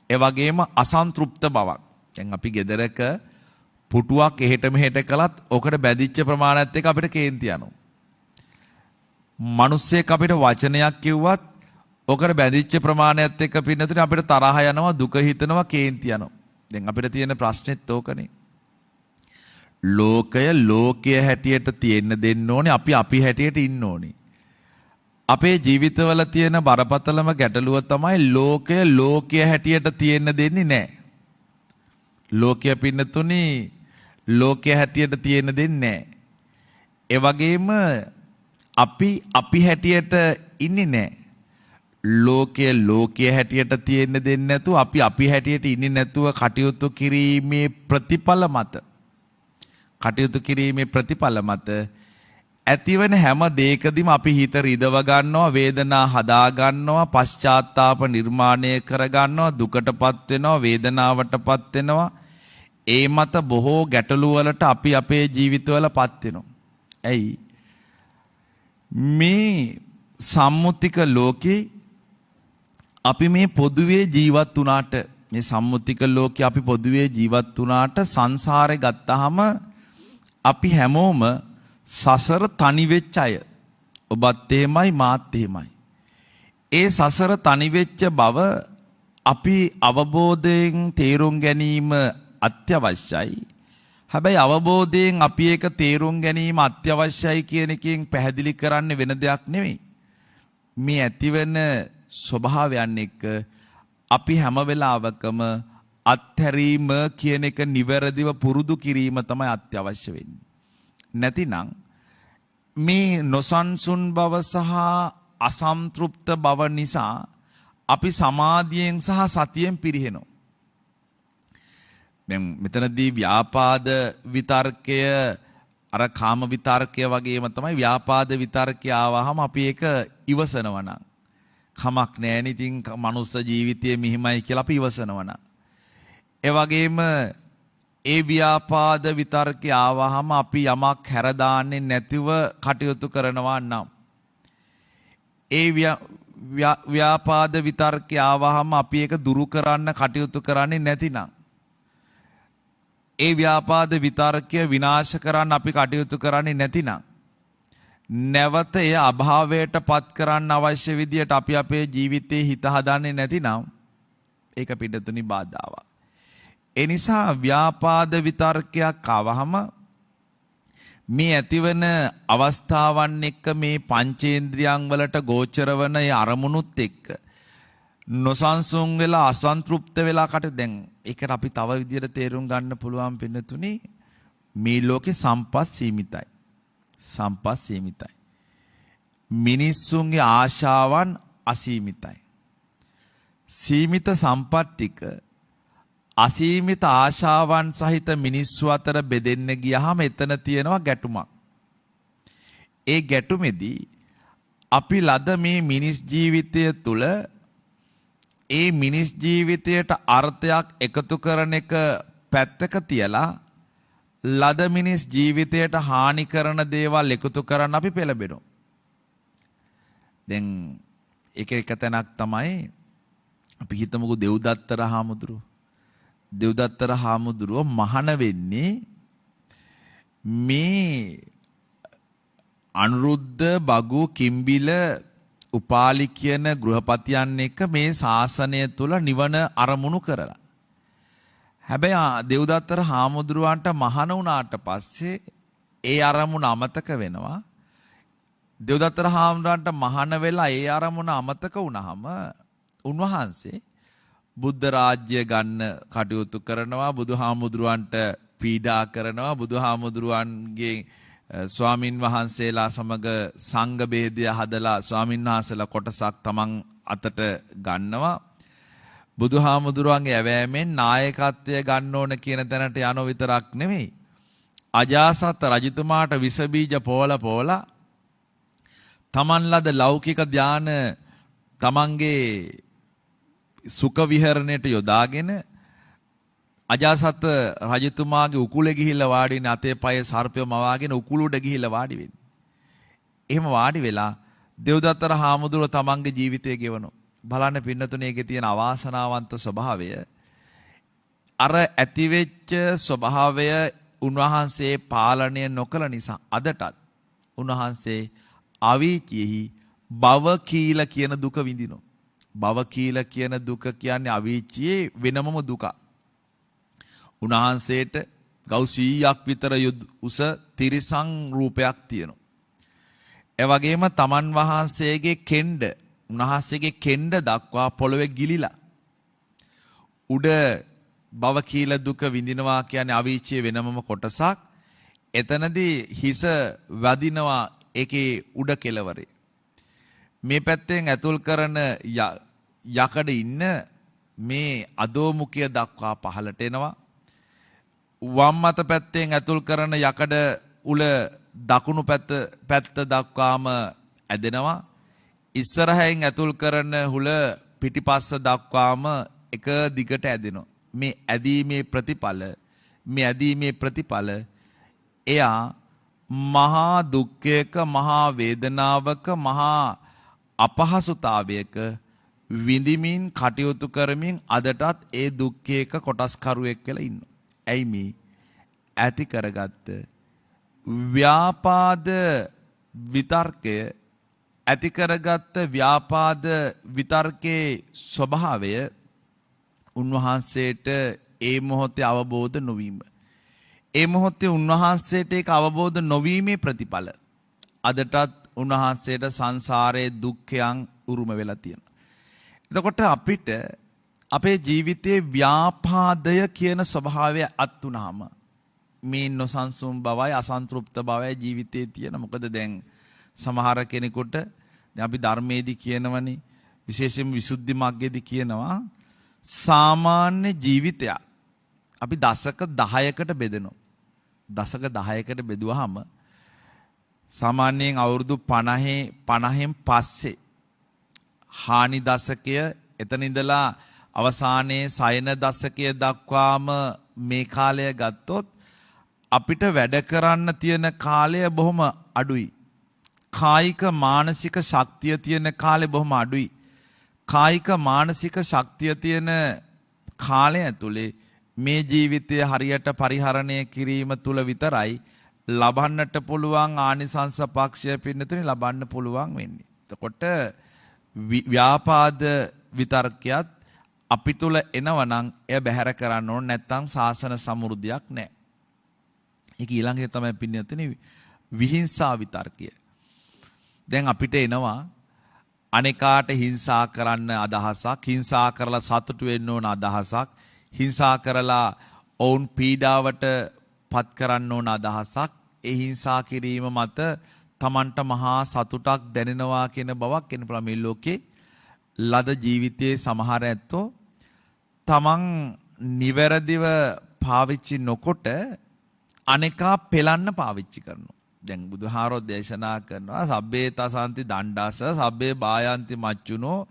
ඒ වගේම අසන්තෘප්ත බවක්. දැන් අපි ගෙදරක පුටුවක් එහෙට මෙහෙට කළත් ඔකට බැඳිච්ච ප්‍රමාණයත් එක්ක අපිට කේන්ති යනවා. මිනිස්සෙක් අපිට වචනයක් කිව්වත් ඔකට බැඳිච්ච ප්‍රමාණයත් එක්ක පින්නතුනේ අපිට තරහ යනවා, දුක හිතෙනවා, කේන්ති යනවා. දැන් අපිට තියෙන ප්‍රශ්නෙත් ඕකනේ. ලෝකය හැටියට තියෙන්න දෙන්න ඕනේ, අපි හැටියට ඉන්න ඕනේ. අපේ ජීවිතවල තියෙන බරපතලම ගැටලුව තමයි ලෝකය හැටියට තියෙන්න දෙන්නේ නැහැ. ලෝකය පින්නතුනි ලෝකය හැටියට තියෙන්න දෙන්නේ නැහැ. ඒ වගේම අපි හැටියට ඉන්නේ නැහැ. ලෝකය හැටියට තියෙන්න දෙන්නේ නැතුව අපි හැටියට ඉන්නේ නැතුව කටයුතු කිරීමේ ප්‍රතිඵල මත ඇතිවන හැම දෙයකදීම අපි හිත රිදව ගන්නවා, වේදනා හදා ගන්නවා, පශ්චාත්තාප නිර්මාණය කර ගන්නවා, දුකටපත් වෙනවා, වේදනාවටපත් වෙනවා. ඒ මත බොහෝ ගැටලු වලට අපි අපේ ජීවිතවලපත් වෙනවා. ඇයි? මේ සම්මුතික ලෝකේ අපි මේ පොදුවේ ජීවත් වුණාට සංසාරේ ගත්තාම අපි හැමෝම සසර තනි වෙච්ච අය. ඔබත් එහෙමයි මාත් එහෙමයි. ඒ සසර තනි වෙච්ච බව අපි අවබෝධයෙන් තේරුම් ගැනීම අත්‍යවශ්‍යයි. හැබැයි අවබෝධයෙන් අපි ඒක තේරුම් ගැනීම අත්‍යවශ්‍යයි කියන එකෙන් පැහැදිලි කරන්නේ වෙන දෙයක් නෙමෙයි. මේ ඇතිවෙන ස්වභාවයන් එක්ක අපි හැම වෙලාවකම අත්හැරීම කියන එක නිවැරදිව පුරුදු කිරීම තමයි අත්‍යවශ්‍ය වෙන්නේ. නැතිනම් මේ නොසන්සුන් බව සහ අසන්තෘප්ත බව නිසා අපි සමාධියෙන් සහ සතියෙන් පිරිහෙනවා. දැන් මෙතනදී ව්‍යාපාද විතර්කය අර කාම විතර්කය වගේම තමයි ව්‍යාපාද විතර්කය ආවහම අපි ඒක ඉවසනවා නම් කමක් නැහැ නේ ඉතින් මනුස්ස ජීවිතයේ මෙහිමයි කියලා අපි ඉවසනවා නම් ඒ වගේම ඒ ව්‍යාපාද විතර්කය ආවහම අපි යමක් හැරදාන්නේ නැතිව කටයුතු කරනවා නම් ඒ ව්‍යාපාද විතර්කය ආවහම අපි ඒක දුරු කරන්න කටයුතු කරන්නේ නැතිනම් ඒ ව්‍යාපාද විතර්කය විනාශ කරන්න අපි කටයුතු කරන්නේ නැතිනම් නැවත එය අභාවයට පත් කරන්න අවශ්‍ය විදියට අපි අපේ ජීවිතේ හිත හදන්නේ නැතිනම් ඒක පිටතුනි බාධාවක්. ඒ නිසා ව්‍යාපාද විතර්කයක් ආවහම මේ ඇතිවන අවස්ථාවන් එක්ක මේ පංචේන්ද්‍රියන් වලට ගෝචර වන ඒ අරමුණුත් එක්ක නොසන්සුන් වෙලා අසන්තෘප්ත වෙලා කට දැන් ඒකට අපි තව විදියට තේරුම් ගන්න පුළුවන් පින්නතුනි මේ ලෝකේ සම්පත් සීමිතයි. සම්පත් සීමිතයි. මිනිස්සුන්ගේ ආශාවන් අසීමිතයි. සීමිත සම්පත් ටික අසීමිත ආශාවන් සහිත මිනිස්සු අතර බෙදෙන්න ගියහම එතන තියෙනවා ගැටුමක්. ඒ ගැටුමේදී අපි ලද මේ මිනිස් ජීවිතය තුළ ඒ මිනිස් ජීවිතයට අර්ථයක් එකතු කරන එක පැත්තක තියලා ලද මිනිස් ජීවිතයට හානි කරන දේවල් එකතු කරන්න අපි පෙළඹෙනවා. දැන් එක තැනක් තමයි අපි හිතමුකෝ දෙව්දත්තර හාමුදුරුවෝ. දෙව්දත්තර හාමුදුරුවෝ මහාන වෙන්නේ මේ අනුරුද්ධ බගු කිම්බිල උපාලි කියන ගෘහපතියන් එක්ක මේ ශාසනය තුල නිවන අරමුණු කරලා. හැබැයි දෙව්දත්තර හාමුදුරුවන්ට මහාන වුණාට පස්සේ ඒ අරමුණ අමතක වෙනවා. දෙව්දත්තර හාමුදුරුවන්ට මහාන වෙලා ඒ අරමුණ අමතක වුණාම උන්වහන්සේ බුද්ධ රාජ්‍ය ගන්න කටයුතු කරනවා, බුදුහාමුදුරුවන්ට පීඩා කරනවා, බුදුහාමුදුරුවන්ගේ ස්වාමින් වහන්සේලා සමග සංඝ බේදය හදලා ස්වාමින් වහන්සේලා කොටසක් තමන් අතට ගන්නවා. බුදුහාමුදුරුවන්ගේ ඇවෑමෙන් නායකත්වය ගන්න ඕන කියන තැනට යනෝ විතරක් නෙමෙයි. අජාසත් රජතුමාට විස බීජ පෝලා තමන් ලද ලෞකික ධාන තමන්ගේ සුඛ විහරණයට යොදාගෙන අජාසත් රජතුමාගේ උකුලේ ගිහිල්ලා වාඩි වෙන අතේ පයේ සර්පය මවාගෙන උකුල උඩ ගිහිල්ලා වාඩි වෙන්නේ. එහෙම වාඩි වෙලා දෙව්දත්තර හාමුදුරුවෝ තමන්ගේ ජීවිතය ගෙවනවා. බලන්න පින්නතුනේ ඒකේ තියෙන අවාසනාවන්ත ස්වභාවය. අර ඇතිවෙච්ච ස්වභාවය උන්වහන්සේ පාලනය නොකළ නිසා අදටත් උන්වහන්සේ අවීචියෙහි භව කීල කියන දුක විඳිනවා. භව කීල කියන දුක කියන්නේ අවීචියේ වෙනමම දුක. උන්වහන්සේට ගව් 100ක් විතර උස තිරිසං රූපයක් තියෙනවා. ඒ වගේම තමන් වහන්සේගේ කෙන්ඩ උන්වහන්සේගේ කෙන්ඩ දක්වා පොළවේ ගිලිලා උඩ භව කීල දුක විඳිනවා කියන්නේ අවීචියේ වෙනමම කොටසක්. එතනදී හිස වදිනවා ඒකේ උඩ කෙළවරේ. මේ පැත්තෙන් ඇතුල් කරන යකඩ ඉන්න මේ අදෝමුඛය දක්වා පහළට එනවා. වම් අත පැත්තෙන් ඇතුල් කරන යකඩ උල දකුණු පැත්ත දක්වාම ඇදෙනවා. ඉස්සරහින් ඇතුල් කරන හුල පිටිපස්ස දක්වාම එක දිගට ඇදෙනවා. මේ ඇදීමේ ප්‍රතිඵල එයා මහා දුක්ඛයක, මහා වේදනාවක, මහා අපහසුතාවයක විඳිමින් කටයුතු කරමින් අදටත් ඒ දුක්ඛයක කොටස්කරුවෙක් වෙලා ඉන්නවා. ඇයි මේ ඇති කරගත්ත ව්‍යාපාද විතර්කය, ඇති කරගත්ත ව්‍යාපාද විතර්කයේ ස්වභාවය උන්වහන්සේට ඒ මොහොතේ අවබෝධ නොවීම. ඒ මොහොතේ උන්වහන්සේට ඒක අවබෝධ නොවීමේ ප්‍රතිඵල අදටත් උන්වහන්සේට සංසාරයේ දුක්ඛයන් උරුම වෙලා තියෙනවා. එතකොට අපිට අපේ ජීවිතයේ ව්‍යාපාදය කියන ස්වභාවය අත් වුනහම මේ නොසන්සුන් බවයි අසන්තෘප්ත බවයි ජීවිතයේ තියෙන. මොකද දැන් සමහර කෙනෙකුට දැන් අපි ධර්මයේදී කියනවනේ, විශේෂයෙන්ම විසුද්ධි මග්ගයේදී කියනවා සාමාන්‍ය ජීවිතයක් අපි දශක 10කට බෙදනවා. දශක 10කට බෙදුවාම සාමාන්‍යයෙන් අවුරුදු 50න් පස්සේ හානි දශකය, එතන ඉඳලා අවසානයේ සයන දශකය දක්වාම මේ කාලය ගත්තොත් අපිට වැඩ කරන්න තියෙන කාලය බොහොම අඩුයි. කායික මානසික ශක්තිය තියෙන කාලය බොහොම අඩුයි. කායික මානසික ශක්තිය තියෙන කාලය ඇතුලේ මේ ජීවිතය හරියට පරිහරණය කිරීම තුල විතරයි ලබන්නට පුළුවන් ආනිසංස පක්ෂය පින්නතුනි ලබන්න පුළුවන් වෙන්නේ. එතකොට ව්‍යාපාද විතර්කයත් අපි තුල එනවනම් එය බැහැර කරන්න ඕන නැත්නම් සාසන සමෘද්ධියක් නැහැ. ඒක ඊළඟට තමයි පින්නතුනි විහිංසා විතර්කය. දැන් අපිට එනවා අනේකාට හිංසා කරන්න අදහසක්, හිංසා කරලා සතුටු වෙන්න ඕන අදහසක්, හිංසා කරලා ඔවුන් පීඩාවට පත් කරන්න ඕන අදහසක්. ඒ හිංසා කිරීම මත තමන්ට මහා සතුටක් දැනෙනවා කියන බවක් එන්න පුළුවන්. මේ ලෝකේ ලද ජීවිතයේ සමහර ඇත්තෝ තමන් නිවැරදිව පාවිච්චි නොකොට අනේකා පෙලන්න පාවිච්චි කරනවා. දැන් බුදුහාරෝ දේශනා කරනවා සබ්බේ තසන්ති දණ්ඩාස සබ්බේ බායන්ති මච්චුනෝ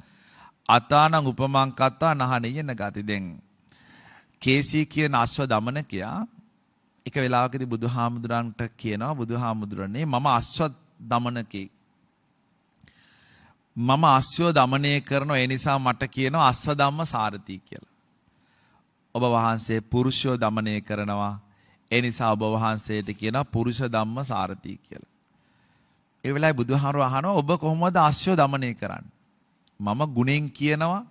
අතානං උපමං කත්තා නහණියන ගති. දැන් කේසී කියන අශ්ව දමනකයා එක වෙලාවකදී බුදුහාමුදුරන්ට කියනවා බුදුහාමුදුරනේ මම අශ්ව දමනකේ මම අශ්වය දමනය කරනවා ඒ නිසා මට කියනවා අස්ස ධම්ම සාරති කියලා. ඔබ වහන්සේ පුරුෂයෝ දමනය කරනවා ඒ නිසා ඔබ වහන්සේට කියනවා පුරුෂ ධම්ම සාරති කියලා. ඒ වෙලාවේ බුදුහාමුදුරුවෝ අහනවා ඔබ කොහොමද අශ්වය දමනය කරන්නේ? මම ගුණෙන් කියනවා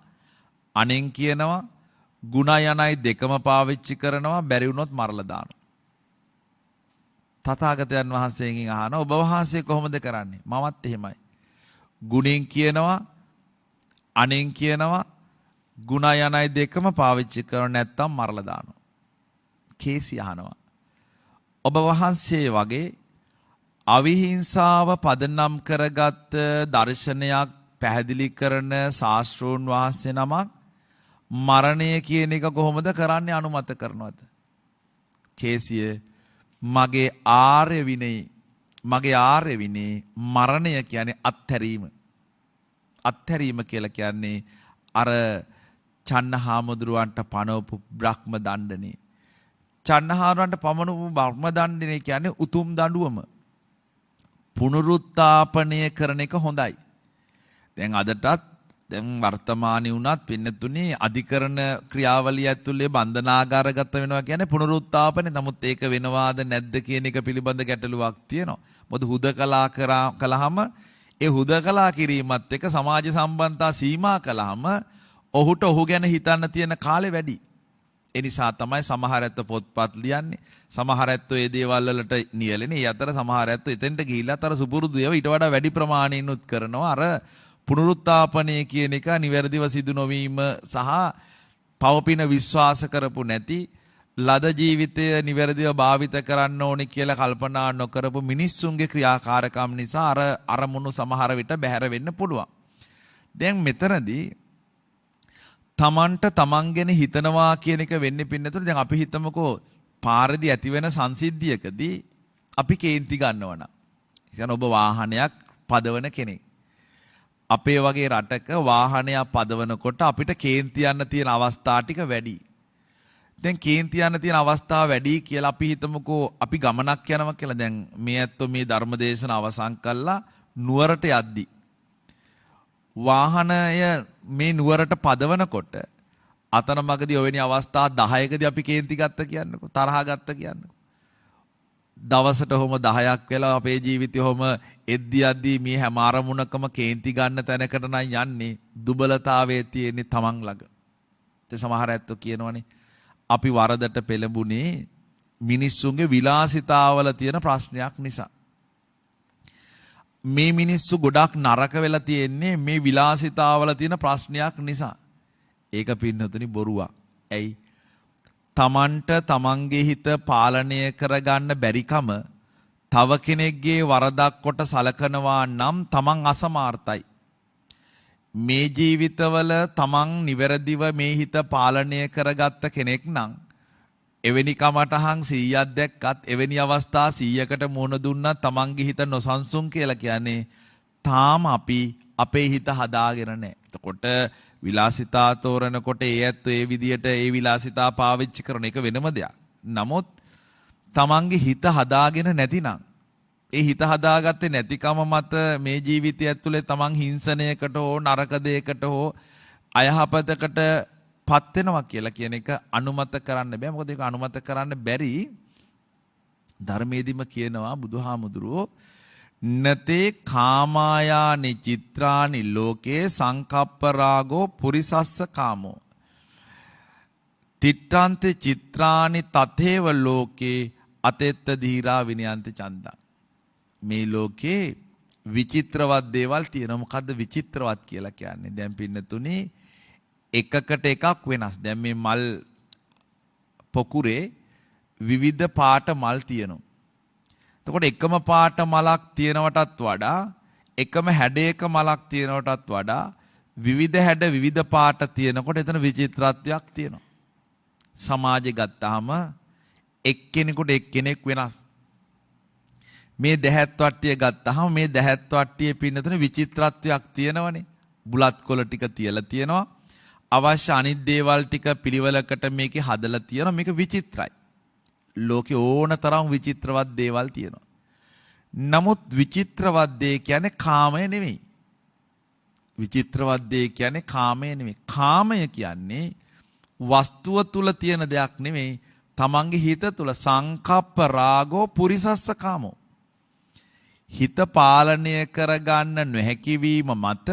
අනෙන් කියනවා ගුණයි අනයි දෙකම පාවිච්චි කරනවා බැරි වුණොත් මරලා දානවා. තථාගතයන් වහන්සේගෙන් අහනවා ඔබ වහන්සේ කොහොමද කරන්නේ? මමත් එහෙමයි. ගුණෙන් කියනවා අනෙන් කියනවා ගුණයි අනයි දෙකම පාවිච්චි කරන නැත්තම් මරලා දානවා. කේසි අහනවා ඔබ වහන්සේ වගේ අවිහිංසාව පදනම් කරගත් දර්ශනයක් පැහැදිලි කරන ශාස්ත්‍රෝන් වහන්සේ නමක් මරණය කියන එක කොහොමද කරන්නේ අනුමත කරනවද? කේසිය මගේ ආර්ය විනේ මරණය කියන්නේ අත්හැරීම. අත්හැරීම කියලා කියන්නේ අර චන්නහාමුදුරුවන්ට පනවපු බ්‍රහ්ම දණ්ඩනේ. චන්නහාමුදුරුවන්ට පමනපු බ්‍රහ්ම දණ්ඩනේ කියන්නේ උතුම් දඬුවම. පුනරුත්ථාපනය කරන එක හොඳයි. දැන් අදටත් දැන් වර්තමානයේ වුණත් පින්නතුනේ අධිකරණ ක්‍රියාවලිය ඇතුලේ බන්ධනාගාරගත වෙනවා කියන්නේ පුනරුත්ථාපනේ. නමුත් ඒක වෙනවාද නැද්ද කියන එක පිළිබඳ ගැටලුවක් තියෙනවා. මොකද හුදකලා කළාම ඒ හුදකලා කිරීමත් එක්ක සමාජ සම්බන්ධතා සීමා කළාම ඔහුට ඔහු ගැන හිතන්න තියෙන කාලේ වැඩි. ඒ නිසා තමයි සමහර ඇත්ත පොත්පත් ලියන්නේ. සමහර ඇත්ත ඒ දේවල් වලට නියැලෙන්නේ. ඒ අතර සමහර ඇත්ත එතෙන්ට ගිහිල්ලා අර සුපුරුදු ඒවා ඊට වඩා වැඩි ප්‍රමාණයකින් කරනවා. අර පුනරුත්ථාපනය කියන එක නිවැරදිව සිදු නොවීම සහ පවපින විශ්වාස කරපු නැති ලද ජීවිතය නිවැරදිව භාවිත කරන්න ඕනේ කියලා කල්පනා නොකරපු මිනිස්සුන්ගේ ක්‍රියාකාරකම් නිසා අර අරමුණු සමහර විට බැහැර වෙන්න පුළුවන්. දැන් මෙතනදී තමන්ට තමන් ගැන හිතනවා කියන එක වෙන්නේ පින්නතුනේ. දැන් අපි හිතමුකෝ පාරදී ඇති වෙන සංසිද්ධියකදී අපි කේන්ති ගන්නවනම්. ඉතින් ඔබ වාහනයක් පදවන කෙනෙක්. අපේ වගේ රටක වාහනයක් පදවනකොට අපිට කේන්ති යන්න තියෙන අවස්ථා ටික වැඩි. දැන් කේන්ති යන්න තියෙන අවස්ථා වැඩි කියලා අපි හිතමුකෝ අපි ගමනක් යනවා කියලා. දැන් මේ ඇත්තෝ මේ ධර්මදේශන අවසන් කළා නුවරට යද්දී වාහනය මේ නුවරට පදවනකොට අතන මගදී ඔවැනි අවස්ථා 10කදී අපි කේන්ති ගත්ත කියන්නකෝ, තරහ ගත්ත කියන්නකෝ. දවසට ඔහොම 10ක් වෙලා අපේ ජීවිතේ ඔහොම එද්දී මේ හැම අරමුණකම කේන්ති ගන්න තැනකට නම් යන්නේ දුබලතාවයේ තියෙන තමන් ළඟ. ඒ සමහර ඇත්තෝ කියනවනේ අපි වරදට පෙළඹුණේ මිනිස්සුන්ගේ විලාසිතාවල තියෙන ප්‍රශ්නයක් නිසා. මේ මිනිස්සු ගොඩක් නරක වෙලා තියෙන්නේ මේ විලාසිතාවල තියෙන ප්‍රශ්නයක් නිසා. ඒක පින්නතුනි බොරුවක්. ඇයි? තමන්ට තමන්ගේ හිත පාලනය කරගන්න බැරිකම තව කෙනෙක්ගේ වරදක් කොට සලකනවා නම් තමන් අසමර්ථයි. මේ ජීවිතවල තමන් නිවැරදිව මේ හිත පාලනය කරගත්ත කෙනෙක් නම් එවැනි කමටහන් 100ක් දැක්කත් එවැනි අවස්ථා 100කට මුහුණ දුන්නත් තමන්ගේ හිත නොසන්සුන් කියලා කියන්නේ තාම අපි අපේ හිත හදාගෙන නැහැ. එතකොට විලාසිතා තෝරනකොට ඒ ඇත්ත ඒ විදියට ඒ විලාසිතා පාවිච්චි කරන එක වෙනම දෙයක්. නමුත් තමන්ගේ හිත හදාගෙන නැතිනම් ඒ හිත හදාගත්තේ නැතිකම මත මේ ජීවිතය ඇතුලේ තමන් හිංසනයකට හෝ නරක දෙයකට හෝ අයහපතකට පත් වෙනවා කියලා කියන එක අනුමත කරන්න බෑ. මොකද ඒක අනුමත කරන්න බැරි ධර්මයේදීම කියනවා බුදුහාමුදුරුවෝ නතේ කාමායානි චිත්‍රානි ලෝකේ සංකප්ප රාගෝ පුරිසස්ස කාමෝ. තිට්ඨාන්තේ චිත්‍රානි තතේව ලෝකේ අතෙත්ත දීරා විනයන්ති චන්දං. මේ ලෝකේ විචිත්‍රවත් දේවල් තියෙනවා. මොකද්ද විචිත්‍රවත් කියලා කියන්නේ? දැන් පින්නතුනේ එකකට එකක් වෙනස්. දැන් මේ මල් පොකුරේ විවිධ පාට මල් තියෙනවා. එතකොට එකම පාට මලක් තියෙනවටත් වඩා එකම හැඩයක මලක් තියෙනවටත් වඩා විවිධ හැඩ විවිධ පාට තියෙනකොට එතන විචිත්‍රත්වයක් තියෙනවා. සමාජය ගත්තාම එක්කෙනෙකුට එක්කෙනෙක් වෙනස්. මේ දැහැත් වට්ටිය ගත්තාම මේ දැහැත් වට්ටියේ පින්නතුනේ විචිත්‍රත්වයක් තියෙනවනේ. බුලත් කොළ ටික තියලා තියෙනවා. අවශ්‍ය අනිත් දේවල් ටික පිළිවෙලකට මේකේ හදලා තියෙනවා. මේක විචිත්‍රයි. ලෝකේ ඕන තරම් විචිත්‍රවත් දේවල් තියෙනවා. නමුත් විචිත්‍රවත් දේ කියන්නේ කාමය නෙමෙයි. විචිත්‍රවත් දේ කියන්නේ කාමය නෙමෙයි. කාමය කියන්නේ වස්තුව තුල තියෙන දෙයක් නෙමෙයි. තමන්ගේ හිත තුල සංකප්ප රාගෝ පුරිසස්ස කාමෝ. හිත පාලනය කරගන්න නොහැකි වීම මත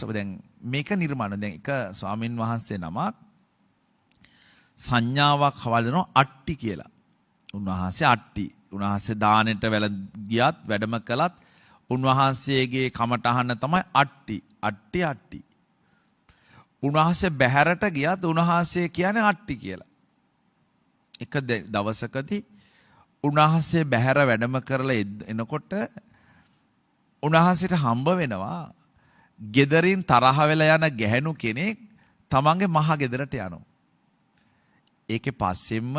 දැන් මේක නිර්මාණ. දැන් එක ස්වාමින් වහන්සේ නමක් සංඥාවක් හවල් දෙනවා අට්ටි කියලා. උන්වහන්සේ අට්ටි. උන්වහන්සේ දානෙට ගියත් වැඩම කළත් උන්වහන්සේගේ කමටහන තමයි අට්ටි. අට්ටි අට්ටි. උන්වහන්සේ බැහැරට ගියත් උන්වහන්සේ කියන්නේ අට්ටි කියලා. එක දවසකදී උන්වහන්සේ බැහැර වැඩම කරලා එනකොට උන්වහන්සේට හම්බ වෙනවා ගෙදරින් තරහ වෙලා යන ගැහැණු කෙනෙක් තමන්ගේ මහ ගෙදරට යනවා. ඒකේ පස්සෙන්ම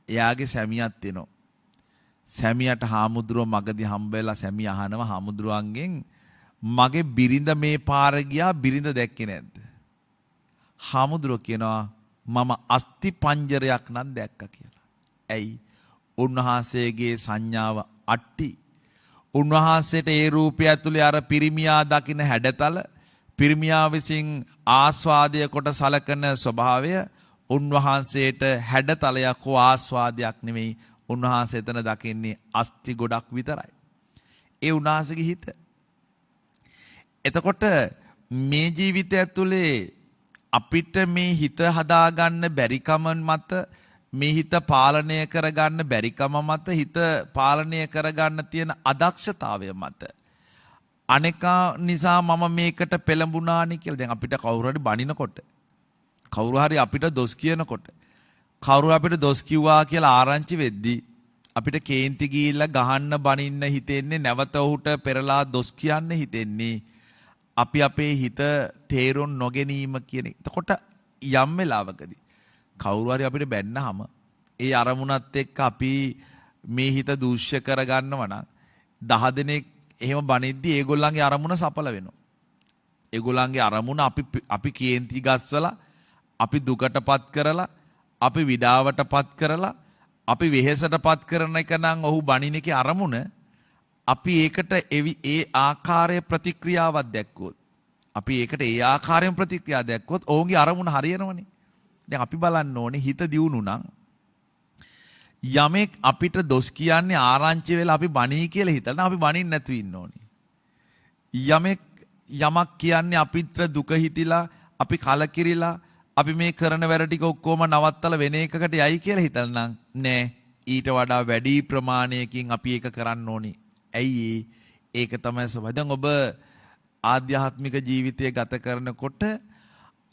එයාගේ සැමියාත් එනවා. සැමියාට හාමුදුරුවෝ මගදී හම්බ වෙලා සැමියා අහනවා හාමුදුරුවන්ගෙන් මගේ බිරිඳ මේ පාර ගියා බිරිඳ දැක්කේ නැද්ද? හාමුදුරුවෝ කියනවා මම අස්ති පංජරයක් නම් දැක්කා කියලා. ඇයි? උන්වහන්සේගේ සංඥාව අට්ටි. උන්වහන්සේට ඒ රූපය ඇතුලේ අර පිරිමියා දකින්න හැඩතල පිරිමියා විසින් ආස්වාදය කොට සලකන ස්වභාවය උන්වහන්සේට හැඩතලයක් හෝ ආස්වාදයක් නෙමෙයි. උන්වහන්සේ එතන දකින්නේ අස්ති ගොඩක් විතරයි. ඒ උන්වහන්සේගේ හිත. එතකොට මේ ජීවිතය ඇතුලේ අපිට මේ හිත හදාගන්න බැරිකම මත මේ හිත පාලනය කරගන්න බැරිකම මත හිත පාලනය කරගන්න තියෙන අදක්ෂතාවය මත අනේකා නිසා මම මේකට පෙළඹුණානි කියලා. දැන් අපිට කවුරු හරි බනිනකොට කවුරු හරි අපිට දොස් කියනකොට කවුරු අපිට දොස් කිව්වා කියලා ආරංචි වෙද්දී අපිට කේන්ති ගිහිල්ලා ගහන්න බනින්න හිතෙන්නේ නැවත ඔහුට පෙරලා දොස් කියන්න හිතෙන්නේ අපි අපේ හිත තේරුම් නොගැනීම කියන එක. එතකොට යම් වෙලාවකදී කවුරු හරි අපිට බැන්නහම ඒ අරමුණත් එක්ක අපි මේ හිත දූෂ්‍ය කරගන්නවා නම් 10 දෙනෙක් එහෙම බනිද්දි ඒගොල්ලන්ගේ අරමුණ සඵල වෙනවා. ඒගොල්ලන්ගේ අරමුණ අපි කේන්ති ගස්වලා අපි දුකටපත් කරලා අපි විඩාවටපත් කරලා අපි වෙහෙසටපත් කරන එක නම් ඔහු බණින එකේ අරමුණ අපි ඒකට ඒ ආකාරයේ ප්‍රතික්‍රියාවක් දැක්කොත් අපි ඒකට ඒ ආකාරයෙන් ප්‍රතික්‍රියා දැක්කොත් ඔවුන්ගේ අරමුණ හරියනවනේ. දැන් අපි බලන්න ඕනේ හිත දියුණු නම් යමෙක් අපිට දොස් කියන්නේ ආරංචි වෙලා අපි බණී කියලා හිතන අපි බණින්න නැතුව ඉන්න ඕනේ. යමක් කියන්නේ අපිට දුක හිතිලා අපි කලකිරිලා අපි මේ කරන වැඩ ටික ඔක්කොම නවත්තලා වෙන එකකට යයි කියලා හිතනනම් නෑ ඊට වඩා වැඩි ප්‍රමාණයකින් අපි ඒක කරන්න ඕනි. ඇයි ඒක තමයි සබඳ. දැන් ඔබ ආධ්‍යාත්මික ජීවිතය ගත කරනකොට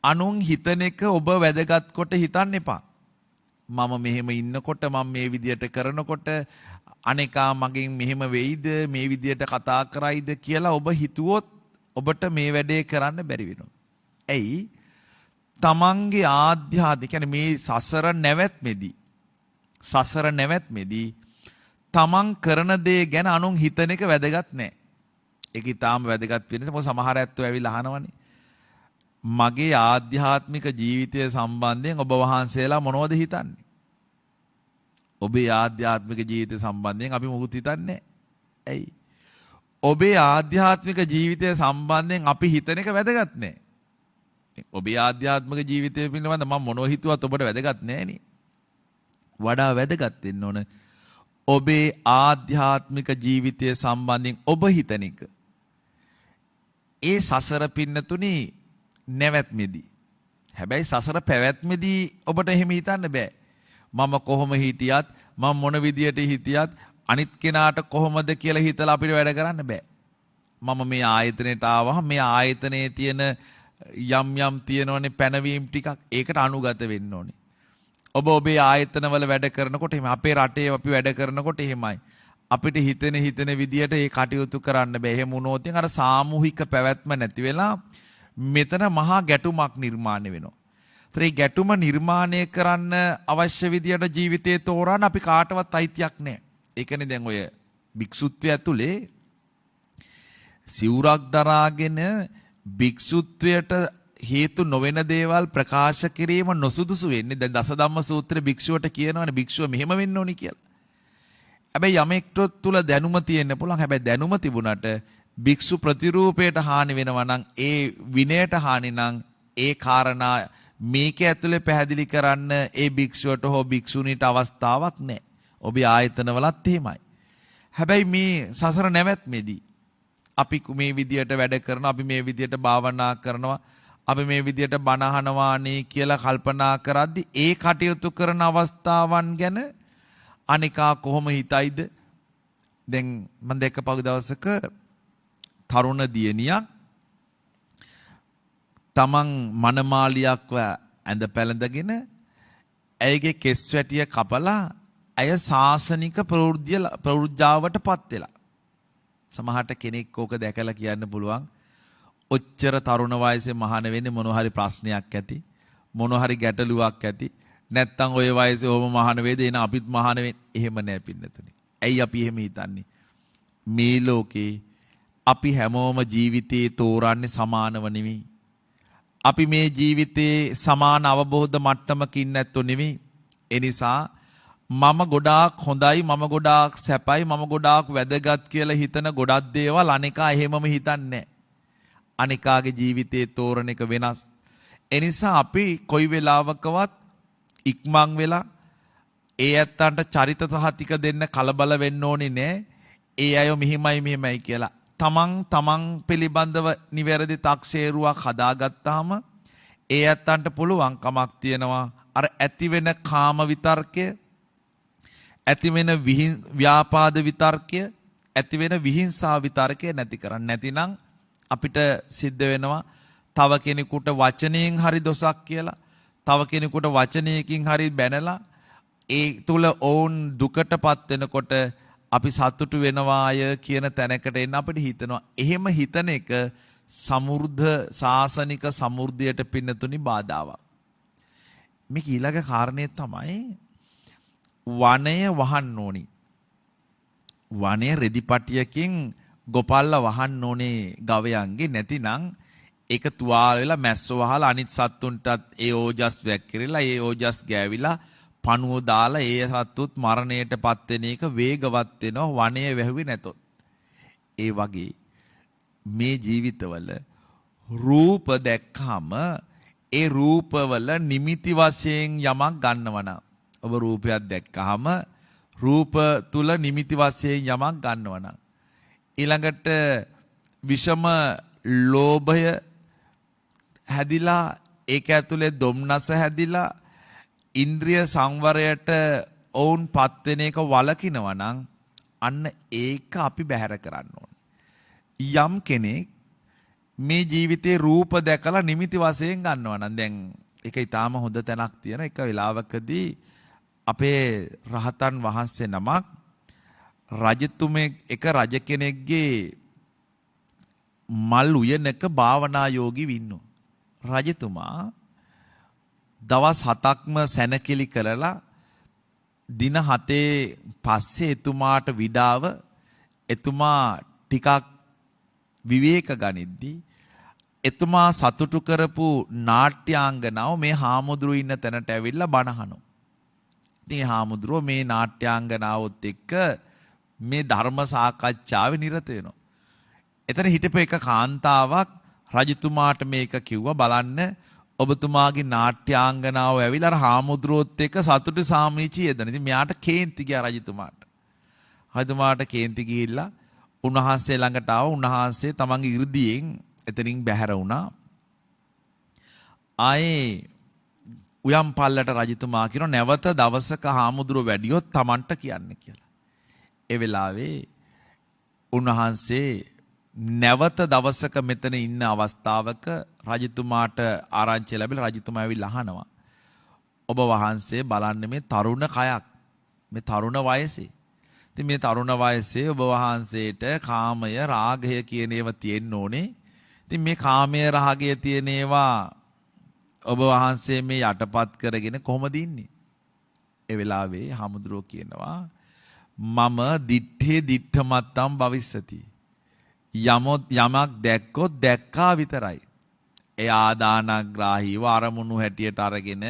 අනුන් හිතන එක ඔබ වැදගත් කොට හිතන්න එපා. මම මෙහෙම ඉන්නකොට මම මේ විදියට කරනකොට අනේකා මගෙන් මෙහෙම වෙයිද මේ විදියට කතා කරයිද කියලා ඔබ හිතුවොත් ඔබට මේ වැඩේ කරන්න බැරි වෙනවා. ඇයි? තමන්ගේ ආධ්‍යාත්මික කියන්නේ මේ සසර නැවැත්මේදී තමන් කරන දේ ගැන අනුන් හිතන එක වැදගත් නැහැ. ඒක ඊටාම වැදගත් වෙන්නේ. මොකද සමහර ඇත්තෝ ඇවිල්ලා අහනවනේ. මගේ ආධ්‍යාත්මික ජීවිතය සම්බන්ධයෙන් ඔබ වහන්සේලා මොනවද හිතන්නේ? ඔබේ ආධ්‍යාත්මික ජීවිතය සම්බන්ධයෙන් අපි මොකුත් හිතන්නේ නැහැ. ඇයි? ඔබේ ආධ්‍යාත්මික ජීවිතය සම්බන්ධයෙන් අපි හිතන එක වැදගත් නැහැ. ඔබේ ආධ්‍යාත්මික ජීවිතය පිළිබඳව මම මොනව හිතුවත් ඔබට වැදගත් නැහැ නේ. වඩා වැදගත් වෙන්න ඕන ඔබේ ආධ්‍යාත්මික ජීවිතය සම්බන්ධයෙන් ඔබ හිතන එක. ඒ සසර පින්නතුනි නැවැත්මේදී හැබැයි සසර පැවැත්මේදී ඔබට එහෙම හිතන්න බෑ. මම කොහොම හිටියත් මම මොන විදියට හිටියත් අනිත් කෙනාට කොහොමද කියලා හිතලා අපිට වැඩ කරන්න බෑ. මම මේ ආයතනයට ආවහම මේ ආයතනයේ තියෙන යම් තියෙනවනේ පැනවීම් ටිකක් ඒකට අනුගත වෙන්න ඕනේ. ඔබ ඔබේ ආයතනවල වැඩ කරනකොට එහෙම අපේ රටේ අපි වැඩ කරනකොට එහෙමයි. අපිට හිතෙන විදියට ඒ කටයුතු කරන්න බෑ. එහෙම වුණොත් අර සාමූහික පැවැත්ම නැති වෙලා මෙතන මහා ගැටුමක් නිර්මාණය වෙනවා. ඒ ගැටුම නිර්මාණය කරන්න අවශ්‍ය විදියට ජීවිතේ තෝරන්න අපි කාටවත් අයිතියක් නැහැ. ඒකනේ දැන් ඔය භික්ෂුත්වය ඇතුලේ සිවුරක් දරාගෙන භික්ෂුත්වයට හේතු නොවන දේවල් ප්‍රකාශ කිරීම නොසුදුසු වෙන්නේ. දැන් දසධම්ම සූත්‍රයේ භික්ෂුවට කියනවානේ භික්ෂුව මෙහෙම වෙන්න ඕනි කියලා. හැබැයි යමෙක්ට තුල දැනුම තියෙන්න පුළුවන්. හැබැයි දැනුම තිබුණට භික්ෂු ප්‍රතිරූපයට හානි වෙනවා නම් ඒ විනයට හානි නම් ඒ කාරණා මේක ඇතුලේ පැහැදිලි කරන්න ඒ භික්ෂුවට හෝ භික්ෂුණීට අවස්ථාවක් නැහැ. ඔබේ ආයතනවලත් එහෙමයි. හැබැයි මේ සසර නැවැත්මේදී අපි මේ විදියට වැඩ කරනවා, අපි මේ විදියට භාවනා කරනවා, අපි මේ විදියට බණ අහනවානේ කියලා කල්පනා කරද්දී ඒ කටයුතු කරන අවස්ථාවන් ගැන අනිකා කොහොම හිතයිද? දැන් මම දැක්ක පහු දවසක තරුණ දියණියක් තමන් මනමාලියක්ව ඇඳ පැළඳගෙන ඇයගේ කෙස් වැටිය කපලා ඇය සාසනික ප්‍රවෘජ්ජාවටපත් වෙලා. සමහරට කෙනෙක් ඕක දැකලා කියන්න පුළුවන් ඔච්චර තරුණ වයසේ මහාන වෙන්නේ මොන හරි ප්‍රශ්නයක් ඇති, මොන හරි ගැටලුවක් ඇති. නැත්තම් ওই වයසේ ඕම මහාන වේද එන අපිත් මහාන වෙන්නේ. එහෙම නෑ පින්නතුනේ. ඇයි අපි එහෙම හිතන්නේ? මේ ලෝකේ අපි හැමෝම ජීවිතේ තෝරන්නේ සමානව නෙවෙයි. අපි මේ ජීවිතේ සමාන අවබෝධ මට්ටමකින් නැත්තෝ නෙවෙයි. ඒ නිසා මම ගොඩාක් හොඳයි, මම ගොඩාක් සැපයි, මම ගොඩාක් වැදගත් කියලා හිතන ගොඩක් දේවල් අනිකා එහෙමම හිතන්නේ නැහැ. අනිකාගේ ජීවිතේ තෝරන එක වෙනස්. ඒ නිසා අපි කොයි වෙලාවකවත් ඉක්මන් වෙලා ඒ ඇත්තන්ට චරිත සහතික දෙන්න කලබල වෙන්න ඕනේ නෑ. ඒ අය මෙහිමයි කියලා. තමන් පිළිබඳව නිවැරදි තක්සේරුවක් හදාගත්තාම ඒ ඇත්තන්ට පුළුවන් කමක් තියෙනවා අර ඇති වෙන කාම විතර්කය, ඇති වෙන ව්‍යාපාද විතර්කය, ඇති වෙන විහිංසා විතර්කය නැති කරන්න. නැතිනම් අපිට සිද්ධ වෙනවා තව කෙනෙකුට වචනයෙන් හරි දොසක් කියලා, තව කෙනෙකුට වචනයකින් හරි බැනලා ඒ තුල ඕන් දුකටපත් වෙනකොට අපි සතුටු වෙනවාය කියන තැනකට එන්න අපිට හිතනවා. එහෙම හිතන එක සමෘද්ධ සාසනික සමෘද්ධියට පින්නතුනි බාධාවක්. මේක ඊළඟ කාරණේ තමයි වනය වහන්න ඕනි. වනය රෙදිපටියකින් ගොපල්ලා වහන්න ඕනේ ගවයන්ගේ. නැතිනම් ඒක තුවාල වෙලා මැස්සෝ වහලා අනිත් සත්තුන්ටත් ඒ ඕජස් වැක්කිරලා ඒ ඕජස් ගෑවිලා පණුව දාලා ඒ සත්තුත් මරණයටපත් වෙන එක වේගවත් වෙනවා වනය වැහුවේ නැතොත්. ඒ වගේ මේ ජීවිතවල රූප දැක්කම ඒ රූපවල නිමිති වශයෙන් යමක් ගන්නවනම්, ඔබ රූපයක් දැක්කහම රූප තුල නිමිති වශයෙන් යමක් ගන්නවනම්, ඊළඟට විෂම ලෝභය හැදිලා ඒක ඇතුලේ දොම්නස හැදිලා ඉන්ද්‍රිය සංවරයට ඔවුන් පත් වෙන එක වලකිනවා නම් අන්න ඒක අපි බැහැර කරන්න ඕනේ. යම් කෙනෙක් මේ ජීවිතේ රූප දැකලා නිමිති වශයෙන් ගන්නවා නම්, දැන් ඒක ඊටාම හොඳ තැනක් තියෙන එක වෙලාවකදී අපේ රහතන් වහන්සේ නමක් රජතුමෙක් එක රජ කෙනෙක්ගේ මල් උයනක භාවනා යෝගී වින්නු. රජතුමා දවස් 7ක්ම සැනකෙලි කරලා දින 7 පස්සේ එතුමාට විඩාව, එතුමා ටිකක් විවේක ගනිද්දී එතුමා සතුටු කරපු නාට්‍යාංගනාව මේ හාමුදුරුවෝ ඉන්න තැනට ඇවිල්ලා බණ අහනවා. ඉතින් හාමුදුරුවෝ මේ නාට්‍යාංගනාවොත් එක්ක මේ ධර්ම සාකච්ඡාවේ නිරත වෙනවා. එතන හිටපු එක කාන්තාවක් රජතුමාට මේක කිව්වා, බලන්න ඔබතුමාගේ නාට්‍යාංගනාව ඇවිල්ලා අර හාමුදුරුවොත් එක්ක සතුටු සාමීචි යෙදෙන. ඉතින් මෙයාට කේන්ති ගියා රජතුමාට. රජතුමාට කේන්ති ගිහිල්ලා උන්වහන්සේ ළඟට ආව. උන්වහන්සේ තමන්ගේ 이르දියෙන් එතනින් බැහැර වුණා. ආයේ උයම් පල්ලට රජතුමා කියන නැවත දවසක හාමුදුරුව වැඩියොත් Tamanට කියන්න කියලා. ඒ වෙලාවේ උන්වහන්සේ නැවත දවසක මෙතන ඉන්න අවස්ථාවක රජතුමාට ආරංචිය ලැබිලා රජතුමා ඇවිල්ලා අහනවා. ඔබ වහන්සේ බලන්න මේ තරුණ කයක් මේ තරුණ වයසේ. ඉතින් මේ තරුණ වයසේ ඔබ වහන්සේට කාමය රාගය කියන ඒවා තියෙන්න ඕනේ. ඉතින් මේ කාමය රාගය තියෙන ඒවා ඔබ වහන්සේ මේ යටපත් කරගෙන කොහොමද ඉන්නේ? ඒ වෙලාවේ හාමුදුරුවෝ කියනවා මම දිත්තේ දිත්තමත්තම් භවිස්සති. යමක් දැක්කොත් දැක්කා විතරයි. ඒ ආදානග්‍රාහීව අරමුණු හැටියට අරගෙන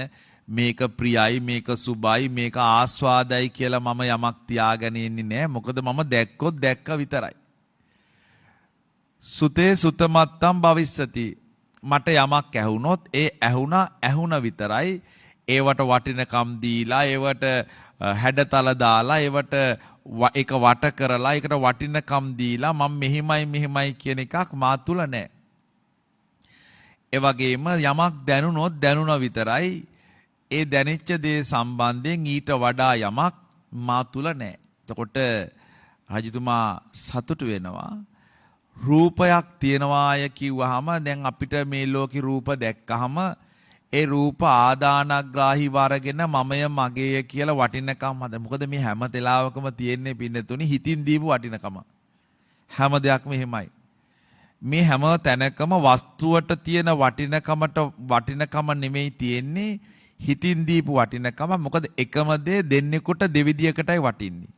මේක ප්‍රියයි මේක සුබයි මේක ආස්වාදයි කියලා මම යමක් තියාගෙන ඉන්නේ නෑ. මොකද මම දැක්කොත් දැක්ක විතරයි. සුතේ සුතමත්තම් භවිස්සති. මට යමක් ඇහුනොත් ඒ ඇහුණ විතරයි. ඒවට වටිනකම් දීලා ඒවට හැඩතල දාලා ඒවට ඒක වට කරලා ඒකට වටිනකම් දීලා මම මෙහිමයි කියන එකක් මා තුල නැහැ. ඒ වගේම යමක් දැනුනොත් දැනුණ විතරයි. ඒ දැනෙච්ච දේ සම්බන්ධයෙන් ඊට වඩා යමක් මා තුල නැහැ. එතකොට රජතුමා සතුටු වෙනවා. රූපයක් තියනවාය කිව්වහම දැන් අපිට මේ ලෝකේ රූප දැක්කහම ඒ රූප ආදානග්‍රාහී වරගෙන මමය මගේය කියලා වටිනකම් හද. මොකද මේ හැම තලාවකම තියෙන්නේ පින්නතුනි හිතින් දීපු වටිනකම. හැම දෙයක්ම එහෙමයි. මේ හැම තැනකම වස්තුවට තියෙන වටිනකම නෙමෙයි තියෙන්නේ හිතින් දීපු වටිනකම. මොකද එකම දේ දෙන්නෙකුට දෙවිදියකටයි වටින්නේ.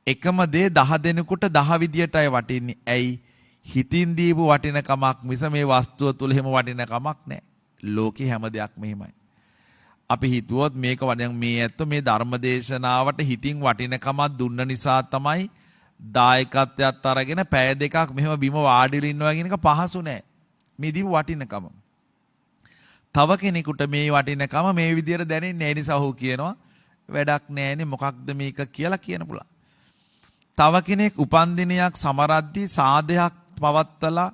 එකම දේ 10 දෙනෙකුට 10 විදියටයි වටින්නේ. ඇයි? හිතින් දීපු වටිනකමක් මිස මේ වස්තුව තුල හැම වටිනකමක් නැහැ. ලෝකේ හැම දෙයක්ම එහෙමයි. අපි හිතුවොත් මේක වඩන් මේ ඇත්ත මේ ධර්මදේශනාවට හිතින් වටිනකමක් දුන්න නිසා තමයි දායකත්වයක් අරගෙන පැය දෙකක් මෙහෙම බිම වාඩිලා ඉන්නවා කියන එක පහසු නෑ. මේ දීපු වටිනකම. තව කෙනෙකුට මේ වටිනකම මේ විදියට දැනෙන්නේ නැහැ නිසා ඔහු කියනවා වැඩක් නෑනේ මොකක්ද මේක කියලා කියන පුළා. තව කෙනෙක් උපන්දිනයක් සමරද්දී සාදයක් පවත්තලා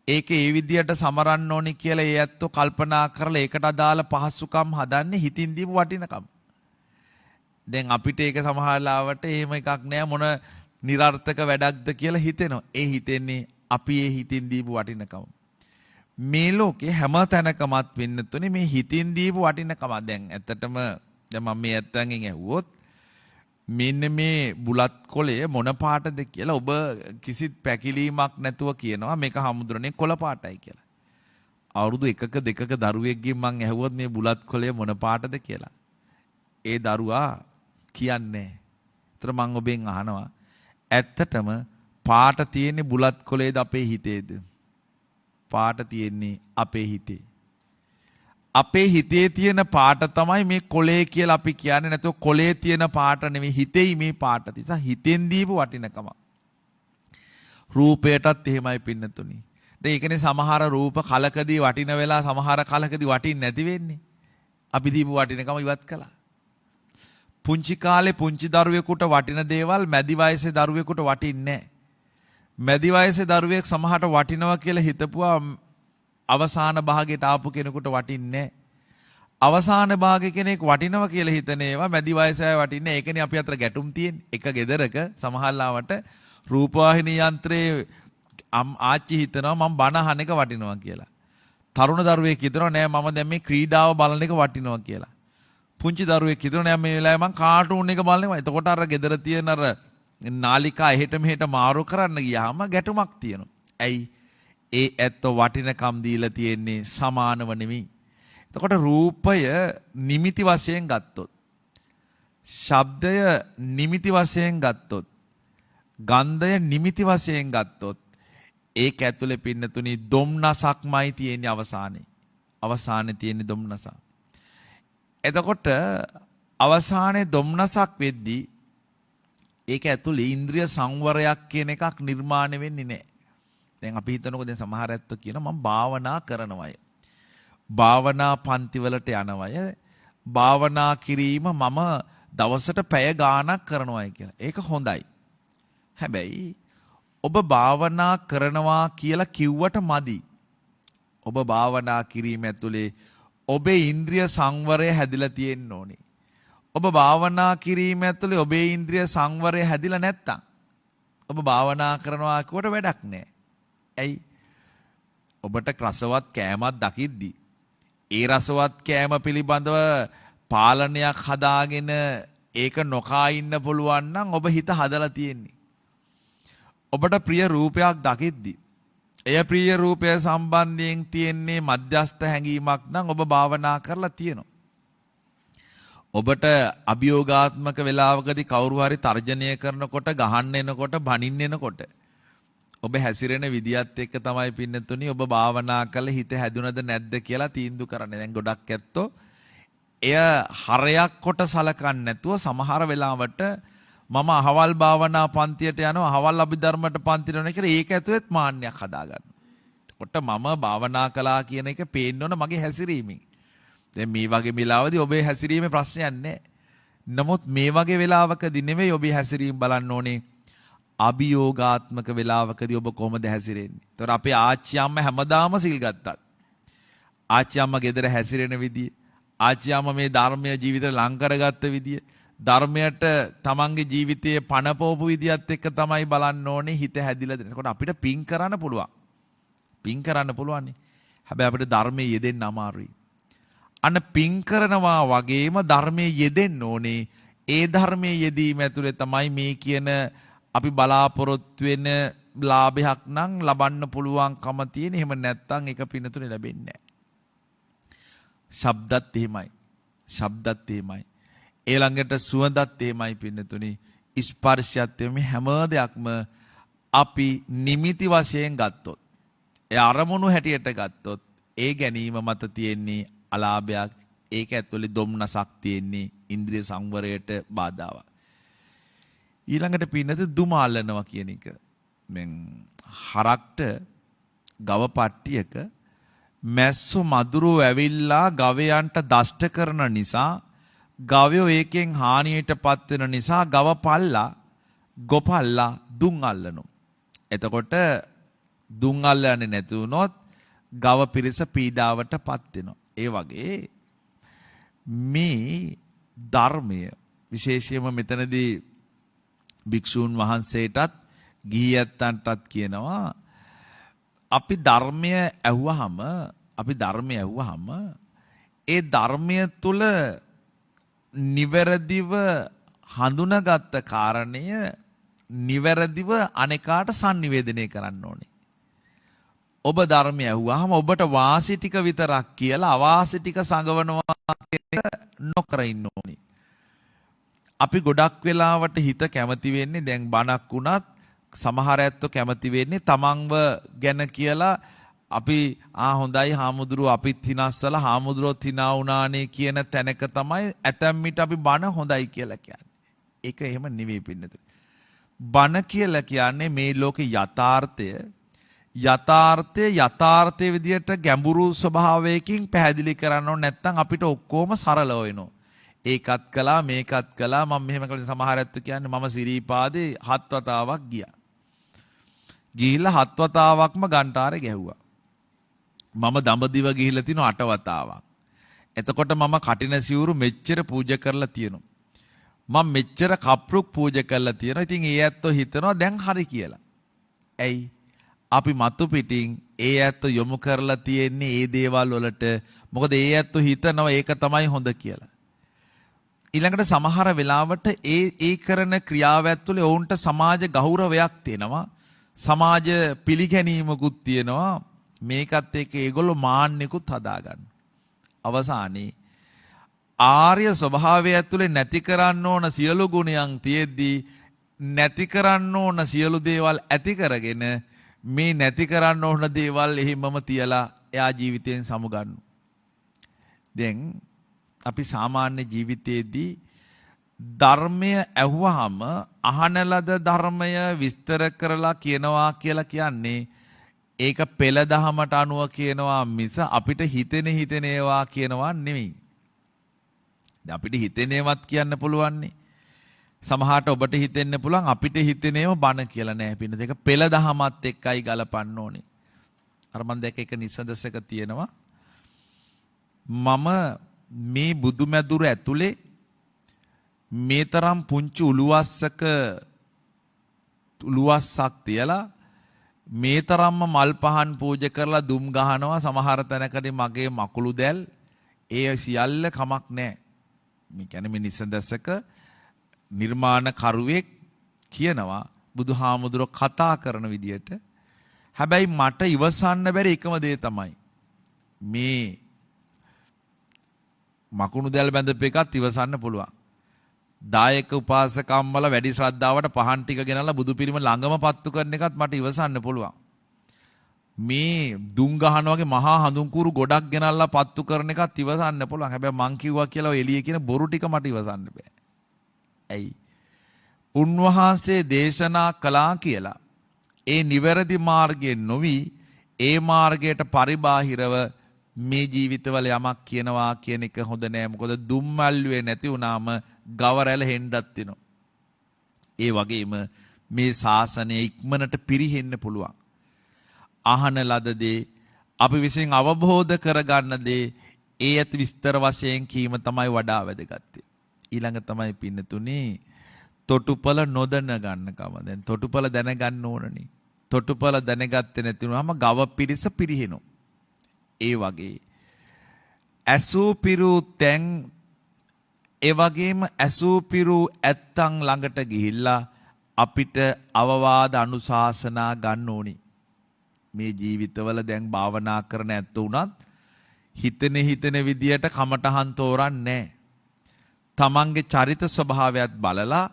ඒක ඒ විදියට සමරන්න ඕනි කියලා ඒ ඇත්තෝ කල්පනා කරලා ඒකට අදාළ පහසුකම් හදන්නේ හිතින් දීපු වටිනකම. දැන් අපිට ඒක සමහරලාවට එහෙම එකක් නෑ මොන નિરර්ථක වැඩක්ද කියලා හිතෙනවා. ඒ හිතෙන්නේ අපි ඒ හිතින් දීපු වටිනකම. මේ ලෝකේ හැම තැනකමත් වෙන්නතුනේ මේ හිතින් දීපු වටිනකම. දැන් ඇත්තටම දැන් මම මේ ඇත්තන්ගෙන් ඇහුවොත් මෙන්න මේ බුලත් කොළය මොන පාටද කියලා ඔබ කිසිත් පැකිලීමක් නැතුව කියනවා මේක හමුදුරනේ කොළ පාටයි කියලා. අවුරුදු 1ක 2ක දරුවෙක්ගෙන් මං ඇහුවොත් මේ බුලත් කොළය මොන පාටද කියලා. ඒ දරුවා කියන්නේ. ඒතර මං ඔබෙන් අහනවා ඇත්තටම පාට තියෙන්නේ බුලත් කොළේද අපේ හිතේද? පාට තියෙන්නේ අපේ හිතේ. අපේ හිතේ තියෙන පාට තමයි මේ කොලේ කියලා අපි කියන්නේ. නැතුව කොලේ තියෙන පාට නෙමෙයි හිතේයි මේ පාට. නිසා හිතෙන් දීපු වටිනකම. රූපයටත් එහෙමයි පින්නතුනි. දැන් ඒකනේ සමහර රූප කලකදී වටින වෙලා සමහර කලකදී වටින්නේ නැති වෙන්නේ. අපි දීපු වටිනකම ඉවත් කළා. පුංචි කාලේ පුංචි දරුවෙකුට වටින දේවල් මැදි වයසේ දරුවෙකුට වටින්නේ නැහැ. මැදි වයසේ දරුවෙක් සමහරට වටිනවා කියලා හිතපුවා අවසාන භාගයට ආපු කෙනෙකුට වටින්නේ අවසාන භාගයේ කෙනෙක් වටිනවා කියලා හිතන ඒවා මැදි වයසයි වටින්නේ. ඒකනේ අපි අතර ගැටුම් තියෙන්නේ. එක ගෙදරක සමහරලාවට රූපවාහිනී යන්ත්‍රයේ ආච්චි හිතනවා මම බණ අහන එක වටිනවා කියලා. තරුණ දරුවෙක් හිතනවා නෑ මම දැන් මේ ක්‍රීඩාව බලන එක වටිනවා කියලා. පුංචි දරුවෙක් හිතනවා නෑ මේ වෙලාවේ මම කාටුන් එක බලනවා. එතකොට අර ගෙදර තියෙන අර නාලිකා එහෙට මෙහෙට මාරු කරන්න ගියාම ගැටුමක් තියෙනවා. ඇයි? ඒ ඇත්ත වටිනකම් දීලා තියෙන්නේ සමානව නෙමෙයි. එතකොට රූපය නිමිති වශයෙන් ගත්තොත්, ශබ්දය නිමිති වශයෙන් ගත්තොත්, ගන්ධය නිමිති වශයෙන් ගත්තොත් ඒක ඇතුලේ පින්නතුනි දුම්නසක්මයි තියෙන්නේ අවසානයේ. අවසානයේ තියෙන්නේ දුම්නස. එතකොට අවසානයේ දුම්නසක් වෙද්දී ඒක ඇතුලේ ඉන්ද්‍රිය සංවරයක් කියන එකක් නිර්මාණය වෙන්නේ නැහැ. දැන් අපි හිතනකො දැන් සමහර ඇත්තෝ කියනවා මම භාවනා කරනවාය. භාවනා පන්ති වලට යනවාය. භාවනා කිරීම මම දවසට පැය ගාණක් කරනවායි කියලා. ඒක හොඳයි. හැබැයි ඔබ භාවනා කරනවා කියලා කිව්වට මදි. ඔබ භාවනා කිරීම ඇතුලේ ඔබේ ඉන්ද්‍රිය සංවරය හැදිලා තියෙන්න ඕනේ. ඔබ භාවනා කිරීම ඇතුලේ ඔබේ ඉන්ද්‍රිය සංවරය හැදිලා නැත්තම් ඔබ භාවනා කරනවා කියවට වැඩක් නැහැ. ඇයි? ඔබට රසවත් කෑමක් දකිද්දී ඒ රසවත් කෑම පිළිබඳව පාලනයක් හදාගෙන ඒක නොකා ඉන්න පුළුවන් නම් ඔබ හිත හදලා තියෙන්නේ. ඔබට ප්‍රිය රූපයක් දකිද්දී එය ප්‍රිය රූපය සම්බන්ධයෙන් තියෙන්නේ මධ්‍යස්ථ හැඟීමක් නම් ඔබ භාවනා කරලා තියෙනවා. ඔබට අභියෝගාත්මක වෙලාවකදී කවුරු හරි තර්ජනය කරනකොට ගහන්න එනකොට බනින්න එනකොට ඔබ හැසිරෙන විදියත් එක්ක තමයි පින්නතුනි ඔබ භාවනා කළ හිත හැදුනද නැද්ද කියලා තීන්දුව කරන්නේ. දැන් ගොඩක් ඇත්තෝ එය හරයක් කොට සලකන්නේ නැතුව සමහර වෙලාවට මම අහවල් භාවනා පන්තියට යනවා අහවල් අභිධර්මයට පන්තියට යනවා කියලා ඒක ඇතුළෙත් මාන්නයක් හදාගන්නවා. කොට මම භාවනා කළා කියන එක පේන්න ඕන මගේ හැසිරීමෙන්. දැන් මේ වගේ වෙලාවදී ඔබේ හැසිරීමේ ප්‍රශ්නයක් නැහැ. නමුත් මේ වගේ වෙලාවකදී නෙමෙයි ඔබේ හැසිරීම බලන්න ඕනේ. අභියෝගාත්මක වෙලාවකදී ඔබ කොහොමද හැසිරෙන්නේ? ඒතර අපේ ආච්චි අම්මා හැමදාම සිල් ගත්තත් ආච්චි අම්මා ගෙදර හැසිරෙන විදිය, ආච්චි අම්මා මේ ධර්මීය ජීවිතේ ලං කරගත්ත විදිය, ධර්මයට තමන්ගේ ජීවිතයේ පණපවපු විදියත් එක්ක තමයි බලන්න ඕනේ හිත හැදිලා දෙන. එතකොට අපිට පින් කරන්න පුළුවන්. පින් කරන්න පුළුවන්. හැබැයි අපිට ධර්මයේ යෙදෙන්න අමාරුයි. අන්න පින් කරනවා වගේම ධර්මයේ යෙදෙන්න ඕනේ. ඒ ධර්මයේ යෙදීම ඇතුලේ තමයි මේ කියන අපි බලාපොරොත්තු වෙන ලාභයක් නම් ලබන්න පුළුවන්කම තියෙන. එහෙම නැත්නම් ඒක පිනතුනේ ලැබෙන්නේ නැහැ. ශබ්දත් එහෙමයි. ශබ්දත් එහෙමයි. ඊළඟට සුවඳත් එහෙමයි පින්නතුනි. ස්පර්ශයත් එහෙමයි. හැම දෙයක්ම අපි නිමිති වශයෙන් ගත්තොත්, ඒ අරමුණු හැටියට ගත්තොත්, ඒ ගැනීම මත තියෙන්නේ අලාභයක්. ඒක ඇතුලේ දුම්නසක් තියෙන්නේ ඉන්ද්‍රිය සංවරයට බාධාවක්. ඊළඟට පින්නත දුමාලනවා කියන එක. මෙන් හරක්ට ගව පට්ටියක මැස්සු මදුරුව ඇවිල්ලා ගවයන්ට දෂ්ට කරන නිසා ගවයෝ ඒකෙන් හානියටපත් වෙන නිසා ගව පල්ලා ගොපල්ලා දුම් අල්ලනවා. එතකොට දුම් අල්ලන්නේ නැති වුණොත් ගව පිරිස පීඩාවටපත් වෙනවා. ඒ වගේ මේ ධර්මය විශේෂයෙන්ම මෙතනදී භික්ෂූන් වහන්සේටත් ගිහියන්ටත් කියනවා අපි ධර්මය ඇහුවහම ඒ ධර්මය තුල නිවැරදිව හඳුනාගත්ත කාරණය නිවැරදිව අනේකාට sannivedanaya කරන්න ඕනේ. ඔබ ධර්මය ඇහුවහම ඔබට වාසි ටික විතරක් කියලා අවාසි ටික සංගවනවා කියන නොකර ඉන්න ඕනේ. අපි ගොඩක් වෙලාවට හිත කැමති වෙන්නේ දැන් බණක් වුණත් සමහර ඇත්තෝ කැමති වෙන්නේ තමන්ව ගැන කියලා අපි හොඳයි හාමුදුරුව අපිත් හිනස්සලා හාමුදුරුවොත් හිනා වුණානේ කියන තැනක තමයි ඇතැම් විට අපි බණ හොඳයි කියලා කියන්නේ. ඒක එහෙම නෙවෙයි පින්නතුනි. බණ කියලා කියන්නේ මේ ලෝකේ යථාර්ථයේ විදියට ගැඹුරු ස්වභාවයකින් පැහැදිලි කරන්න ඕන නැත්නම් අපිට ඔක්කොම සරලව වෙනවා. ඒකත් කළා මේකත් කළා මම මෙහෙම කළා සමහර ඇත්තෝ කියන්නේ මම සිරීපාදේ 7 වතාවක් ගියා. ගිහිල්ලා 7 වතාවක්ම ගන්ටාරේ ගැහුවා. මම දඹදිව ගිහිල්ලා තිනු 8 වතාවක්. එතකොට මම කටින සිවුරු මෙච්චර පූජා කරලා තියෙනවා. මම මෙච්චර කප්රුක් පූජා කරලා තියෙනවා. ඉතින් ඒ ඇත්තෝ හිතනවා දැන් හරි කියලා. ඇයි? අපි මතු පිටින් ඒ ඇත්තෝ යොමු කරලා තියෙන්නේ ඒ දේවල් වලට. මොකද ඒ ඇත්තෝ හිතනවා ඒක තමයි හොඳ කියලා. ඊළඟට සමහර වෙලාවට ඒ කරන ක්‍රියාව ඇතුලේ ඔවුන්ට සමාජ ගෞරවයක් තියෙනවා. සමාජ පිළිගැනීමකුත් තියෙනවා. මේකත් එක්ක ඒගොල්ලෝ මාන්නෙකුත් හදාගන්න. අවසානයේ ආර්ය ස්වභාවය ඇතුලේ නැති කරන්න ඕන සියලු ගුණයන් තියෙද්දී නැති කරන්න ඕන සියලු දේවල් ඇති කරගෙන මේ නැති කරන්න ඕන දේවල් එහෙමම තියලා එයා ජීවිතයෙන් සමුගන්න. දැන් අපි සාමාන්‍ය ජීවිතයේදී ධර්මය ඇහුවහම අහන ලද ධර්මය විස්තර කරලා කියනවා කියලා කියන්නේ ඒක පෙළ දහමට අනුව කියනවා මිස අපිට හිතෙන ඒවා කියනවා නෙමෙයි. දැන් අපිට හිතෙනේවත් කියන්න පුළුවන්නේ. සමහරට ඔබට හිතෙන්න පුළුවන් අපිට හිතෙනේම බණ කියලා නෑ පින්න දෙක පෙළ දහමත් එක්කයි ගලපන්න ඕනේ. අර මම දැක්ක එක නිසඳසක තියෙනවා මම මේ බුදුමැදුර ඇතුලේ මේ තරම් පුංචි උළුවස්සක් තියලා මේ තරම්ම මල් පහන් පූජා කරලා දුම් ගහනවා සමහර තැනකදී මගේ මකුළු දැල් ඒ සියල්ල කමක් නැහැ. මේ කියන්නේ මේ නිසඳසක නිර්මාණ කරුවෙක් කියනවා බුදුහාමුදුර කතා කරන විදියට. හැබැයි මට ඉවසන්න බැරි එකම දේ තමයි මේ මකුණු දැල් බැඳපු එකත් ඉවසන්න පුළුවන්. දායක උපාසකම්මල වැඩි ශ්‍රද්ධාවට පහන් ටික ගෙනල්ලා බුදු පිළිම ළඟම පත්තු කරන එකත් මට ඉවසන්න පුළුවන්. මේ දුම් ගහනවා වගේ මහා හඳුන්කුරු ගොඩක් ගෙනල්ලා පත්තු කරන එකත් ඉවසන්න පුළුවන්. හැබැයි මං කිව්වා කියලා එළියේ කියන බොරු ටික මට ඉවසන්න බෑ. ඇයි? උන්වහන්සේ දේශනා කළා කියලා ඒ නිවැරදි මාර්ගයෙන් නොවි ඒ මාර්ගයට පරිබාහිරව මේ ජීවිතවල යමක් කියනවා කියන එක හොඳ නෑ. මොකද දුම්මල්ුවේ නැති වුනාම ගවරැල හෙන්නත් වෙනවා. ඒ වගේම මේ ශාසනය ඉක්මනට පිරිහෙන්න පුළුවන්. අහන ලද දේ අපි විසින් අවබෝධ කරගන්න දේ ඒ ඇති විස්තර වශයෙන් කීම තමයි වඩා වැදගත්. ඊළඟ තමයි පින්නතුනේ තොටුපළ නොදැන ගන්නකම. දැන් තොටුපළ දැනගන්න ඕනනේ. තොටුපළ දැනගත්තේ නැතිවම ගව පිරිස පිරිහෙනවා. ඒ වගේ ඇසූපිරු තැන් ඒ වගේම ඇසූපිරු ඇත්තන් ළඟට ගිහිල්ලා අපිට අවවාද අනුශාසනා ගන්න ඕනි. මේ ජීවිතවල දැන් භාවනා කරන ඇත්ත උනත් හිතෙන විදියට කමටහන් තෝරන්නේ නැහැ. තමන්ගේ චරිත ස්වභාවයත් බලලා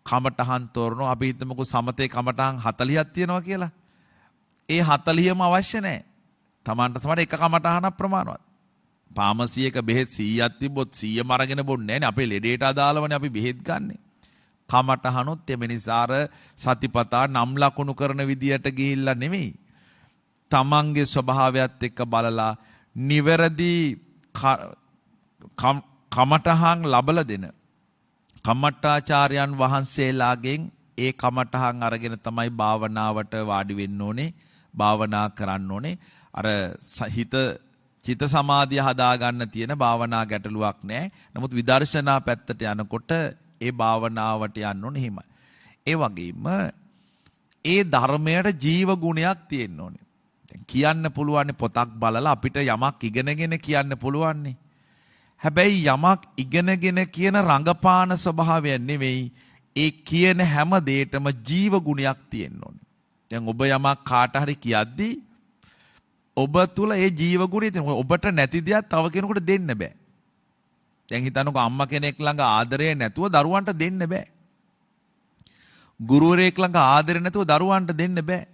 කමටහන් තෝරනවා. අපි හිතමුකෝ සමතේ කමටහන් 40ක් තියෙනවා කියලා. ඒ 40ම අවශ්‍ය නැහැ. තමන්ට තමයි එක කමටහනක් ප්‍රමාණවත්. පාමසියක බෙහෙත් 100ක් තිබ්බොත් 100ම අරගෙන බොන්නේ නැහැ නේ. අපේ ලෙඩේට අදාළවනේ අපි බෙහෙත් ගන්නෙ. කමටහනොත් එමෙ නිසාර සතිපතා නම් ලකුණු කරන විදියට ගිහිල්ලා නෙමෙයි. තමන්ගේ ස්වභාවයත් එක්ක බලලා නිවැරදි කමටහන් ලබලා දෙන කමඨාචාර්යයන් වහන්සේලාගෙන් ඒ කමටහන් අරගෙන තමයි භාවනාවට වාඩි වෙන්න ඕනේ. භාවනා කරන්න ඕනේ. අර හිත චිත සමාධිය හදාගන්න තියෙන භාවනා ගැටලුවක් නැහැ. නමුත් විදර්ශනා පැත්තට යනකොට ඒ භාවනාවට යන්න ඕනේ හිමයි. ඒ වගේම ඒ ධර්මයට ජීව ගුණයක් තියෙන්න ඕනේ. දැන් කියන්න පුළුවන් පොතක් බලලා අපිට යමක් ඉගෙනගෙන කියන්න පුළුවන්. හැබැයි යමක් ඉගෙනගෙන කියන රංගපාන ස්වභාවය නෙවෙයි. ඒ කියන හැම දෙයකම ජීව ගුණයක් තියෙන්න ඕනේ. දැන් ඔබ යමක් කාට හරි කියද්දී ඔබ තුල ඒ ජීව ගුණය තියෙනවා. ඔබට නැති දෙයක් තව කෙනෙකුට දෙන්න බෑ. දැන් හිතන්නකෝ අම්මා කෙනෙක් ළඟ ආදරය නැතුව දරුවන්ට දෙන්න බෑ. ගුරුවරයෙක් ළඟ ආදරය නැතුව දරුවන්ට දෙන්න බෑ.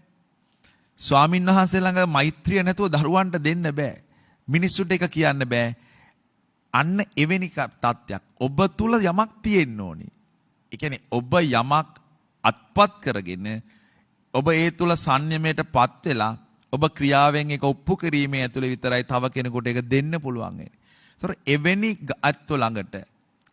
ස්වාමින් වහන්සේ ළඟ මෛත්‍රිය නැතුව දරුවන්ට දෙන්න බෑ. මිනිස්සුන්ට එක කියන්න බෑ. අන්න එවැනි තත්ත්වයක් ඔබ තුල යමක් තියෙන්න ඕනි. ඒ කියන්නේ ඔබ යමක් අත්පත් කරගෙන ඔබ ඒ තුල සංයමයටපත් වෙලා ඔබ ක්‍රියාවෙන් එක ඔප්පු කිරීමේ ඇතුළේ විතරයි තව කෙනෙකුට ඒක දෙන්න පුළුවන් වෙන්නේ. ඒතර එවැනි අත්ව ළඟට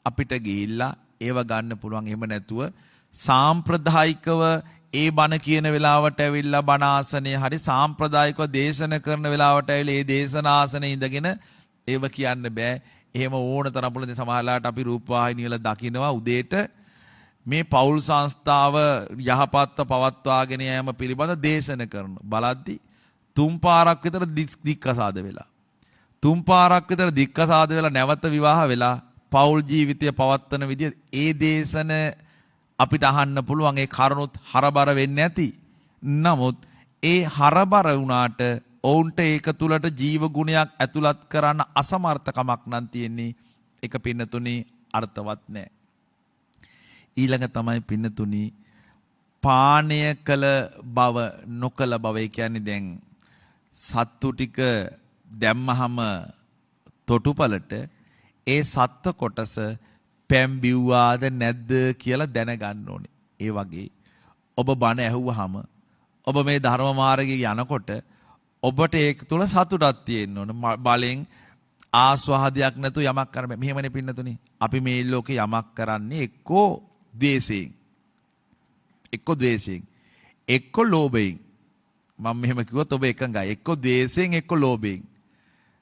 අපිට ගිහිල්ලා ඒව ගන්න පුළුවන්. එහෙම නැතුව සාම්ප්‍රදායිකව ඒ බණ කියන වෙලාවට ඇවිල්ලා බණ ආසනයේ හරි සාම්ප්‍රදායිකව දේශන කරන වෙලාවට ඇවිල්ලා ඒ දේශනාසනේ ඉඳගෙන ඒව කියන්න බෑ. එහෙම ඕන තරම් පුළුවන්. සමහරලාට අපි රූපවාහිනිය වල දකිනවා උදේට මේ පෞල් සංස්ථාව යහපත්ව පවත්වාගෙන යෑම පිළිබඳ දේශන කරන බලද්දී තුන් පාරක් විතර දික්කසාද වෙලා. තුන් පාරක් විතර දික්කසාද වෙලා නැවත විවාහ වෙලා පෞල් ජීවිතය පවත්වන විදිය ඒ දේශන අපිට අහන්න පුළුවන්. ඒ කරුණුත් හරබර වෙන්නේ නැති. නමුත් ඒ හරබර වුණාට ඔවුන්ට ඒක තුලට ජීව ගුණයක් ඇතුළත් කරන්න අසමර්ථකමක් නම් තියෙන්නේ. ඒක පින්නතුනි අර්ථවත් නැහැ. ඊළඟ තමයි පින්නතුනි පානය කළ බව නොකළ බව. ඒ කියන්නේ දැන් සත්තු ටික දැම්මහම තොටුපළට ඒ සත්ත්ව කොටස පැම්බිව්වාද නැද්ද කියලා දැනගන්න ඕනේ. ඒ වගේ ඔබ බණ ඇහුවාම ඔබ මේ ධර්ම මාර්ගයේ යනකොට ඔබට ඒක තුල සතුටක් තියෙන්න ඕන. බලෙන් ආස්වාදයක් නැතු යමක් කරන්න බෑ. මෙහෙමනේ පින්නතුනි. අපි මේ ලෝකේ යමක් කරන්නේ එක්කෝ ද්වේෂයෙන්, එක්කෝ ලෝභයෙන්. මම මෙහෙම කිව්වොත් ඔබ එකඟයි. එක්ක ද්වේෂයෙන් එක්ක ලෝභයෙන්.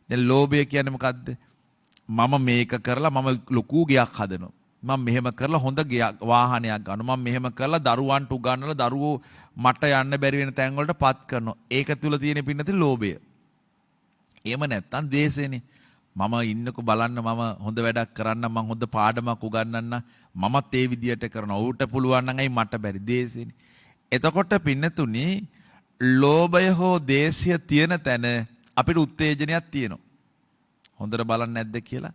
දැන් ලෝභය කියන්නේ මොකද්ද? මම මේක කරලා මම ලොකු ගයක් හදනවා. මම මෙහෙම කරලා හොඳ ගයක් වාහනයක් ගන්නවා. මම මෙහෙම කරලා දරුවන්ට උගන්වලා දරුවෝ මට යන්න බැරි වෙන තැන් වලට පත් කරනවා. ඒක තුල තියෙන පින්නති ලෝභය. එහෙම නැත්තම් ද්වේෂයනේ. මම ඉන්නකො බලන්න මම හොඳ වැඩක් කරන්න මම හොඳ පාඩමක් උගන්වන්න මමත් ඒ විදියට කරනවා. ඌට පුළුවන් නම් අයි මට බැරි ද්වේෂයනේ. එතකොට පින්නතුනි ලෝභය හෝ ද්වේෂය තියෙන තැන අපිට උත්තේජනයක් තියෙනවා. හොඳට බලන්න නැද්ද කියලා?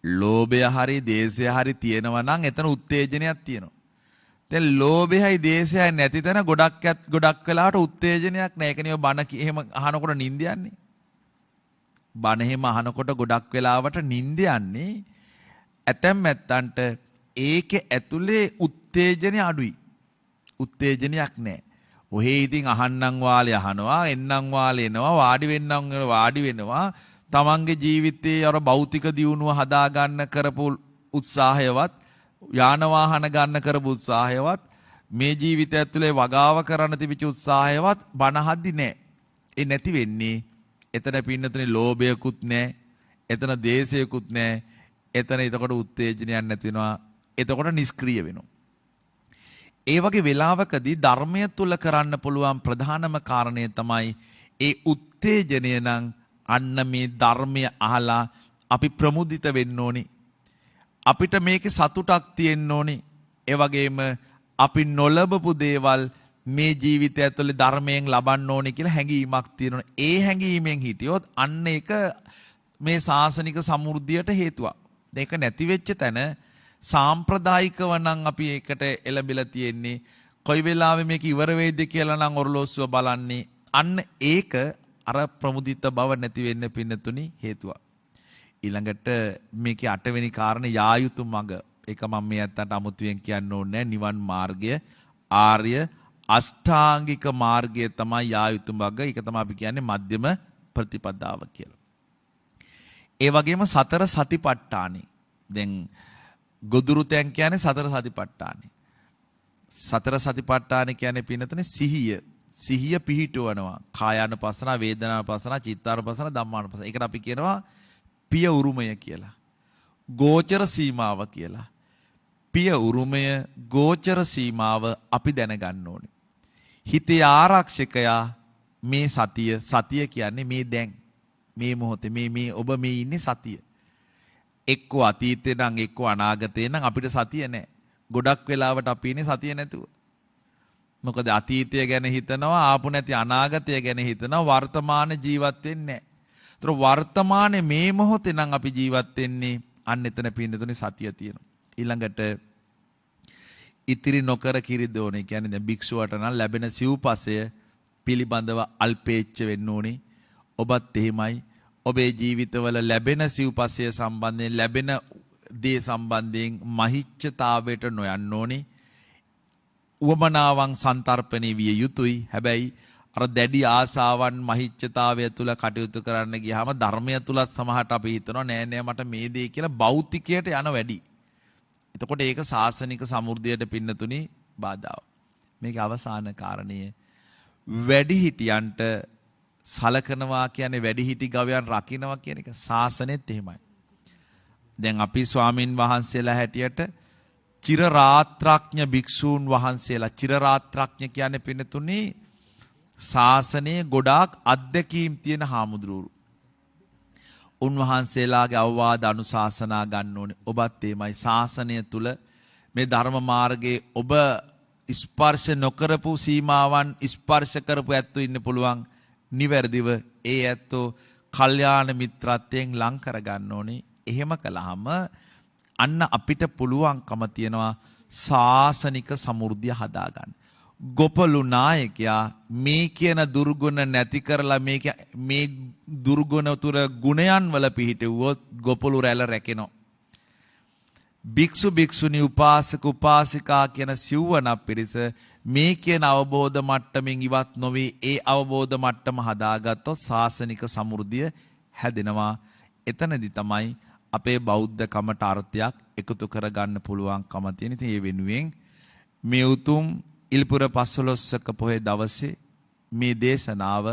ලෝභය හරි ද්වේෂය හරි තියෙනවා නම් එතන උත්තේජනයක් තියෙනවා. දැන් ලෝභයයි ද්වේෂයයි නැති තැන ගොඩක් වෙලාවට උත්තේජනයක් නැහැ. ඒකනේ ඔය බණ එහෙම අහනකොට නිින්ද යන්නේ. බණ එහෙම අහනකොට ගොඩක් වෙලාවට නිින්ද යන්නේ ඇතැම් ඇත්තන්ට ඒකේ ඇතුලේ උත්තේජනය අඩුයි. උත්තේජනයක් නැහැ. ඔහේ ඉතින් අහන්නම් වාලේ අහනවා, එන්නම් වාලේ එනවා, වාඩි වෙන්නම් වාඩි වෙනවා. තමන්ගේ ජීවිතයේ අර භෞතික දියුණුව හදා ගන්න කරපු උත්සාහයවත්, යාන වාහන ගන්න කරපු උත්සාහයවත්, මේ ජීවිතය ඇතුලේ වගාව කරන්න තිබිච්ච උත්සාහයවත් බණ හද්දි නැහැ. ඒ නැති වෙන්නේ එතන පින්නතුනේ ලෝභයකුත් නැහැ. එතන දේශයකුත් නැහැ. එතන එතකොට උත්තේජනයක් නැති වෙනවා. එතකොට නිෂ්ක්‍රීය වෙනවා. ඒ වගේ වෙලාවකදී ධර්මය තුල කරන්න පුළුවන් ප්‍රධානම කාරණය තමයි ඒ උත්තේජනය නම් අන්න මේ ධර්මය අහලා අපි ප්‍රමුදිත වෙන්න ඕනි. අපිට මේකේ සතුටක් තියෙන්න ඕනි. ඒ වගේම අපි නොලබපු දේවල් මේ ජීවිතය ඇතුලේ ධර්මයෙන් ලබන්න ඕනි කියලා හැඟීමක් තියෙනවා. ඒ හැඟීමෙන් හිටියොත් අන්න ඒක මේ සාසනික සමෘද්ධියට හේතුවක්. ඒක නැති වෙච්ච තැන සාම්ප්‍රදායිකව නම් අපි ඒකට එළඹිලා තියෙන්නේ. කොයි වෙලාවෙ මේක ඉවර වෙයිද කියලා නම් ඔරලෝසුව බලන්නේ. අන්න ඒක අර ප්‍රමුදිත බව නැති වෙන්න පින්නතුනි හේතුවක්. ඊළඟට මේකේ 8 වෙනි කාරණේ යා යුතු මඟ. ඒක මම මේ අත්තන්ට අමුතුවෙන් කියන්න ඕනේ නැහැ. නිවන් මාර්ගය ආර්ය අෂ්ටාංගික මාර්ගය තමයි යා යුතු මඟ. ඒක තමයි අපි කියන්නේ මධ්‍යම ප්‍රතිපදාව කියලා. ඒ වගේම සතර සතිපට්ඨානෙ. දැන් ගොදුරු තැන් කියන්නේ සතර සතිපට්ඨානෙ. සතර සතිපට්ඨානෙ කියන්නේ පින්නතනේ සිහිය. සිහිය පිහිටවනවා. කායානුපස්සන, වේදනානුපස්සන, චිත්තානුපස්සන, ධම්මානුපස්සන. ඒකට අපි කියනවා පිය උරුමය කියලා. ගෝචර සීමාව කියලා. පිය උරුමය, ගෝචර සීමාව අපි දැනගන්න ඕනේ. හිතේ ආරක්ෂකයා මේ සතිය කියන්නේ මේ දැන් මේ මොහොතේ මේ ඔබ මේ ඉන්නේ සතිය. එක්කෝ අතීතේ නම් එක්කෝ අනාගතේ නම් අපිට සතිය නැහැ. ගොඩක් වෙලාවට අපි ඉන්නේ සතිය නැතුව. මොකද අතීතය ගැන හිතනවා, ආපු නැති අනාගතය ගැන හිතනවා, වර්තමාන ජීවත් වෙන්නේ නැහැ. ඒතර වර්තමානයේ මේ මොහොතේ නම් අපි ජීවත් වෙන්නේ අන්න එතන පින්නතුනේ සතිය තියෙනවා. ඊළඟට ඉතිරි නොකර කිරි දෝනේ කියන්නේ දැන් භික්ෂුවට නම් ලැබෙන සිව්පසය පිළිබඳව අල්පේච්ඡ වෙන්න ඕනේ. ඔබත් එහෙමයි. ඔබේ ජීවිතවල ලැබෙන සිව්පසය සම්බන්ධයෙන් ලැබෙන දේ සම්බන්ධයෙන් මහිච්ඡතාවයට නොයන්න ඕනේ. උවමනාවන් සන්තරපණේ විය යුතුයි. හැබැයි අර දැඩි ආසාවන් මහිච්ඡතාවය තුල කටයුතු කරන්න ගියාම ධර්මය තුලත් සමහරට අපි හිතනවා නෑ නෑ මට මේ දේ කියලා භෞතිකයට යන වැඩි. එතකොට ඒක සාසනික සමෘද්ධියට පින්නතුනි බාධාවක්. මේකේ අවසාන කාරණය වැඩිහිටියන්ට සලකනවා කියන්නේ වැඩිහිටි ගවයන් රකින්නවා කියන එක සාසනෙත් එහෙමයි. දැන් අපි ස්වාමින් වහන්සේලා හැටියට චිර රාත්‍රාඥ භික්ෂූන් වහන්සේලා චිර රාත්‍රාඥ කියන්නේ පින්නතුනි ශාසනයේ ගොඩාක් අත්දැකීම් තියෙන හාමුදුරුවෝ. උන්වහන්සේලාගේ අවවාද අනුශාසනා ගන්න ඕනේ. ඔබත් එමය ශාසනය තුල මේ ධර්ම මාර්ගයේ ඔබ ස්පර්ශ නොකරපු සීමාවන් ස්පර්ශ කරපු ඇත්තෝ ඉන්න පුළුවන්. නිවැරදිව ඒ ඇත්තෝ කල්යාණ මිත්‍රත්වයෙන් ලං කර ගන්න ඕනේ. එහෙම කළාම අන්න අපිට පුළුවන්කම තියනවා ශාසනික සමෘද්ධිය හදාගන්න. ගොපලු නායකයා මේ කියන දුර්ගුණ නැති කරලා මේ දුර්ගුණ තුර ගුණයන් වල පිහිටුවොත් ගොපලු රැළ රැකෙනවා. භික්ෂු භික්ෂුණී උපාසක උපාසිකා කියන සිව්වන පිරිස මේ කියන අවබෝධ මට්ටමින් ඉවත් නොවේ. ඒ අවබෝධ මට්ටම හදාගත්තොත් ශාසනික සමෘද්ධිය හැදෙනවා. එතනදි තමයි අපේ බෞද්ධ කමට අර්ථයක් එකතු කරගන්න පුළුවන්කම තියෙන. ඉතින් ඒ වෙනුවෙන් මේ උතුම් ඉල්පුර 15ක පොහේ දවසේ මේ දේශනාව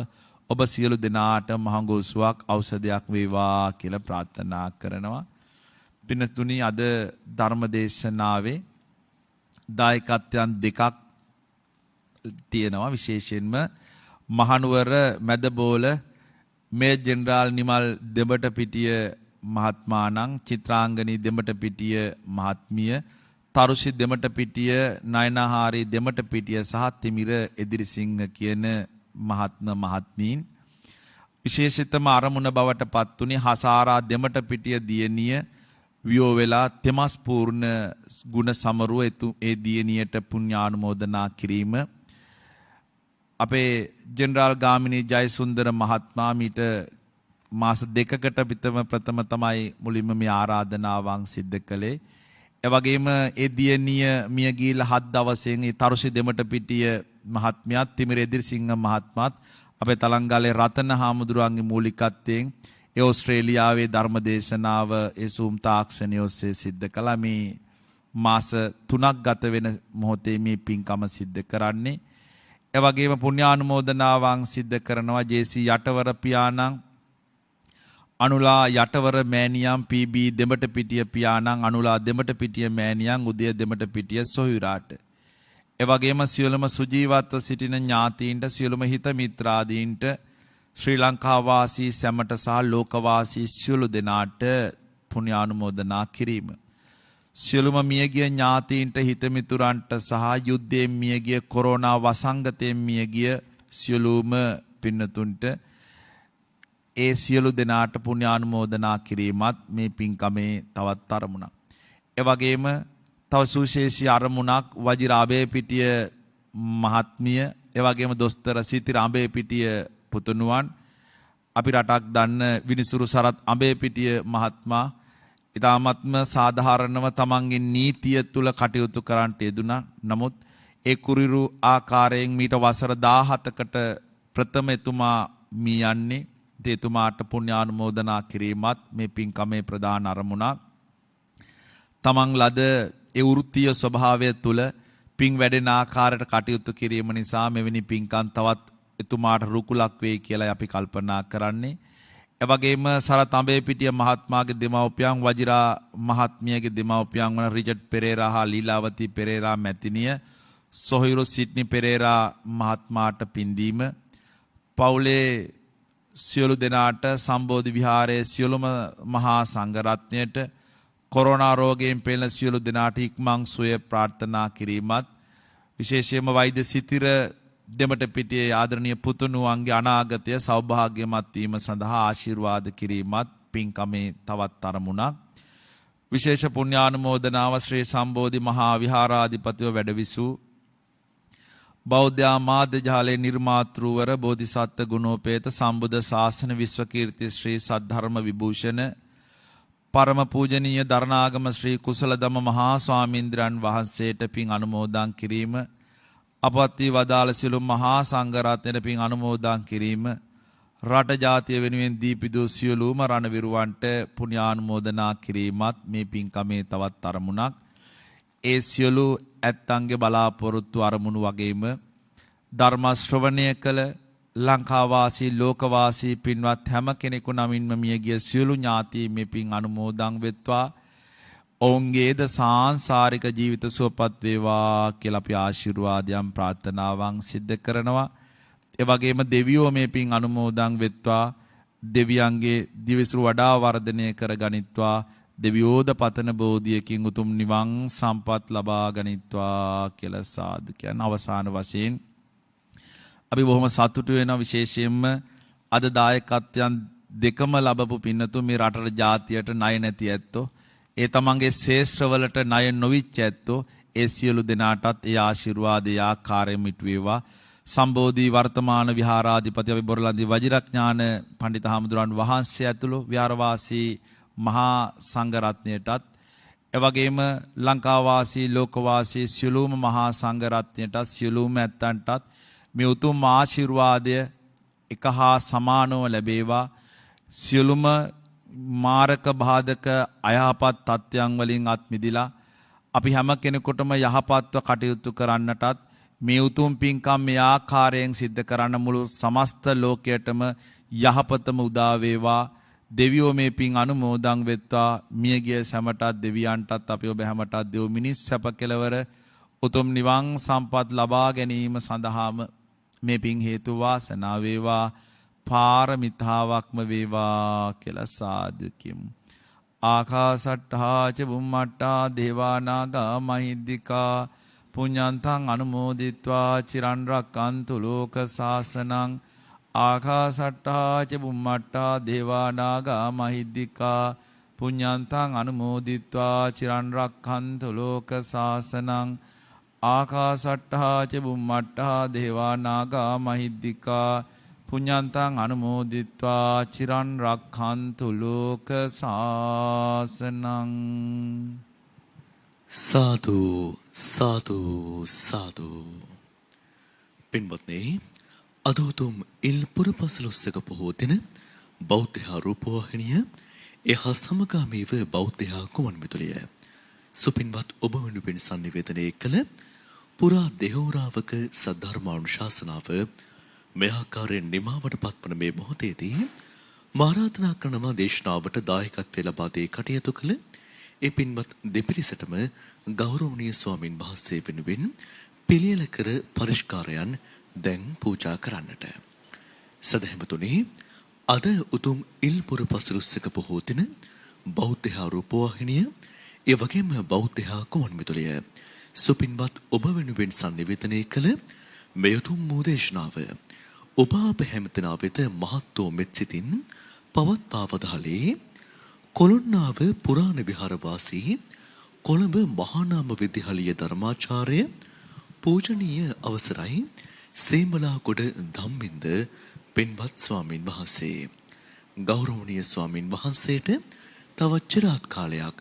ඔබ සියලු දෙනාට මහඟුසුවක් ඖෂධයක් වේවා කියලා ප්‍රාර්ථනා කරනවා. පින්තුනි, අද ධර්ම දේශනාවේ දායකත්වයන් දෙකක් තියෙනවා. විශේෂයෙන්ම මහනුවර මැදබෝල මේ ජෙනරාල් නිමල් දෙඹටපිටිය මහත්මාණන්, චිත්‍රාංගනී දෙඹටපිටිය මහත්මිය, තරුෂි දෙඹටපිටිය, නයනහාරි දෙඹටපිටිය සහ තිමිර එදිරිසිංහ කියන මහත්මීන් විශේෂිතම අරමුණ බවට පත්තුනි හසාරා දෙඹටපිටිය දියණිය වියෝ වෙලා තෙමස් පූර්ණ ගුණ සමරුව ඒ දියණියට පුණ්‍යානුමෝදනා කිරීම. අපේ ජෙනරාල් ගාමිණී ජයසුන්දර මහත්මයා මීට මාස 2කට විතර ප්‍රථම තමයි මුලින්ම මේ ආරාධනාවන් සිද්ධ කළේ. ඒ වගේම ඒ දියණිය මිය ගිහිල්ලා 7 දවසෙන් ඒ තරුෂි දෙමටපිටිය මහත්මයාත් තිමිර එදිරිසිංහ මහත්මයාත් අපේ තලංගාලේ රතන හාමුදුරුවන්ගේ මූලිකත්වයෙන් ඒ ඕස්ට්‍රේලියාවේ ධර්මදේශනාව ඒ සූම් තාක්ෂණය ඔස්සේ සිද්ධ කළා. මේ මාස 3ක් ගත වෙන මොහොතේ මේ පින්කම සිද්ධ කරන්නේ. ඒ වගේම පුණ්‍යානුමෝදනාවන් සිද්ධ කරනවා ජේ.සී. යටවර පියාණන්, අනුලා යටවර මෑණියන්, පී.බී. දෙමටපිටිය පියාණන්, අනුලා දෙමටපිටිය මෑණියන්, උදය දෙමටපිටිය සොහොයුරාට. ඒ වගේම සියලුම සුජීවත්ව සිටින ඥාතීන්ට, සියලුම හිත මිත්‍රාදීන්ට, ශ්‍රී ලංකා වාසී සැමට සහ ලෝකවාසී සියලු දෙනාට පුණ්‍යානුමෝදනා කිරීම. සියලුම මියගිය ඥාතීන්ට, හිත මිතුරන්ට සහ යුද්ධයෙන් මියගිය, කොරෝනා වසංගතයෙන් මියගිය සියලුම පින්නතුන්ට ඒ සියලු දෙනාට පුණ්‍යානුමෝදනා කිරීමත් මේ පින්කමේ තවත් අරමුණක්. ඒ වගේම තව සුවිශේෂී අරමුණක් වජිර අබේපිටිය මහත්මිය, ඒ වගේම දොස්තර සිතිර අබේපිටිය පුතුණුවන්, අපි රටක් දන්න විනිසුරු සරත් අබේපිටිය මහත්මයා ඉතාමත්ම සාධාරණව තමන්ගේ නීතිය තුල කටයුතු කරන්නට යෙදුණා. නමුත් ඒ කුරිරු ආකාරයෙන් මීට වසර 17කට ප්‍රථම එතුමා මී යන්නේ. එතුමාට පුණ්‍යානුමෝදනා කිරීමත් මේ පින්කමේ ප්‍රධාන අරමුණක්. තමන් ලද ඒ වෘත්තීය ස්වභාවය තුල පින් වැඩෙන ආකාරයට කටයුතු කිරීම නිසා මෙවැනි පින්කම් තවත් එතුමාට රුකුලක් වෙයි කියලා අපි කල්පනා කරන්නේ. ඒ වගේම සරත් අඹේපිටිය මහත්මයාගේ දෙමව්පියන්, වජිරා මහත්මියගේ දෙමව්පියන් වන රිචඩ් පෙරේරා හා ලීලාවතී පෙරේරා මැතිණිය, සොහොයුරු සිඩ්නි පෙරේරා මහත්මයාට පින්දීම, පවුලේ සියලු දෙනාට, සම්බෝධි විහාරයේ සියලුම මහා සංඝරත්නයට, කොරෝනා රෝගයෙන් පෙළෙන සියලු දෙනාට ඉක්මන් සුවය ප්‍රාර්ථනා කිරීමත්, විශේෂයෙන්ම වෛද්‍ය සිතිර දෙමටපිටියේ ආදරණීය පුතුණුවන්ගේ අනාගතය සෞභාග්‍යමත් වීම සඳහා ආශිර්වාද කිරීමත් පින්කමේ තවත් අරමුණක්. විශේෂ පුණ්‍යානුමෝදනාව ශ්‍රී සම්බෝධි මහා විහාරාධිපතිව වැඩවිසූ බෞද්ධ මාධ්‍ය ජාලයේ නිර්මාතෘවර බෝධිසත්ව ගුණෝපේත සම්බුද්ධ ශාසන විශ්වකීර්ති ශ්‍රී සද්ධර්ම විභූෂණ පරම පූජනීය දරණාගම ශ්‍රී කුසලදම මහා ස්වාමීන්ද්‍රයන් වහන්සේට පින් අනුමෝදන් කිරීම, අපත් වී වදාළ සියලු මහා සංඝරත්නයට පින් අනුමෝදන් කිරීම, රට ජාතිය වෙනුවෙන් දීපිදූ සියලුම රණවිරුවන්ට පුණ්‍යානුමෝදනා කිරීමත් මේ පින්කමේ තවත් අරමුණක්. ඒ සියලු ඇත්තන්ගේ බලාපොරොත්තු අරමුණු වගේම ධර්ම ශ්‍රවණය කළ ලංකාවාසී ලෝකවාසී පින්වත් හැම කෙනෙකු නමින්ම මියගිය සියලු ඥාතීන් මේ පින් අනුමෝදන් වෙත්වා. ඔවුන්ගේද සාංසාරික ජීවිත සුවපත් වේවා කියලා අපි ආශිර්වාදයන් ප්‍රාර්ථනාවන් සිද්ධ කරනවා. ඒ වගේම දෙවියෝ මේ පින් අනුමෝදන් වෙත්වා. දෙවියන්ගේ දිවිසුරු වඩා වර්ධනය කර ගනිත්වා. දෙවියෝද පතන බෝධියකින් උතුම් නිවන් සම්පත් ලබා ගනිත්වා කියලා සාදු කියන අවසාන වශයෙන් අපි බොහොම සතුටු වෙනවා. විශේෂයෙන්ම අද දායකත්වයන් දෙකම ලැබපු පින්නතු මේ රටට ජාතියට ණය නැති ඇත්තෝ, ඒ තමන්ගේ ශේෂ්ත්‍රවලට ණය නොවිච්ච ඇත්තෝ, ඒ සියලු දෙනාටත් ඒ ආශිර්වාදය ආකාරයෙන් මිට වේවා. සම්බෝධි වර්තමාන විහාරාධිපති අපි බොරලන්දී වජිරඥාන පඬිත හාමුදුරන් වහන්සේ ඇතුළු විහාරවාසී මහා සංඝරත්නයටත්, එවැගේම ලංකාවාසී ලෝකවාසී සියලුම මහා සංඝරත්නයටත්, සියලුම ඇත්තන්ටත් මේ උතුම් ආශිර්වාදය එක හා සමානව ලැබේවා. සියලුම මාරක බාධක අයහපත් තත්ත්වයන් වලින් අත් මිදිලා අපි හැම කෙනෙකුටම යහපත්ව කටයුතු කරන්නටත්, මේ උතුම් පින්කම් මේ ආකාරයෙන් සිද්ධ කරන්න මුළු සමස්ත ලෝකයටම යහපතම උදා වේවා. දෙවියෝ මේ පින් අනුමෝදන් වෙත්වා. මියගිය සැමටත් දෙවියන්ටත් අපි ඔබ හැමටත් දෙව් මිනිස් සැප කෙලවර උතුම් නිවන් සම්පත් ලබා ගැනීම සඳහාම මේ පින් හේතු වාසනා වේවා. පාරමිතාවක්ම වේවා කියලා සාදු කියමු. ආකාසට්ඨා ච බුම්මට්ඨා දේවා නාග මහිද්దికා පුඤ්ඤන්තං අනුමෝදිත්වා චිරන් රක්칸තු ලෝක සාසනං. ආකාසට්ඨා ච බුම්මට්ඨා දේවා නාග මහිද්దికා පුඤ්ඤන්තං අනුමෝදිත්වා චිරන් රක්칸තු ලෝක සාසනං. ආකාසට්ඨා ච බුම්මට්ඨා දේවා නාග මහිද්దికා පුඤ්ඤන්තං අනුමෝදිත්වා චිරන් රක්ඛන්තු ලෝක සාසනං. සාදු සාදු සාදු. පින්වත්නි, අද උතුම් ඉල් පුරපසළොස්වක පොහෝ දින බෞද්ධ රූපවාහිනිය එහා සමගාමීව බෞද්ධ කුමන් මෙතුලිය සුපින්වත් ඔබ වෙනුවෙන් සංනිවේදනය කළ පුරා දෙහෝරාවක සද්ධර්මානුශාසනාව මේ ආකාරයෙන් නිමාවට පත්වන මේ මොහොතේදී මාරාධනා කරනවා දේශනාවට දායකත්වය ලබා දී කටයුතු කළ ඒ පින්වත් දෙපිරිසටම ගෞරවනීය ස්වාමින් වහන්සේ වෙනුවෙන් පිළියෙල කර පරිස්කාරයන් දැන් පූජා කරන්නට. සදහැමතුනි, අද උතුම් ඉල්පුර පසළොස්වක පොහෝ දින බෞද්ධ රූපවාහිනිය ඒ වගේම බෞද්ධ කුමන් මෙතුලිය සුපින්වත් ඔබ වෙනුවෙන් සංනිවේදනය කළ මේ උතුම් දේශනාව ඔබ අප හැමදෙනා වෙත මහත් වූ මෙත් සිතින් පවත්වාවදාලේ කොළොන්නාව පුරාණ විහාර වාසී කොළඹ මහානාම විද්‍යාලීය ධර්මාචාර්ය පූජනීය අවසරයි සේමලාගොඩ ධම්මින්ද පින්වත් ස්වාමින් වහන්සේ. ගෞරවනීය ස්වාමින් වහන්සේට තවත් චිරාත් කාලයක්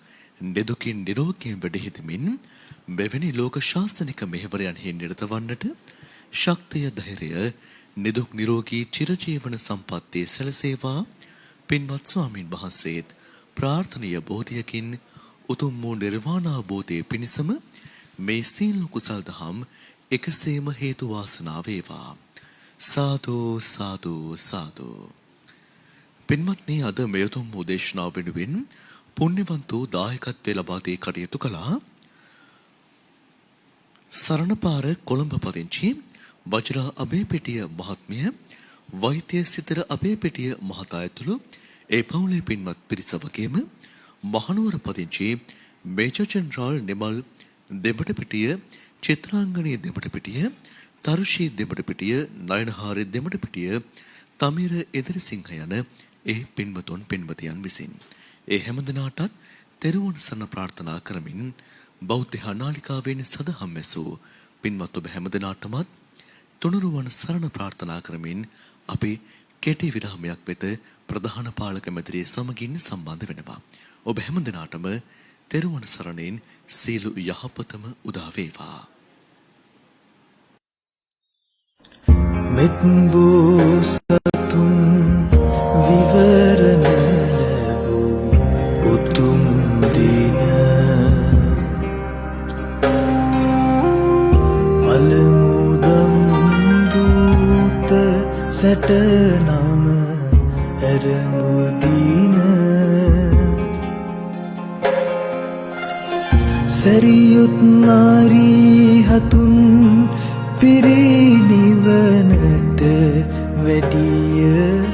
නිදුකින් නිරෝගීව වැඩ සිටමින් මෙවැනි ලෝක ශාස්ත්‍රනික මෙහෙවරයන්හි නිරත වන්නට ශක්තිය ධෛර්යය නිදුක් නිරෝගී චිරජීවන සම්පත්තිය සැලසේවා. පින්වත් ස්වාමින් වහන්සේත් ප්‍රාර්ථනීය බෝධියකින් උතුම් වූ නිර්වාණ අවබෝධයේ පිණසම මේ සීල කුසල් දහම් එකසේම හේතු වාසනා වේවා. සාදු සාදු සාදු. පින්වත්නි, අද මේ උතුම් වූ දේශනාව වෙනුවෙන් පුණ්‍යවන්ත වූ දායකත්වය ලබා දී කටයුතු කළා සරණපාර කොළඹ පදිංචි වජිරා අබේපෙටිය මහත්මිය, වෛද්‍ය සිතර අබේපෙටිය මහතා ඇතුළු ඒ පවුලේ පින්වත් පිරිස වගේම මහනුවර පදිංචි මේජර් ජෙනරාල් නිමල් දෙමටපිටිය, චිත්‍රාංගනී දෙමටපිටිය, තරුෂී දෙමටපිටිය, නයනහාර දෙමටපිටිය, තමීර එදිරිසිංහ යන ඒ පින්වතුන් පින්වතියන් විසින් ඒ හැමදෙනාටත් තෙරුවන් සරණ ප්‍රාර්ථනා කරමින් බෞද්ධ නාලිකාවෙන් සදහම් ඇසූ පින්වත් ඔබ හැමදෙනාටමත් තුනුරුවන් සරණ ප්‍රාර්ථනා කරමින් අපි කෙටි විරාමයක් වෙත ප්‍රධාන පාලක මැදිරියේ සමගින් සම්බන්ධ වෙනවා. ඔබ හැමදෙනාටම තෙරුවන් සරණින් සීල යහපතම උදා වේවා. මෙත් බෝසතුන් විවරණ ලැබූ උතුම් දින අලමුදම් දූත සැටනම ඇරඹු දින සැරියුත් නාරී හතුන් පිරිනිවනට වැඩිය